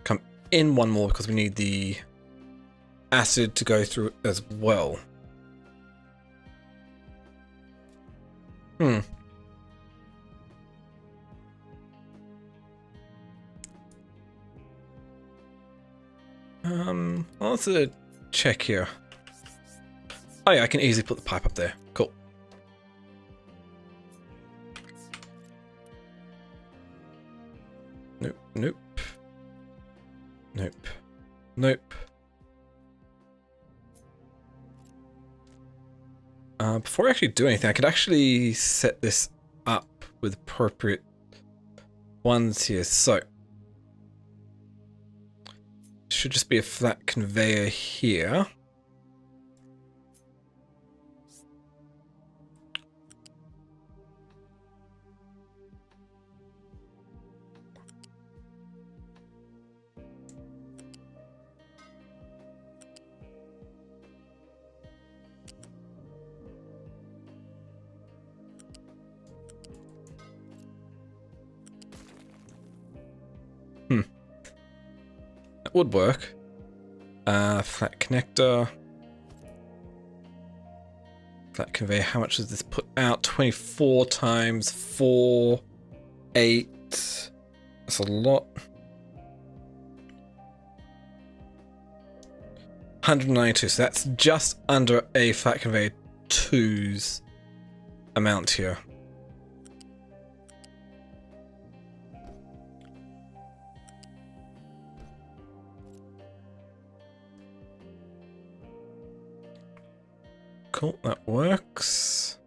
come in one more because we need the acid to go through as well. Let's check here. Oh yeah, I can easily put the pipe up there. Cool. Nope, nope. Nope. Nope. Before I actually do anything, I could actually set this up with appropriate ones here. So, should just be a flat conveyor here. That would work. Flat connector. Flat conveyor. How much does this put out? 24 times 4, 8. That's a lot. 192. So that's just under a flat conveyor 2's amount here. Cool, that works.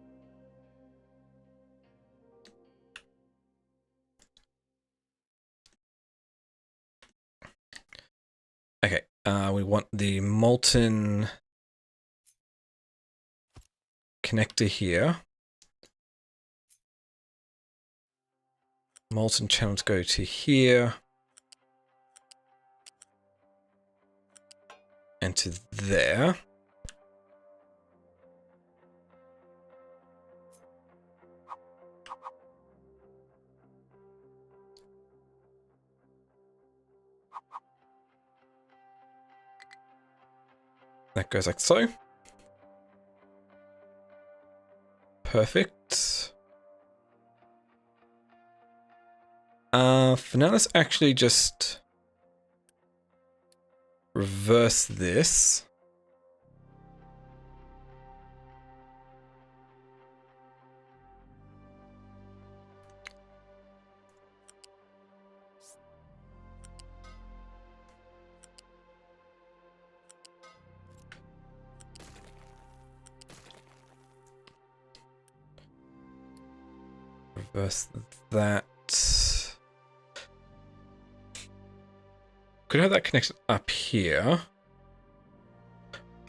Okay, we want the molten connector here. Molten channel to go to here. And to there. That goes like so. Perfect. For now, let's actually just reverse this. Reverse that. Could have that connected up here.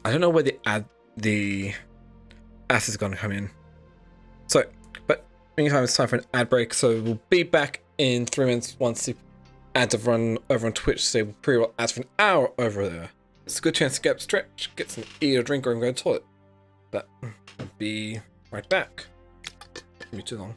I don't know where the acid's going to come in. So, but meantime, it's time for an ad break. So we'll be back in 3 minutes once the ads have run over on Twitch. So we'll pre-roll ads for an hour over there. It's a good chance to get up, stretch, get some eat or drink, or go to the toilet. But I'll be right back. Won't be too long.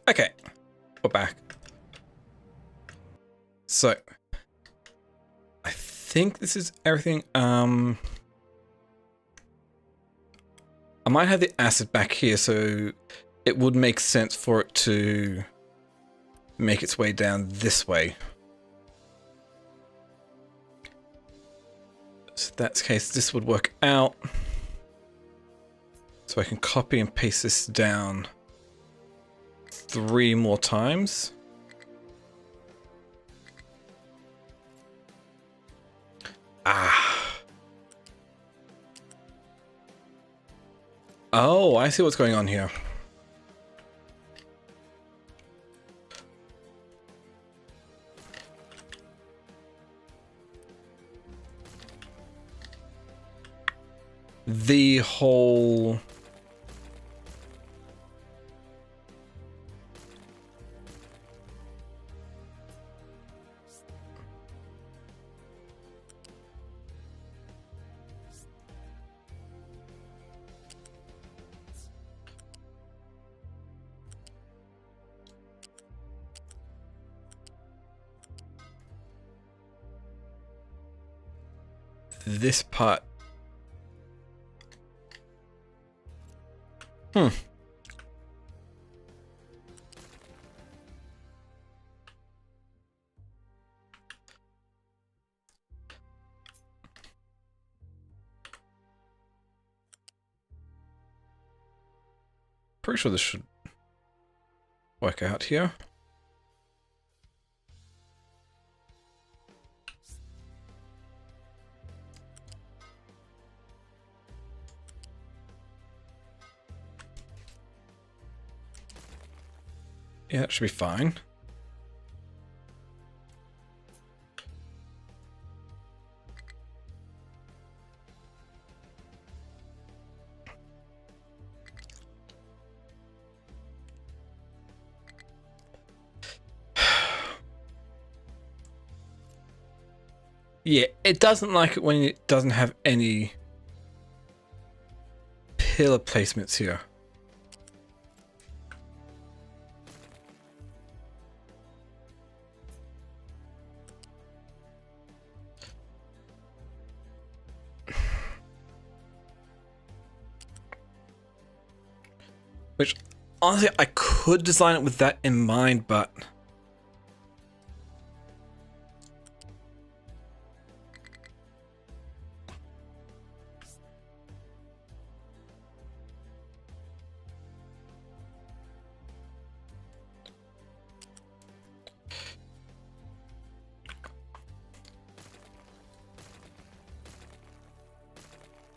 Okay, we're back. So, I think this is everything. I might have the acid back here, so it would make sense for it to make its way down this way. So that's the case, this would work out. So I can copy and paste this down 3 more times. Oh, I see what's going on here. The whole... this part. Pretty sure this should work out here. Yeah, that should be fine. Yeah, it doesn't like it when it doesn't have any pillar placements here. Which, honestly, I could design it with that in mind, but...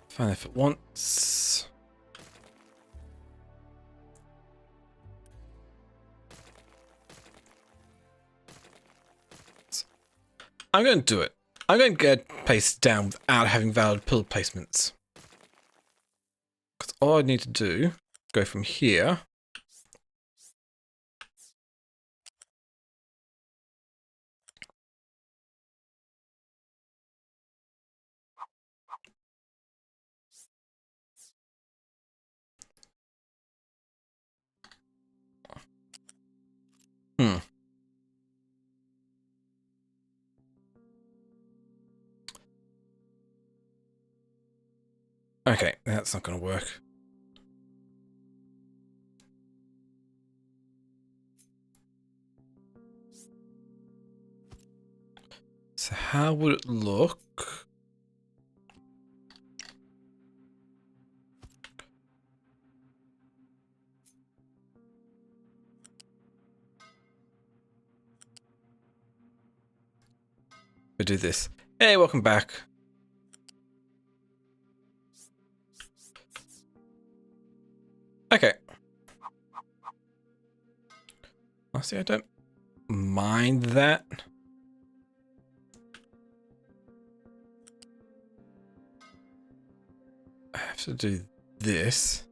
Fine if it wants... I'm going to do it. I'm going to get placed down without having valid pillar placements. Because all I need to do, go from here. Okay, that's not going to work. So how would it look? We do this. Hey, welcome back. Okay. Honestly, I don't mind that. I have to do this.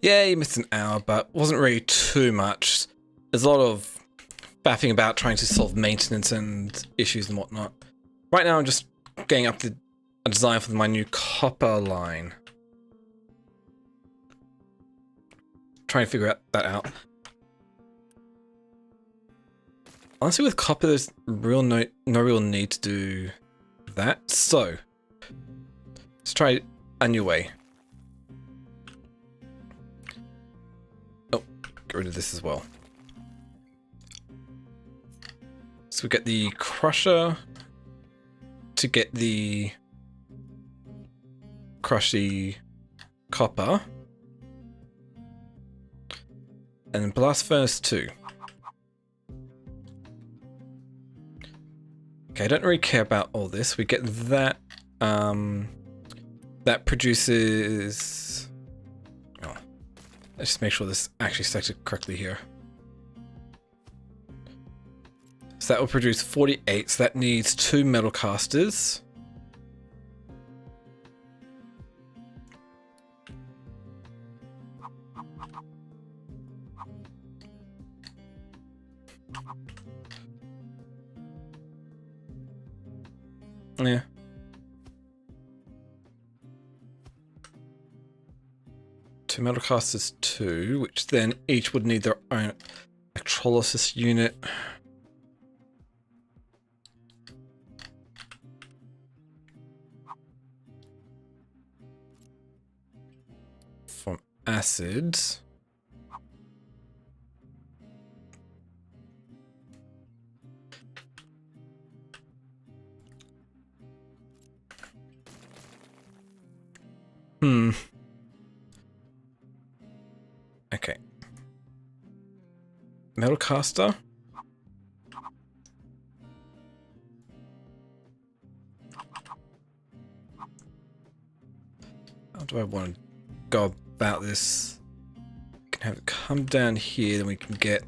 Yeah, you missed an hour, but wasn't really too much. There's a lot of faffing about trying to solve maintenance and issues and whatnot. Right now, I'm just getting up to a design for my new copper line. Trying to figure that out. honestly, with copper, there's no real need to do that. So let's try a new way. Oh, get rid of this as well. So we get the crusher to get the crushy copper, and then blast furnace 2. Okay, I don't really care about all this. We get that. That produces. Oh, let's just make sure this actually selected correctly here. So that will produce 48. So that needs 2 metal casters. Yeah. Two metal casters 2, which then each would need their own electrolysis unit. From acids. Okay. Metal caster. How do I want to go about this? We can have it come down here, then we can get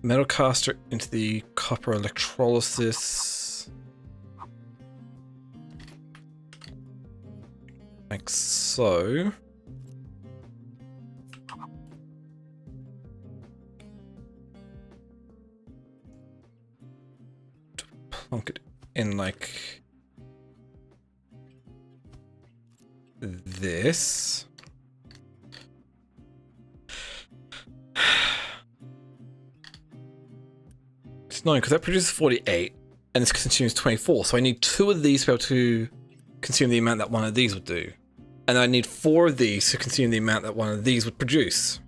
metal caster into the copper electrolysis. Like so. Plonk it in like this. It's annoying because that produces 48 and this consumes 24. So I need 2 of these to be able to consume the amount that one of these would do. And I need 4 of these to consume the amount that one of these would produce.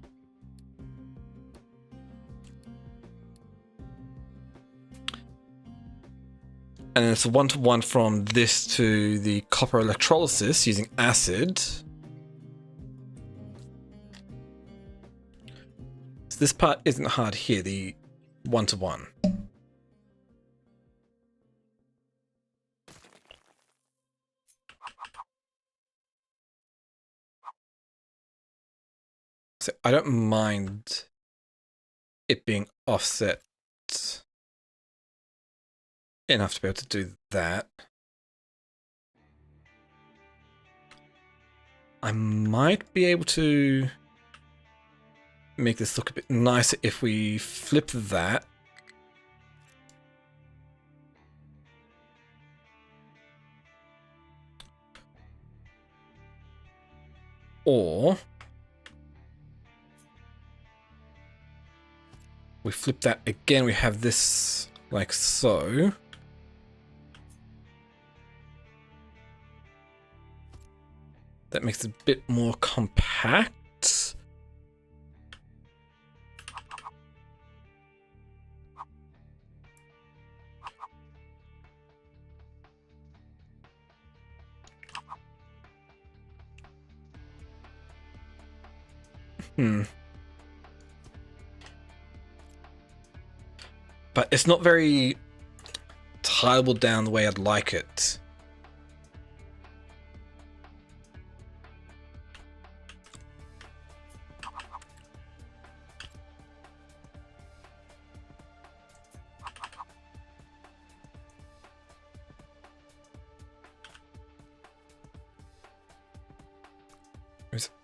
And then it's a 1-to-1 from this to the copper electrolysis using acid. So this part isn't hard here, the 1-to-1. So I don't mind it being offset enough to be able to do that. I might be able to make this look a bit nicer if we flip that. Or we flip that again, we have this like so. That makes it a bit more compact. But it's not very tileable down the way I'd like it.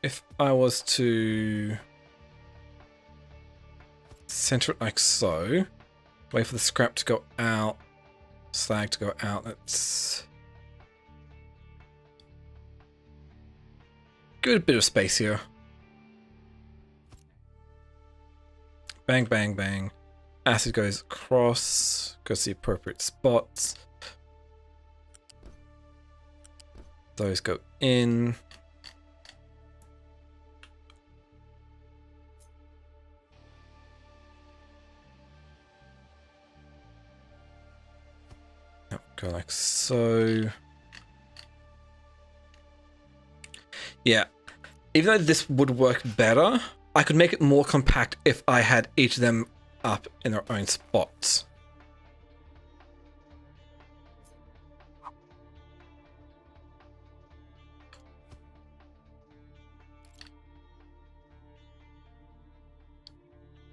If I was to center it like so, wait for the scrap to go out, slag to go out, let's give it a bit of space here. bang, bang, bang. Acid goes across, goes to the appropriate spots. Those go in. Go like so. Yeah. Even though this would work better, I could make it more compact if I had each of them up in their own spots.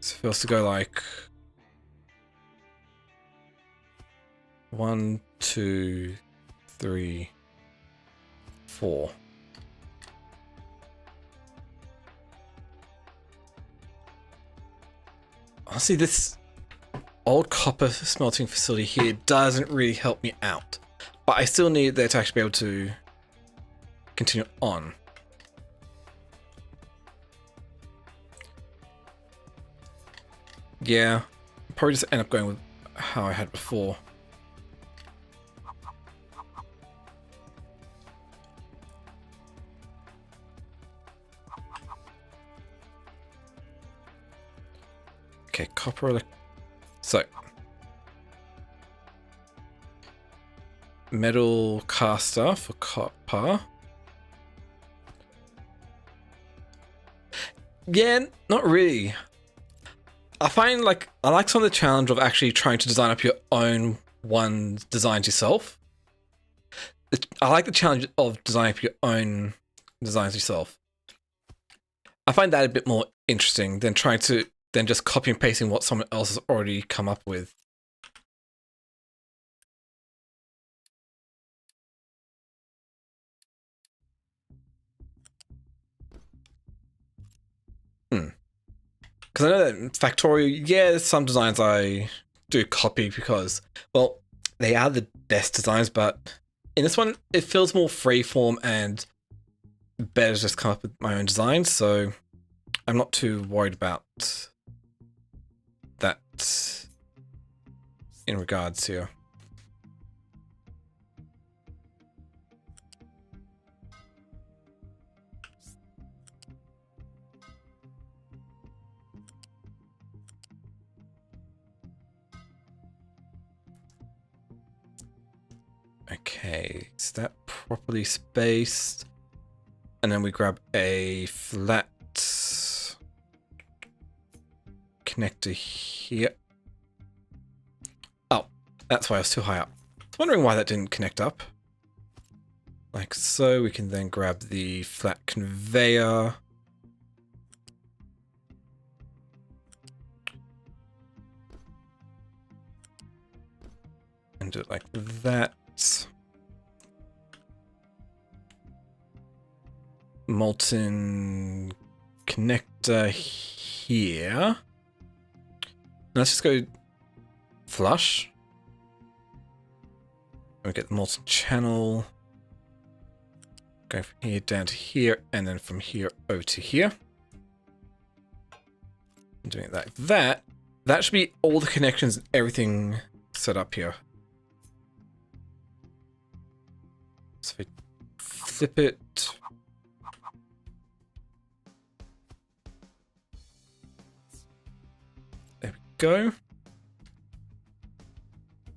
So it feels to go like 1, 2, 3, 4. Honestly, this old copper smelting facility here doesn't really help me out. But I still need there to actually be able to continue on. Yeah, probably just end up going with how I had before. Okay, copper. So, metal caster for copper. Yeah, not really. I find like I like some of the challenge of actually trying to design up your own one designed yourself. I like the challenge of designing up your own designs yourself. I find that a bit more interesting than trying to just copy and pasting what someone else has already come up with. Because I know that in Factorio, yeah, there's some designs I do copy because, well, they are the best designs, but in this one, it feels more freeform and better to just come up with my own designs, so I'm not too worried about that in regards here. Okay, is that properly spaced? And then we grab a flat connector here. Oh, that's why I was too high up. I was wondering why that didn't connect up. Like so, we can then grab the flat conveyor. And do it like that. Molten connector here. Let's just go flush. We get the molten channel. Go from here down to here, and then from here over to here. And doing it like that. That should be all the connections and everything set up here. So if we flip it. There we go.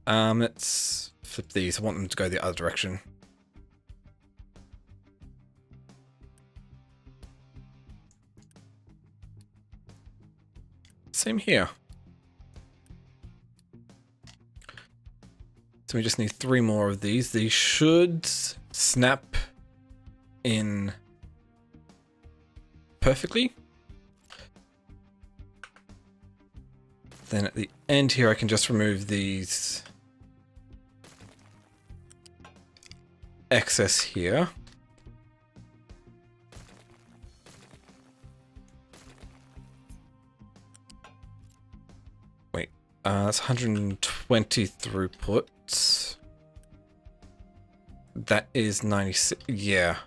Let's flip these. I want them to go the other direction. Same here. So we just need 3 more of these. These should snap in perfectly. Then at the end here, I can just remove these excess here. Wait, that's 120 throughput. That is 96. Yeah.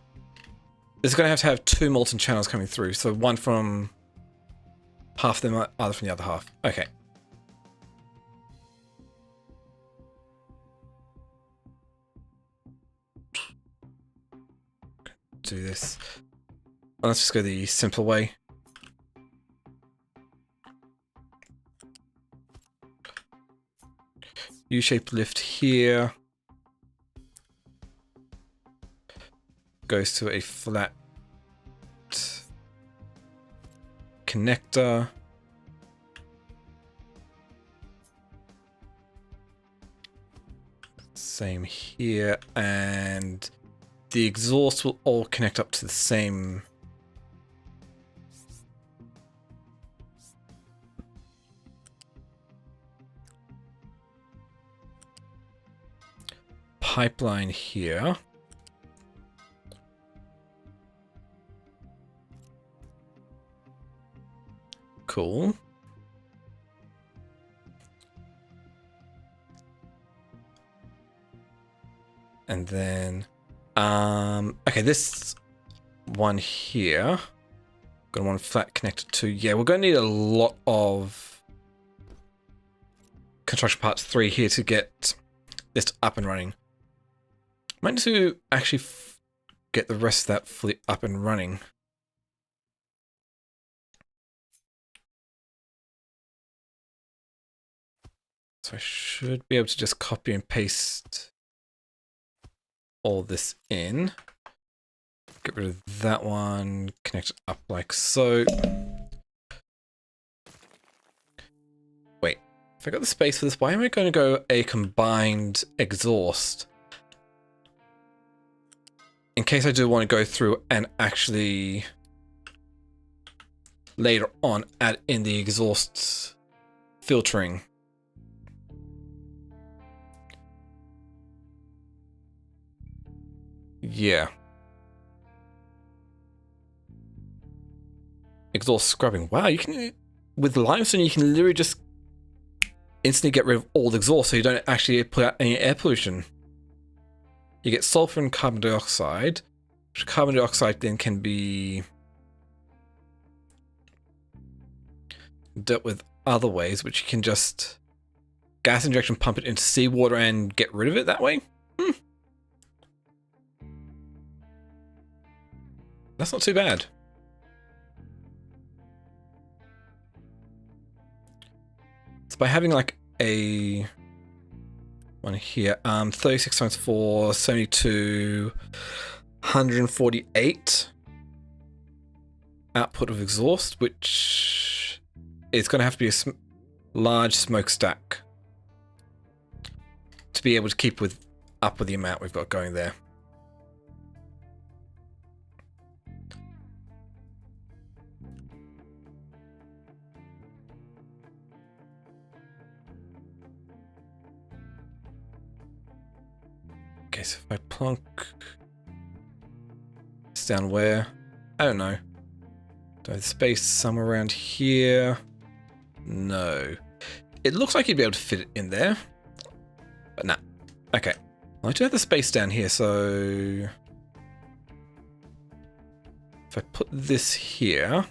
It's going to have 2 molten channels coming through. So one from half of them are other from the other half. Okay. Do this. Well, let's just go the simple way. U-shaped lift here. Goes to a flat connector. Same here, and the exhaust will all connect up to the same pipeline here. Cool. And then, okay, this one here, gonna want a flat connector too. Yeah, we're gonna need a lot of construction parts 3 here to get this up and running. Might need to actually get the rest of that fully up and running. So I should be able to just copy and paste all this in. Get rid of that one, connect it up like so. Wait, if I got the space for this, why am I going to go a combined exhaust? In case I do want to go through and actually later on add in the exhaust filtering. Yeah. Exhaust scrubbing. Wow, you can, with limestone, you can literally just instantly get rid of all the exhaust so you don't actually put out any air pollution. You get sulfur and carbon dioxide, which carbon dioxide then can be dealt with other ways, which you can just gas injection, pump it into seawater and get rid of it that way. That's not too bad. So by having like a one here, 36 times 4, 72, 148 output of exhaust, which is going to have to be a large smokestack to be able to keep up with the amount we've got going there. Okay, so if I plonk this down where? I don't know. Do I have space somewhere around here? No. It looks like you'd be able to fit it in there. But nah. Okay. Well, I do have the space down here, so if I put this here,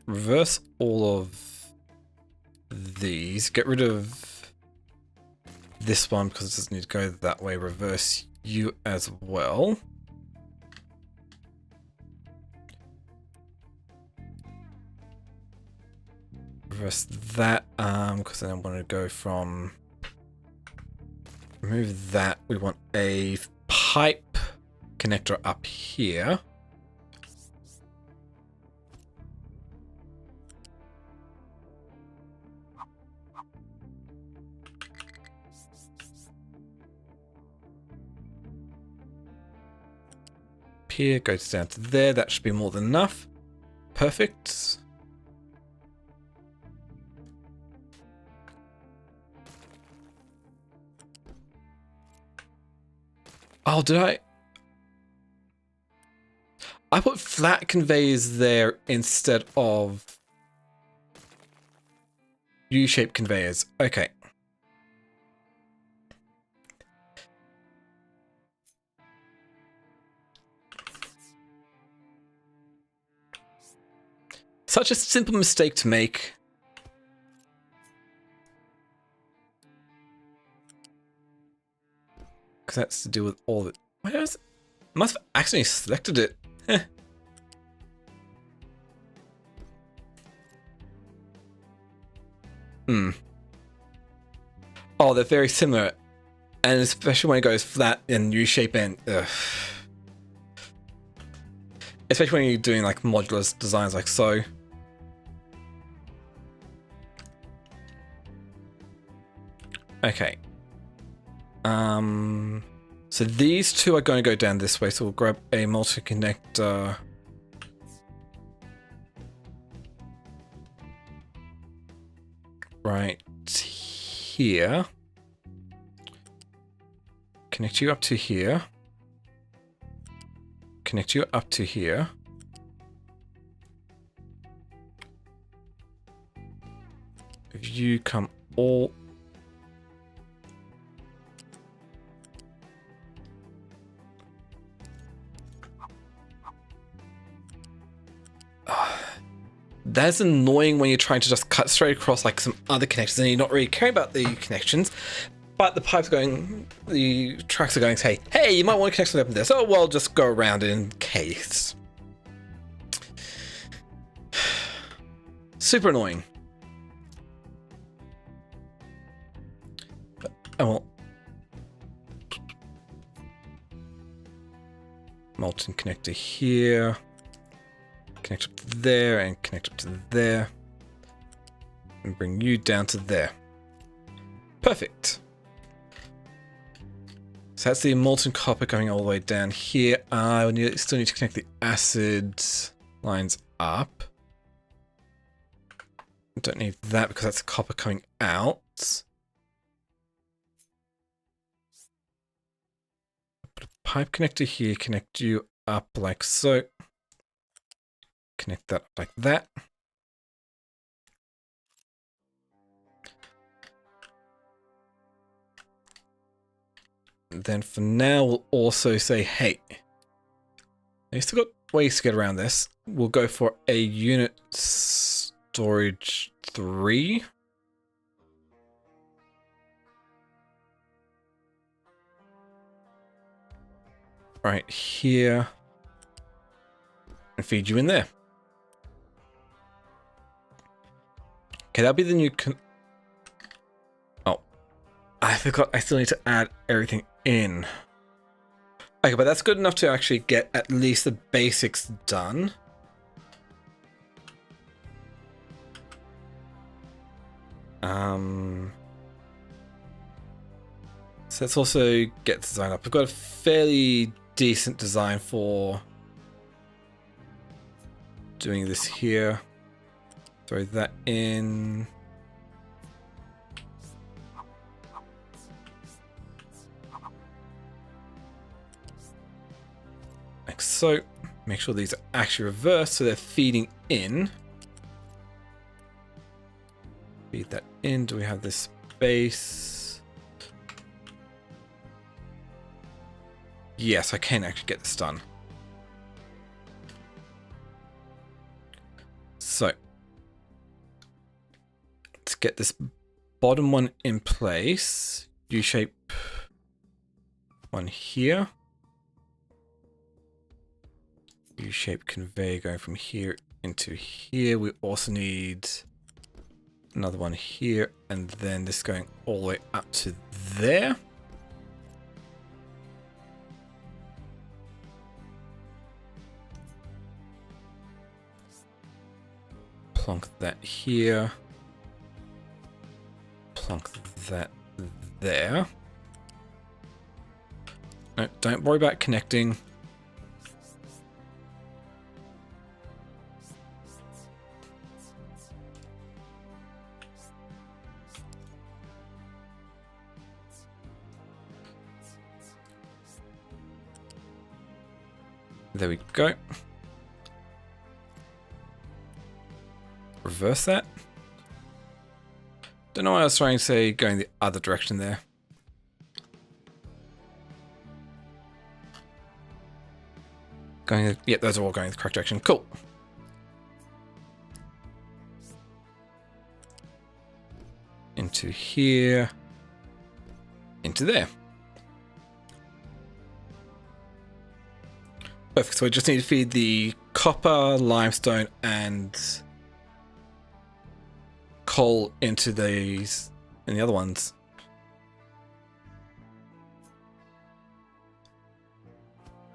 reverse all of these, get rid of this one because it doesn't need to go that way, reverse you as well. Reverse that, because then I want to go from, remove that, we want a pipe connector up here. Here goes down to there. That should be more than enough. Perfect. Oh, did I put flat conveyors there instead of U-shaped conveyors. Okay. Such a simple mistake to make. Because that's to do with all the... Must have accidentally selected it. Heh. Oh, they're very similar. And especially when it goes flat and U-shape and... Ugh. Especially when you're doing like modular designs like so. Okay. So these two are going to go down this way, so we'll grab a multi-connector. Right here. Connect you up to here. Connect you up to here. If you come all... That's annoying when you're trying to just cut straight across like some other connections and you're not really caring about the connections, but the pipes going, the tracks are going to say, hey, you might want to connect something up in there, so well, just go around it in case. Super annoying. But, oh well. Molten connector here. Connect up to there and connect up to there. And bring you down to there. Perfect. So that's the molten copper going all the way down here. I still need to connect the acid lines up. Don't need that because that's copper coming out. Put a pipe connector here, connect you up like so. Connect that like that. And then for now, we'll also say, hey, you still got ways to get around this. We'll go for a unit storage 3. Right here. And feed you in there. Okay, that'll be the new... Oh, I forgot I still need to add everything in. Okay, but that's good enough to actually get at least the basics done. So let's also get the design up. We've got a fairly decent design for doing this here. Throw that in. Like so. Make sure these are actually reversed so they're feeding in. Feed that in. Do we have this space? Yes, I can actually get this done. So let's get this bottom one in place. U-shape one here. U-shape conveyor going from here into here. We also need another one here, and then this going all the way up to there. Plonk that here. Plonk that there. No, don't worry about connecting. There we go. Reverse that. Don't know why I was trying to say going the other direction there. Yep, those are all going the correct direction. Cool. into here, into there. Perfect. So I just need to feed the copper, limestone, and coal into these and the other ones.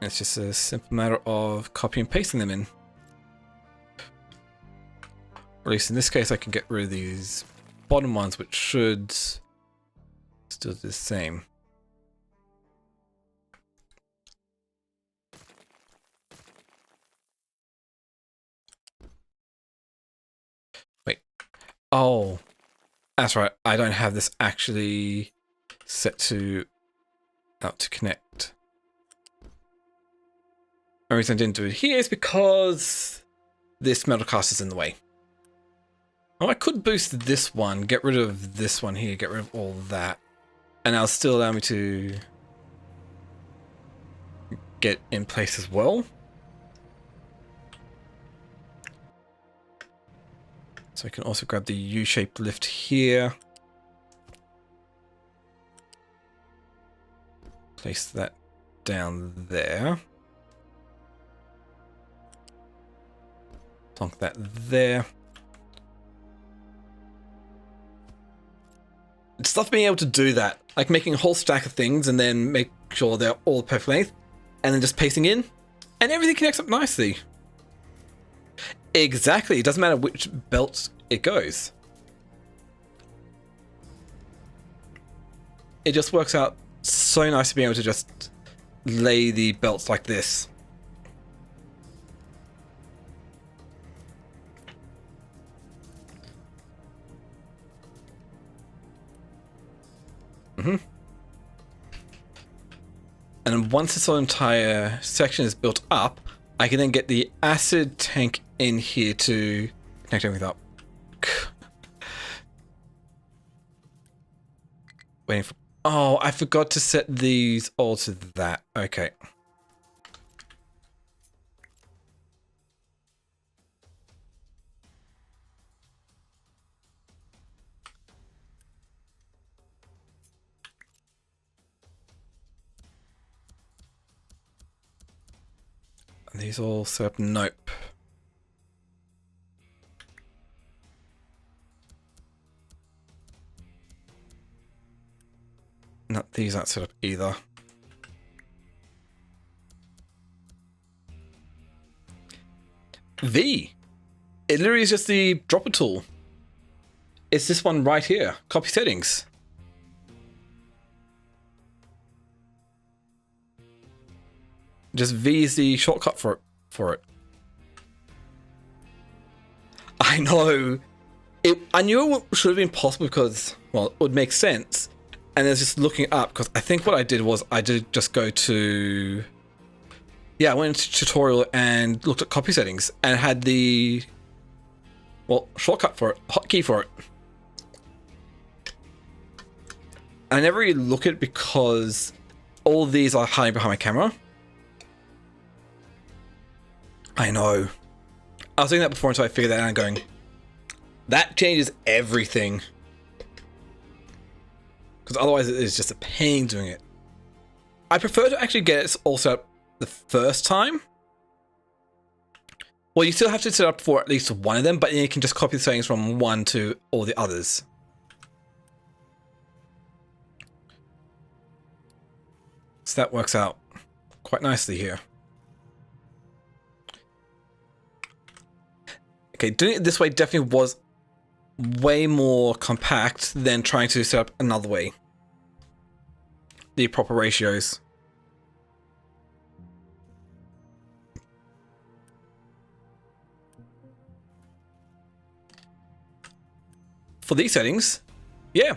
It's just a simple matter of copying and pasting them in. Or at least in this case, I can get rid of these bottom ones, which should still do the same. Wait. Oh, that's right. I don't have this actually set to out to connect. The reason I didn't do it here is because this metal cast is in the way. Oh, I could boost this one, get rid of this one here, get rid of all that, and that'll still allow me to get in place as well. So I can also grab the U-shaped lift here. Place that down there. Plonk that there. It's tough being able to do that, like making a whole stack of things and then make sure they're all perfect length, and then just pasting in, and everything connects up nicely. Exactly, it doesn't matter which belt it goes. It just works out so nice to be able to just lay the belts like this. And once this whole entire section is built up, I can then get the acid tank in here to connect everything up. Waiting for... Oh, I forgot to set these all to that. Okay. Are these all set up? Nope. No, these aren't set up either. V. It literally is just the dropper tool. It's this one right here. Copy settings. Just V is the shortcut for it. I know. I knew it should have been possible because, well, it would make sense. And then just looking it up, because I think what I did was I did just go to... Yeah, I went into tutorial and looked at copy settings and had the... Well, shortcut for it, hotkey for it. I never really look at it because all of these are hiding behind my camera. I know. I was doing that before until I figured that out and going, that changes everything. Because otherwise it is just a pain doing it. I prefer to actually get it all set up the first time. Well, you still have to set up for at least one of them, but then you can just copy the settings from one to all the others. So that works out quite nicely here. Okay, doing it this way definitely was way more compact than trying to set up another way. The proper ratios. For these settings, yeah,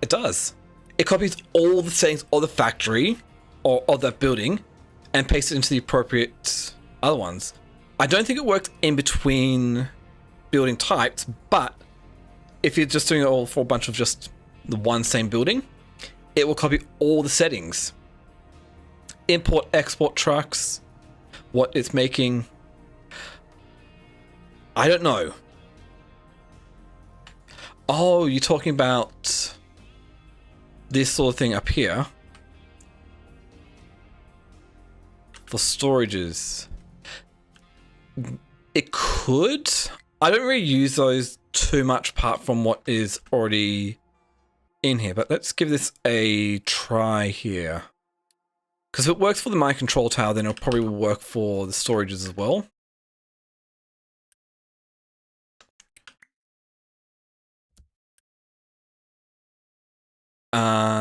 it does. It copies all the settings of the factory or of that building and pastes it into the appropriate other ones. I don't think it works in between building types, but if you're just doing it all for a bunch of just the one same building, it will copy all the settings. Import, export trucks, what it's making. I don't know. Oh, you're talking about this sort of thing up here for storages. It could. I don't really use those too much apart from what is already in here, but let's give this a try here. Because if it works for the mind control tower, then it'll probably work for the storages as well.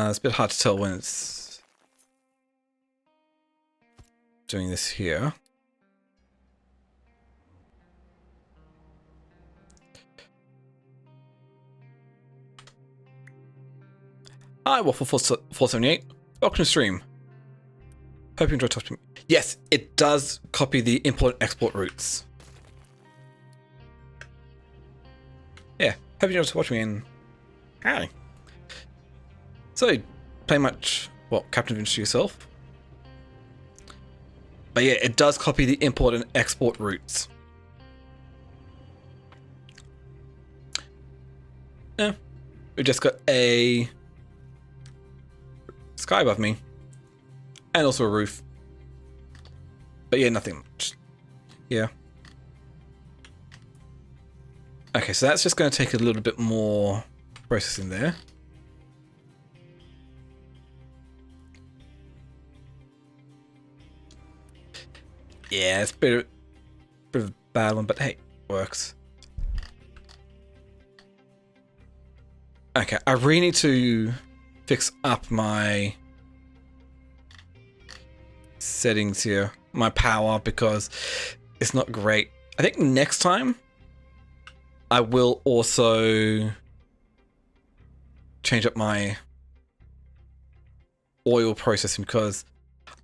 It's a bit hard to tell when it's doing this here. Hi, Waffle478. Welcome to the stream. Hope you enjoy talking to me. Yes, it does copy the import and export routes. Yeah, hope you enjoy watching me and howdy. So, play much, what, Captain of Industry yourself? But yeah, it does copy the import and export routes. Yeah, we just got a sky above me. And also a roof. But yeah, nothing much. Yeah. Okay, so that's just going to take a little bit more processing there. Yeah, it's a bit of a bad one, but hey, works. Okay, I really need to fix up my settings here, my power, because it's not great. I think next time I will also change up my oil processing because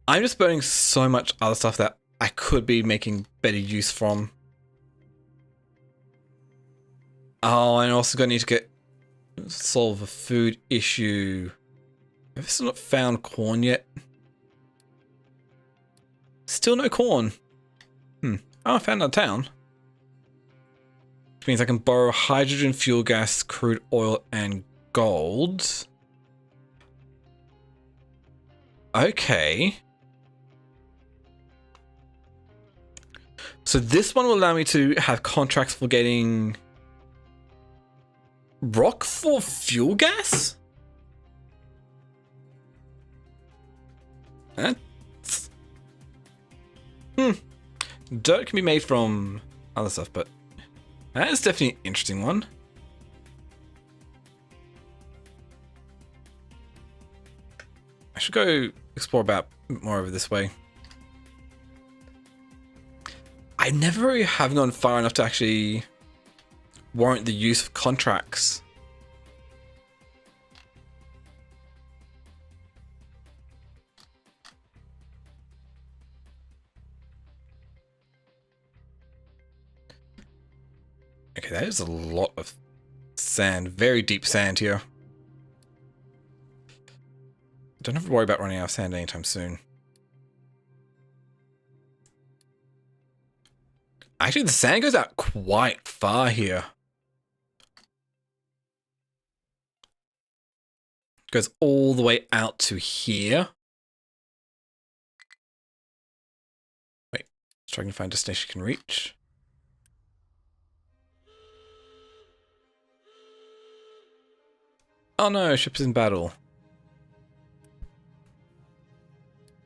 I'm just burning so much other stuff that I could be making better use from. Oh, and I'm also going to need to solve a food issue. Have I still not found corn yet? Still no corn. Oh, I found a town. Which means I can borrow hydrogen, fuel gas, crude oil, and gold. Okay. So this one will allow me to have contracts for getting rock for fuel gas? That's... Dirt can be made from other stuff, but that is definitely an interesting one. I should go explore about more over this way. I never really have gone far enough to actually warrant the use of contracts. Okay, that is a lot of sand. Very deep sand here. Don't have to worry about running out of sand anytime soon. Actually, the sand goes out quite far here. Goes all the way out to here. Wait, trying to find a destination can reach. Oh no, ship is in battle.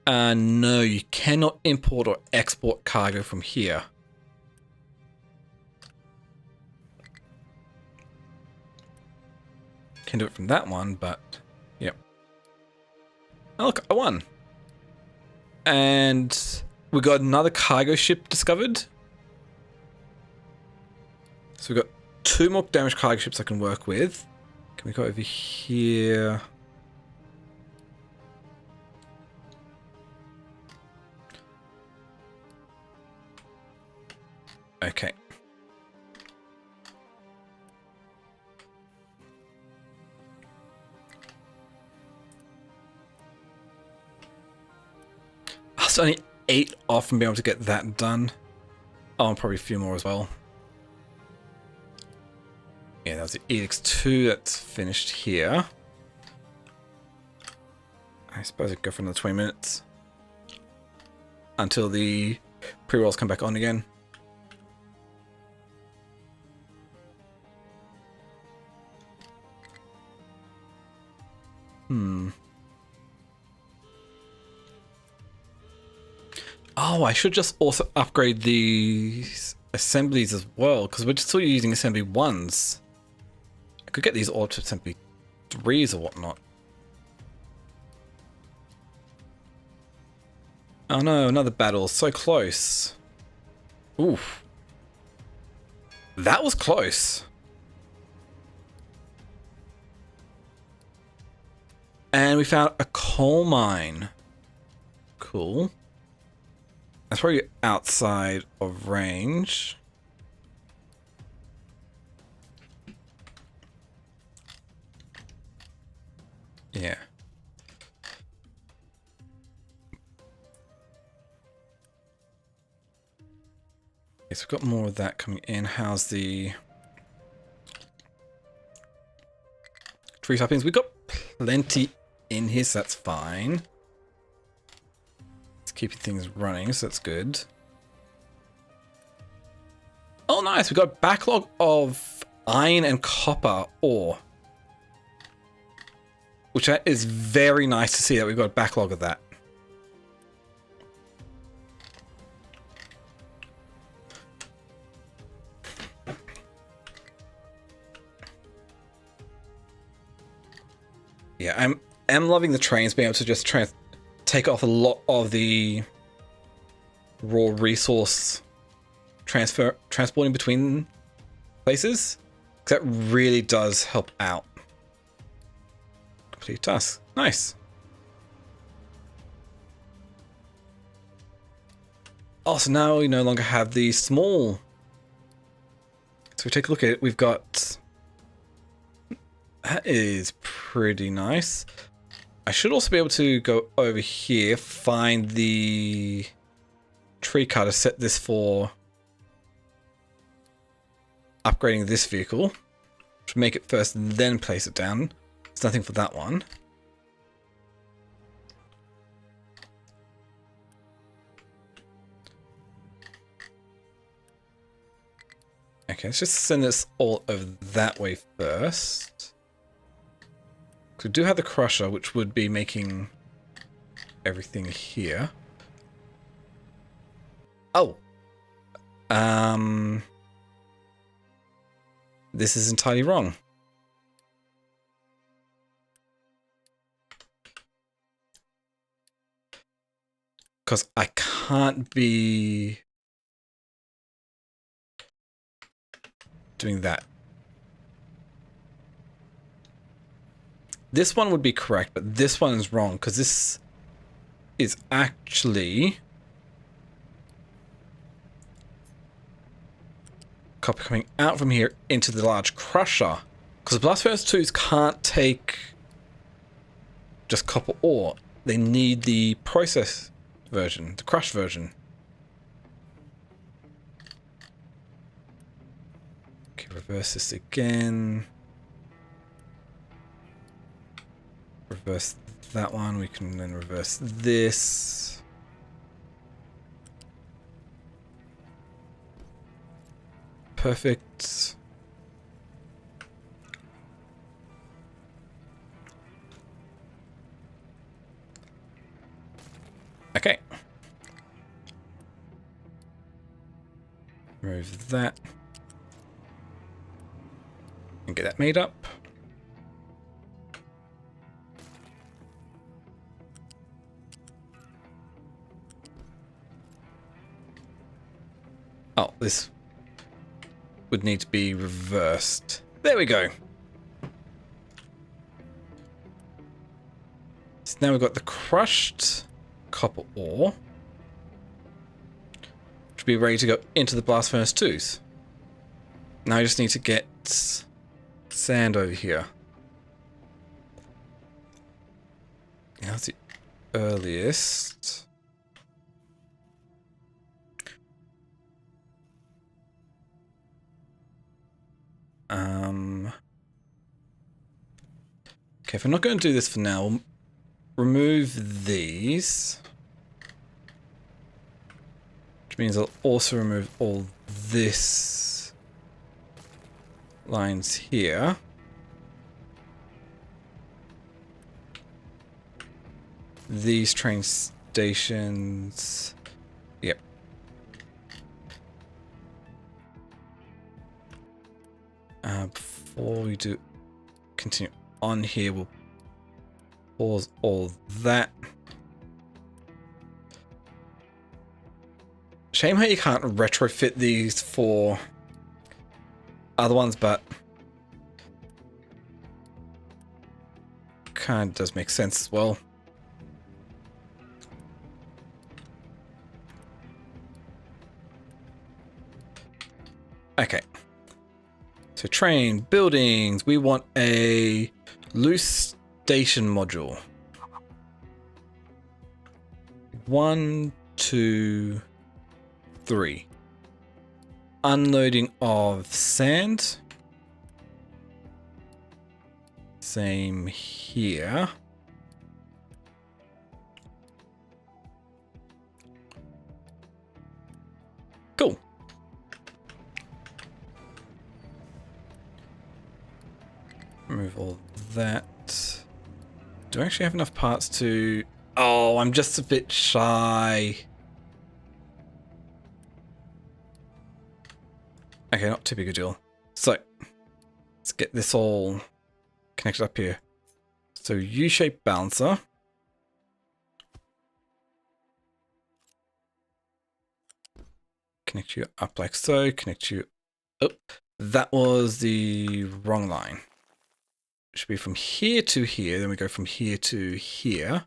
No, you cannot import or export cargo from here. Can do it from that one, but yep. Oh, look, I won. And we got another cargo ship discovered. So we've got 2 more damaged cargo ships I can work with. Can we go over here? Okay. I was only 8 off from being able to get that done. Oh, and probably a few more as well. Yeah, that was the Edix 2 that's finished here. I suppose I could go for another 20 minutes. Until the pre-rolls come back on again. Oh, I should just also upgrade these assemblies as well, because we're still using assembly 1s. I could get these all to assembly 3s or whatnot. Oh no, another battle. So close. Oof. That was close. And we found a coal mine. Cool. That's probably outside of range. Yeah. Yes, we've got more of that coming in. How's the tree saplings? We've got plenty in here, so that's fine. It's keeping things running, so that's good. Oh, nice. We've got a backlog of iron and copper ore. Which is very nice to see that we've got a backlog of that. Yeah, I'm loving the trains being able to just take off a lot of the raw resource transporting between places. Because that really does help out. Complete task. Nice. Also, now we no longer have the small. So we take a look at it. We've got. That is pretty nice. I should also be able to go over here, find the tree cutter, set this for upgrading this vehicle. Should make it first and then place it down. There's nothing for that one. Okay, let's just send this all over that way first. So we do have the crusher, which would be making everything here. Oh. This is entirely wrong. Because I can't be doing that. This one would be correct, but this one is wrong because this is actually copper coming out from here into the large crusher. Because the blast furnace 2s can't take just copper ore. They need the process version, the crush version. Okay, reverse this again. Reverse that one. We can then reverse this. Perfect. Okay. Remove that. And get that made up. Oh, this would need to be reversed. There we go. So now we've got the crushed copper ore. Should be ready to go into the blast furnace 2s. Now I just need to get sand over here. Now that's the earliest. Okay, if I'm not going to do this for now, we'll remove these. Which means I'll also remove all this lines here. These train stations. Yep. Before we do continue on here, we'll pause all that. Shame how you can't retrofit these for other ones, but kind of does make sense as well. Okay. So train, buildings, we want a loose station module. 1, 2, 3. Unloading of sand. Same here. Cool. Remove all that. Do I actually have enough parts to... Oh, I'm just a bit shy. Okay, not too big a deal. So, let's get this all connected up here. So, U-shaped balancer. Connect you up like so. Connect you... Oh, that was the wrong line. Should be from here to here, then we go from here to here.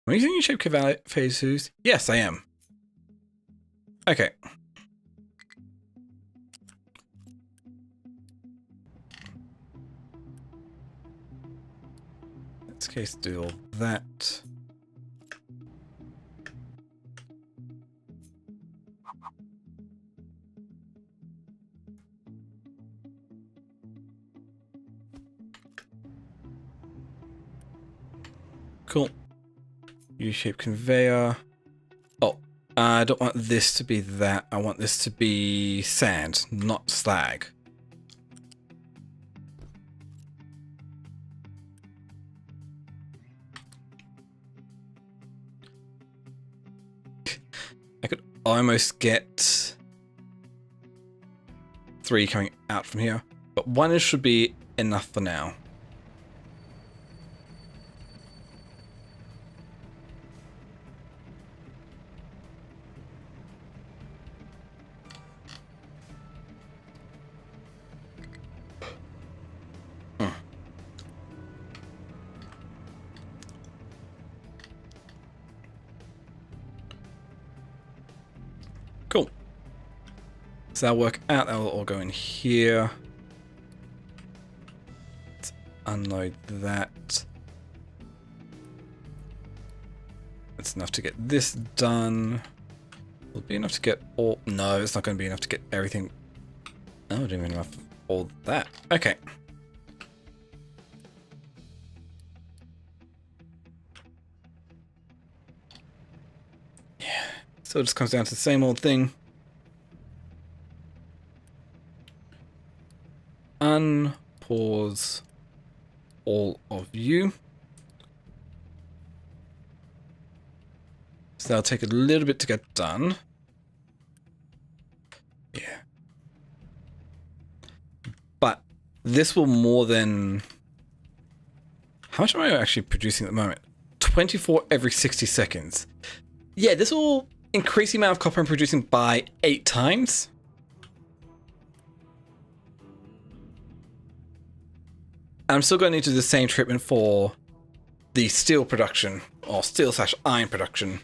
Am I using U-shaped phases? Yes, I am. Okay. In this case, do all that. Cool. U-shaped conveyor. Oh, I don't want this to be that. I want this to be sand, not slag. I could almost get 3 coming out from here, but 1 should be enough for now. Cool. So that'll work out. That'll all go in here. Let's unload that. That's enough to get this done. Will it be enough to get all... No, it's not going to be enough to get everything. Oh, I didn't even enough of all that. Okay. Yeah. So it just comes down to the same old thing. Unpause all of you. So that'll take a little bit to get done. Yeah. But this will more than... How much am I actually producing at the moment? 24 every 60 seconds. Yeah, this will increase the amount of copper I'm producing by 8 times. And I'm still going to need to do the same treatment for the steel production, or steel/iron production.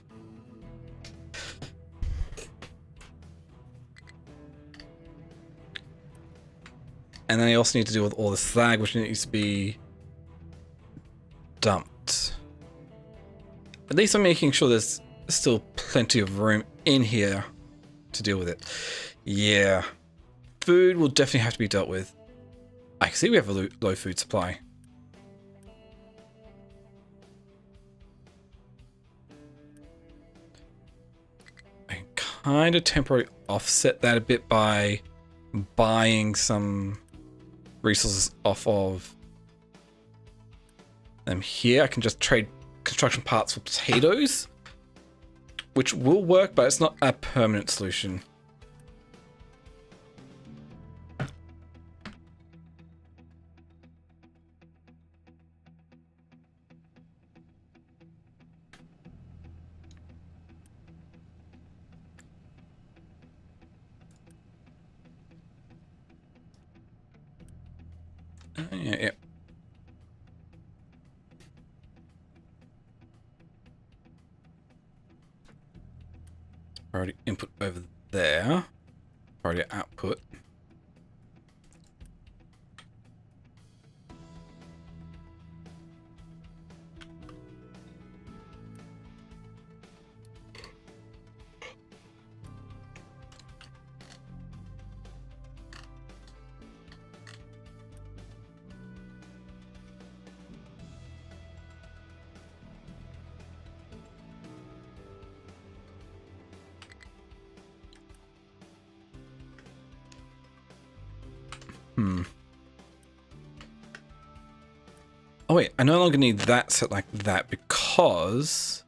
And then I also need to deal with all the slag, which needs to be dumped. At least I'm making sure there's still plenty of room in here to deal with it. Yeah. food will definitely have to be dealt with. I can see we have a low food supply. I can kind of temporarily offset that a bit by buying some resources off of them here. I can just trade construction parts for potatoes, which will work, but it's not a permanent solution. Yeah. Priority input over there. Priority output. Oh wait, I no longer need that set like that because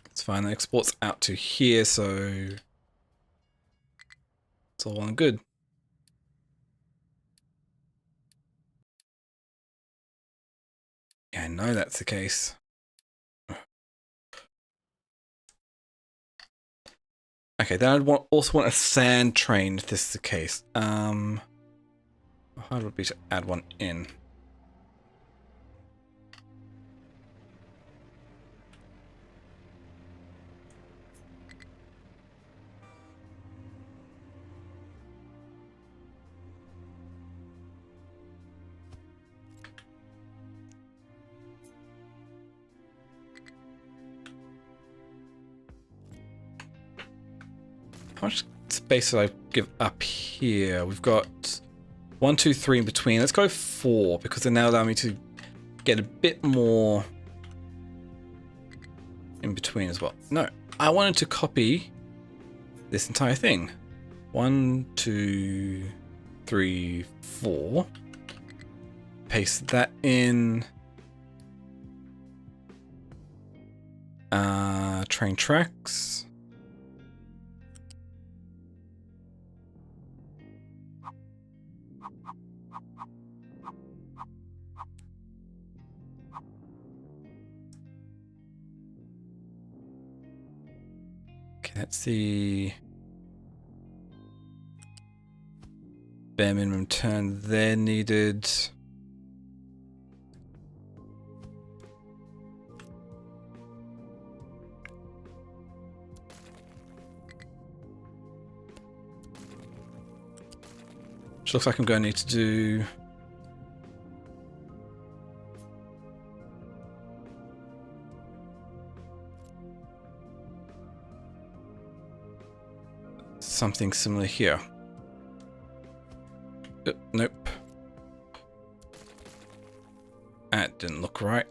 it's fine. It exports out to here, so it's all well and good. Yeah, I know that's the case. Okay, then I'd also want a sand train if this is the case. How hard would it be to add one in? How much space did I give up here? We've got 1, 2, 3 in between. Let's go 4 because they now allow me to get a bit more in between as well. No, I wanted to copy this entire thing. 1, 2, 3, 4. Paste that in. Train tracks. That's the bare minimum turn there needed. Which looks like I'm going to need to do something similar here. Nope. That didn't look right.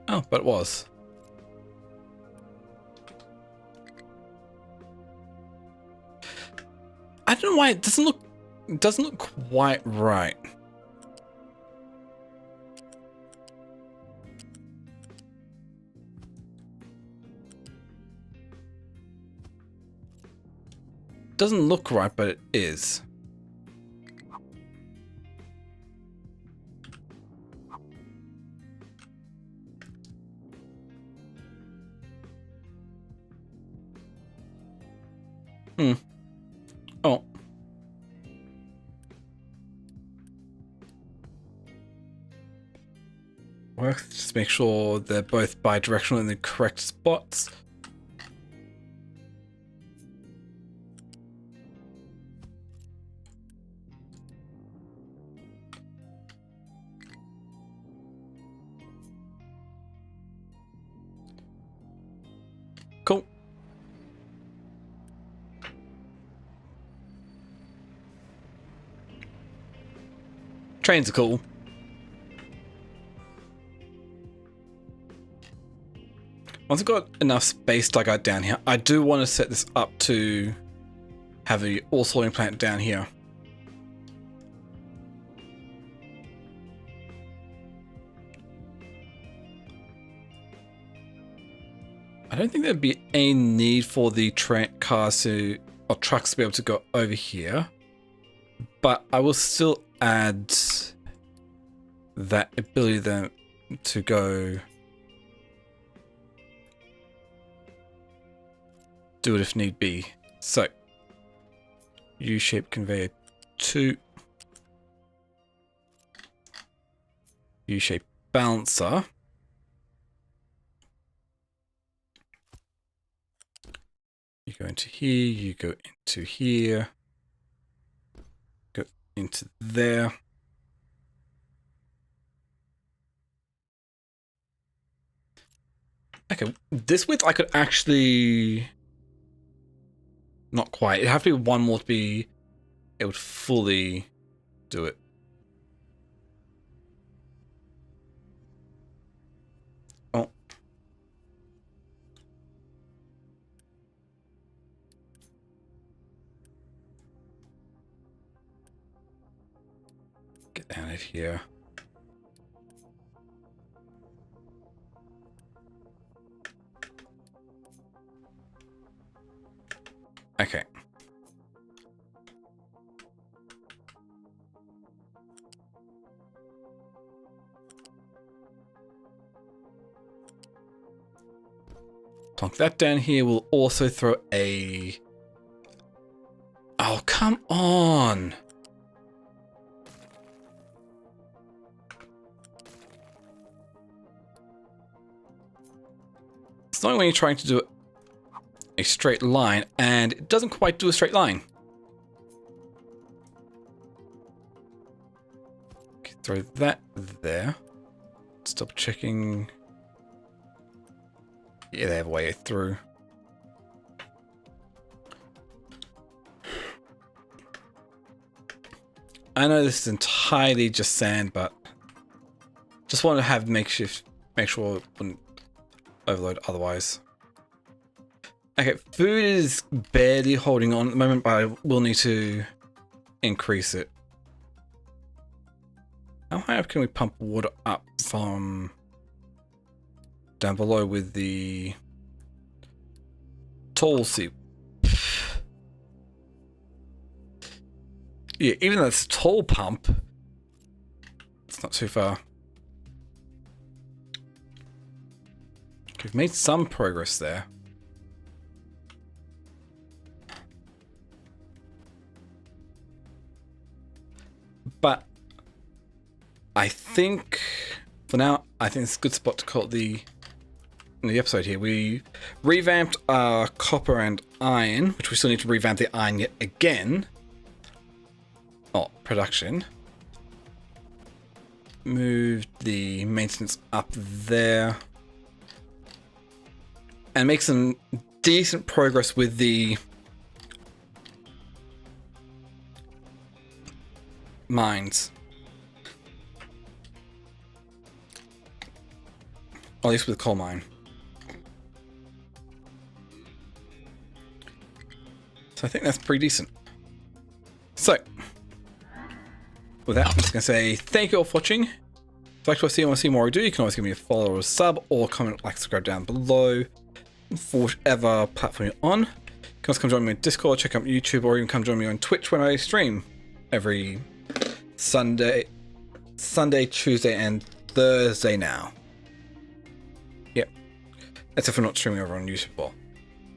Oh, but it was. I don't know why it doesn't look quite right. Doesn't look right, but it is. Oh. Work. Just make sure they're both bi-directional in the correct spots. Trains are cool. Once I've got enough space dug out down here, I do want to set this up to have the ore sorting plant down here. I don't think there'd be any need for the cars to, or trucks to be able to go over here, but I will still add that ability then to go do it if need be. So U-shaped conveyor 2, U-shaped balancer. You go into here, you go into here, go into there. Okay, this width I could actually... Not quite. It'd have to be one more to be able to fully do it. Oh. Get out of here. Okay. Plonk that down here. We'll also throw a... Oh, come on. It's not when you're trying to do a straight line, and it doesn't quite do a straight line. Okay, throw that there. Stop checking. Yeah, they have a way through. I know this is entirely just sand, but just want to have make sure it wouldn't overload otherwise. Okay, food is barely holding on at the moment, but I will need to increase it. How high up can we pump water up from down below with the tall sea? Yeah, even though it's a tall pump, it's not too far. Okay, we've made some progress there. But I think for now, I think it's a good spot to call it the episode here. We revamped our copper and iron, which we still need to revamp the iron yet again. Oh, production. Moved the maintenance up there. And make some decent progress with the mines. At least with coal mine. So I think that's pretty decent. So, with that, I'm just going to say thank you all for watching. If you'd like to see more I do, you can always give me a follow or a sub, or comment, like, subscribe down below for whichever platform you're on. You can also come join me on Discord, check out YouTube, or even come join me on Twitch when I stream every Sunday, Tuesday, and Thursday now. Yep. That's if we're not streaming over on YouTube. But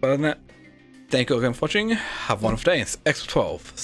other than that, thank you all again for watching. Have a wonderful day. It's X12.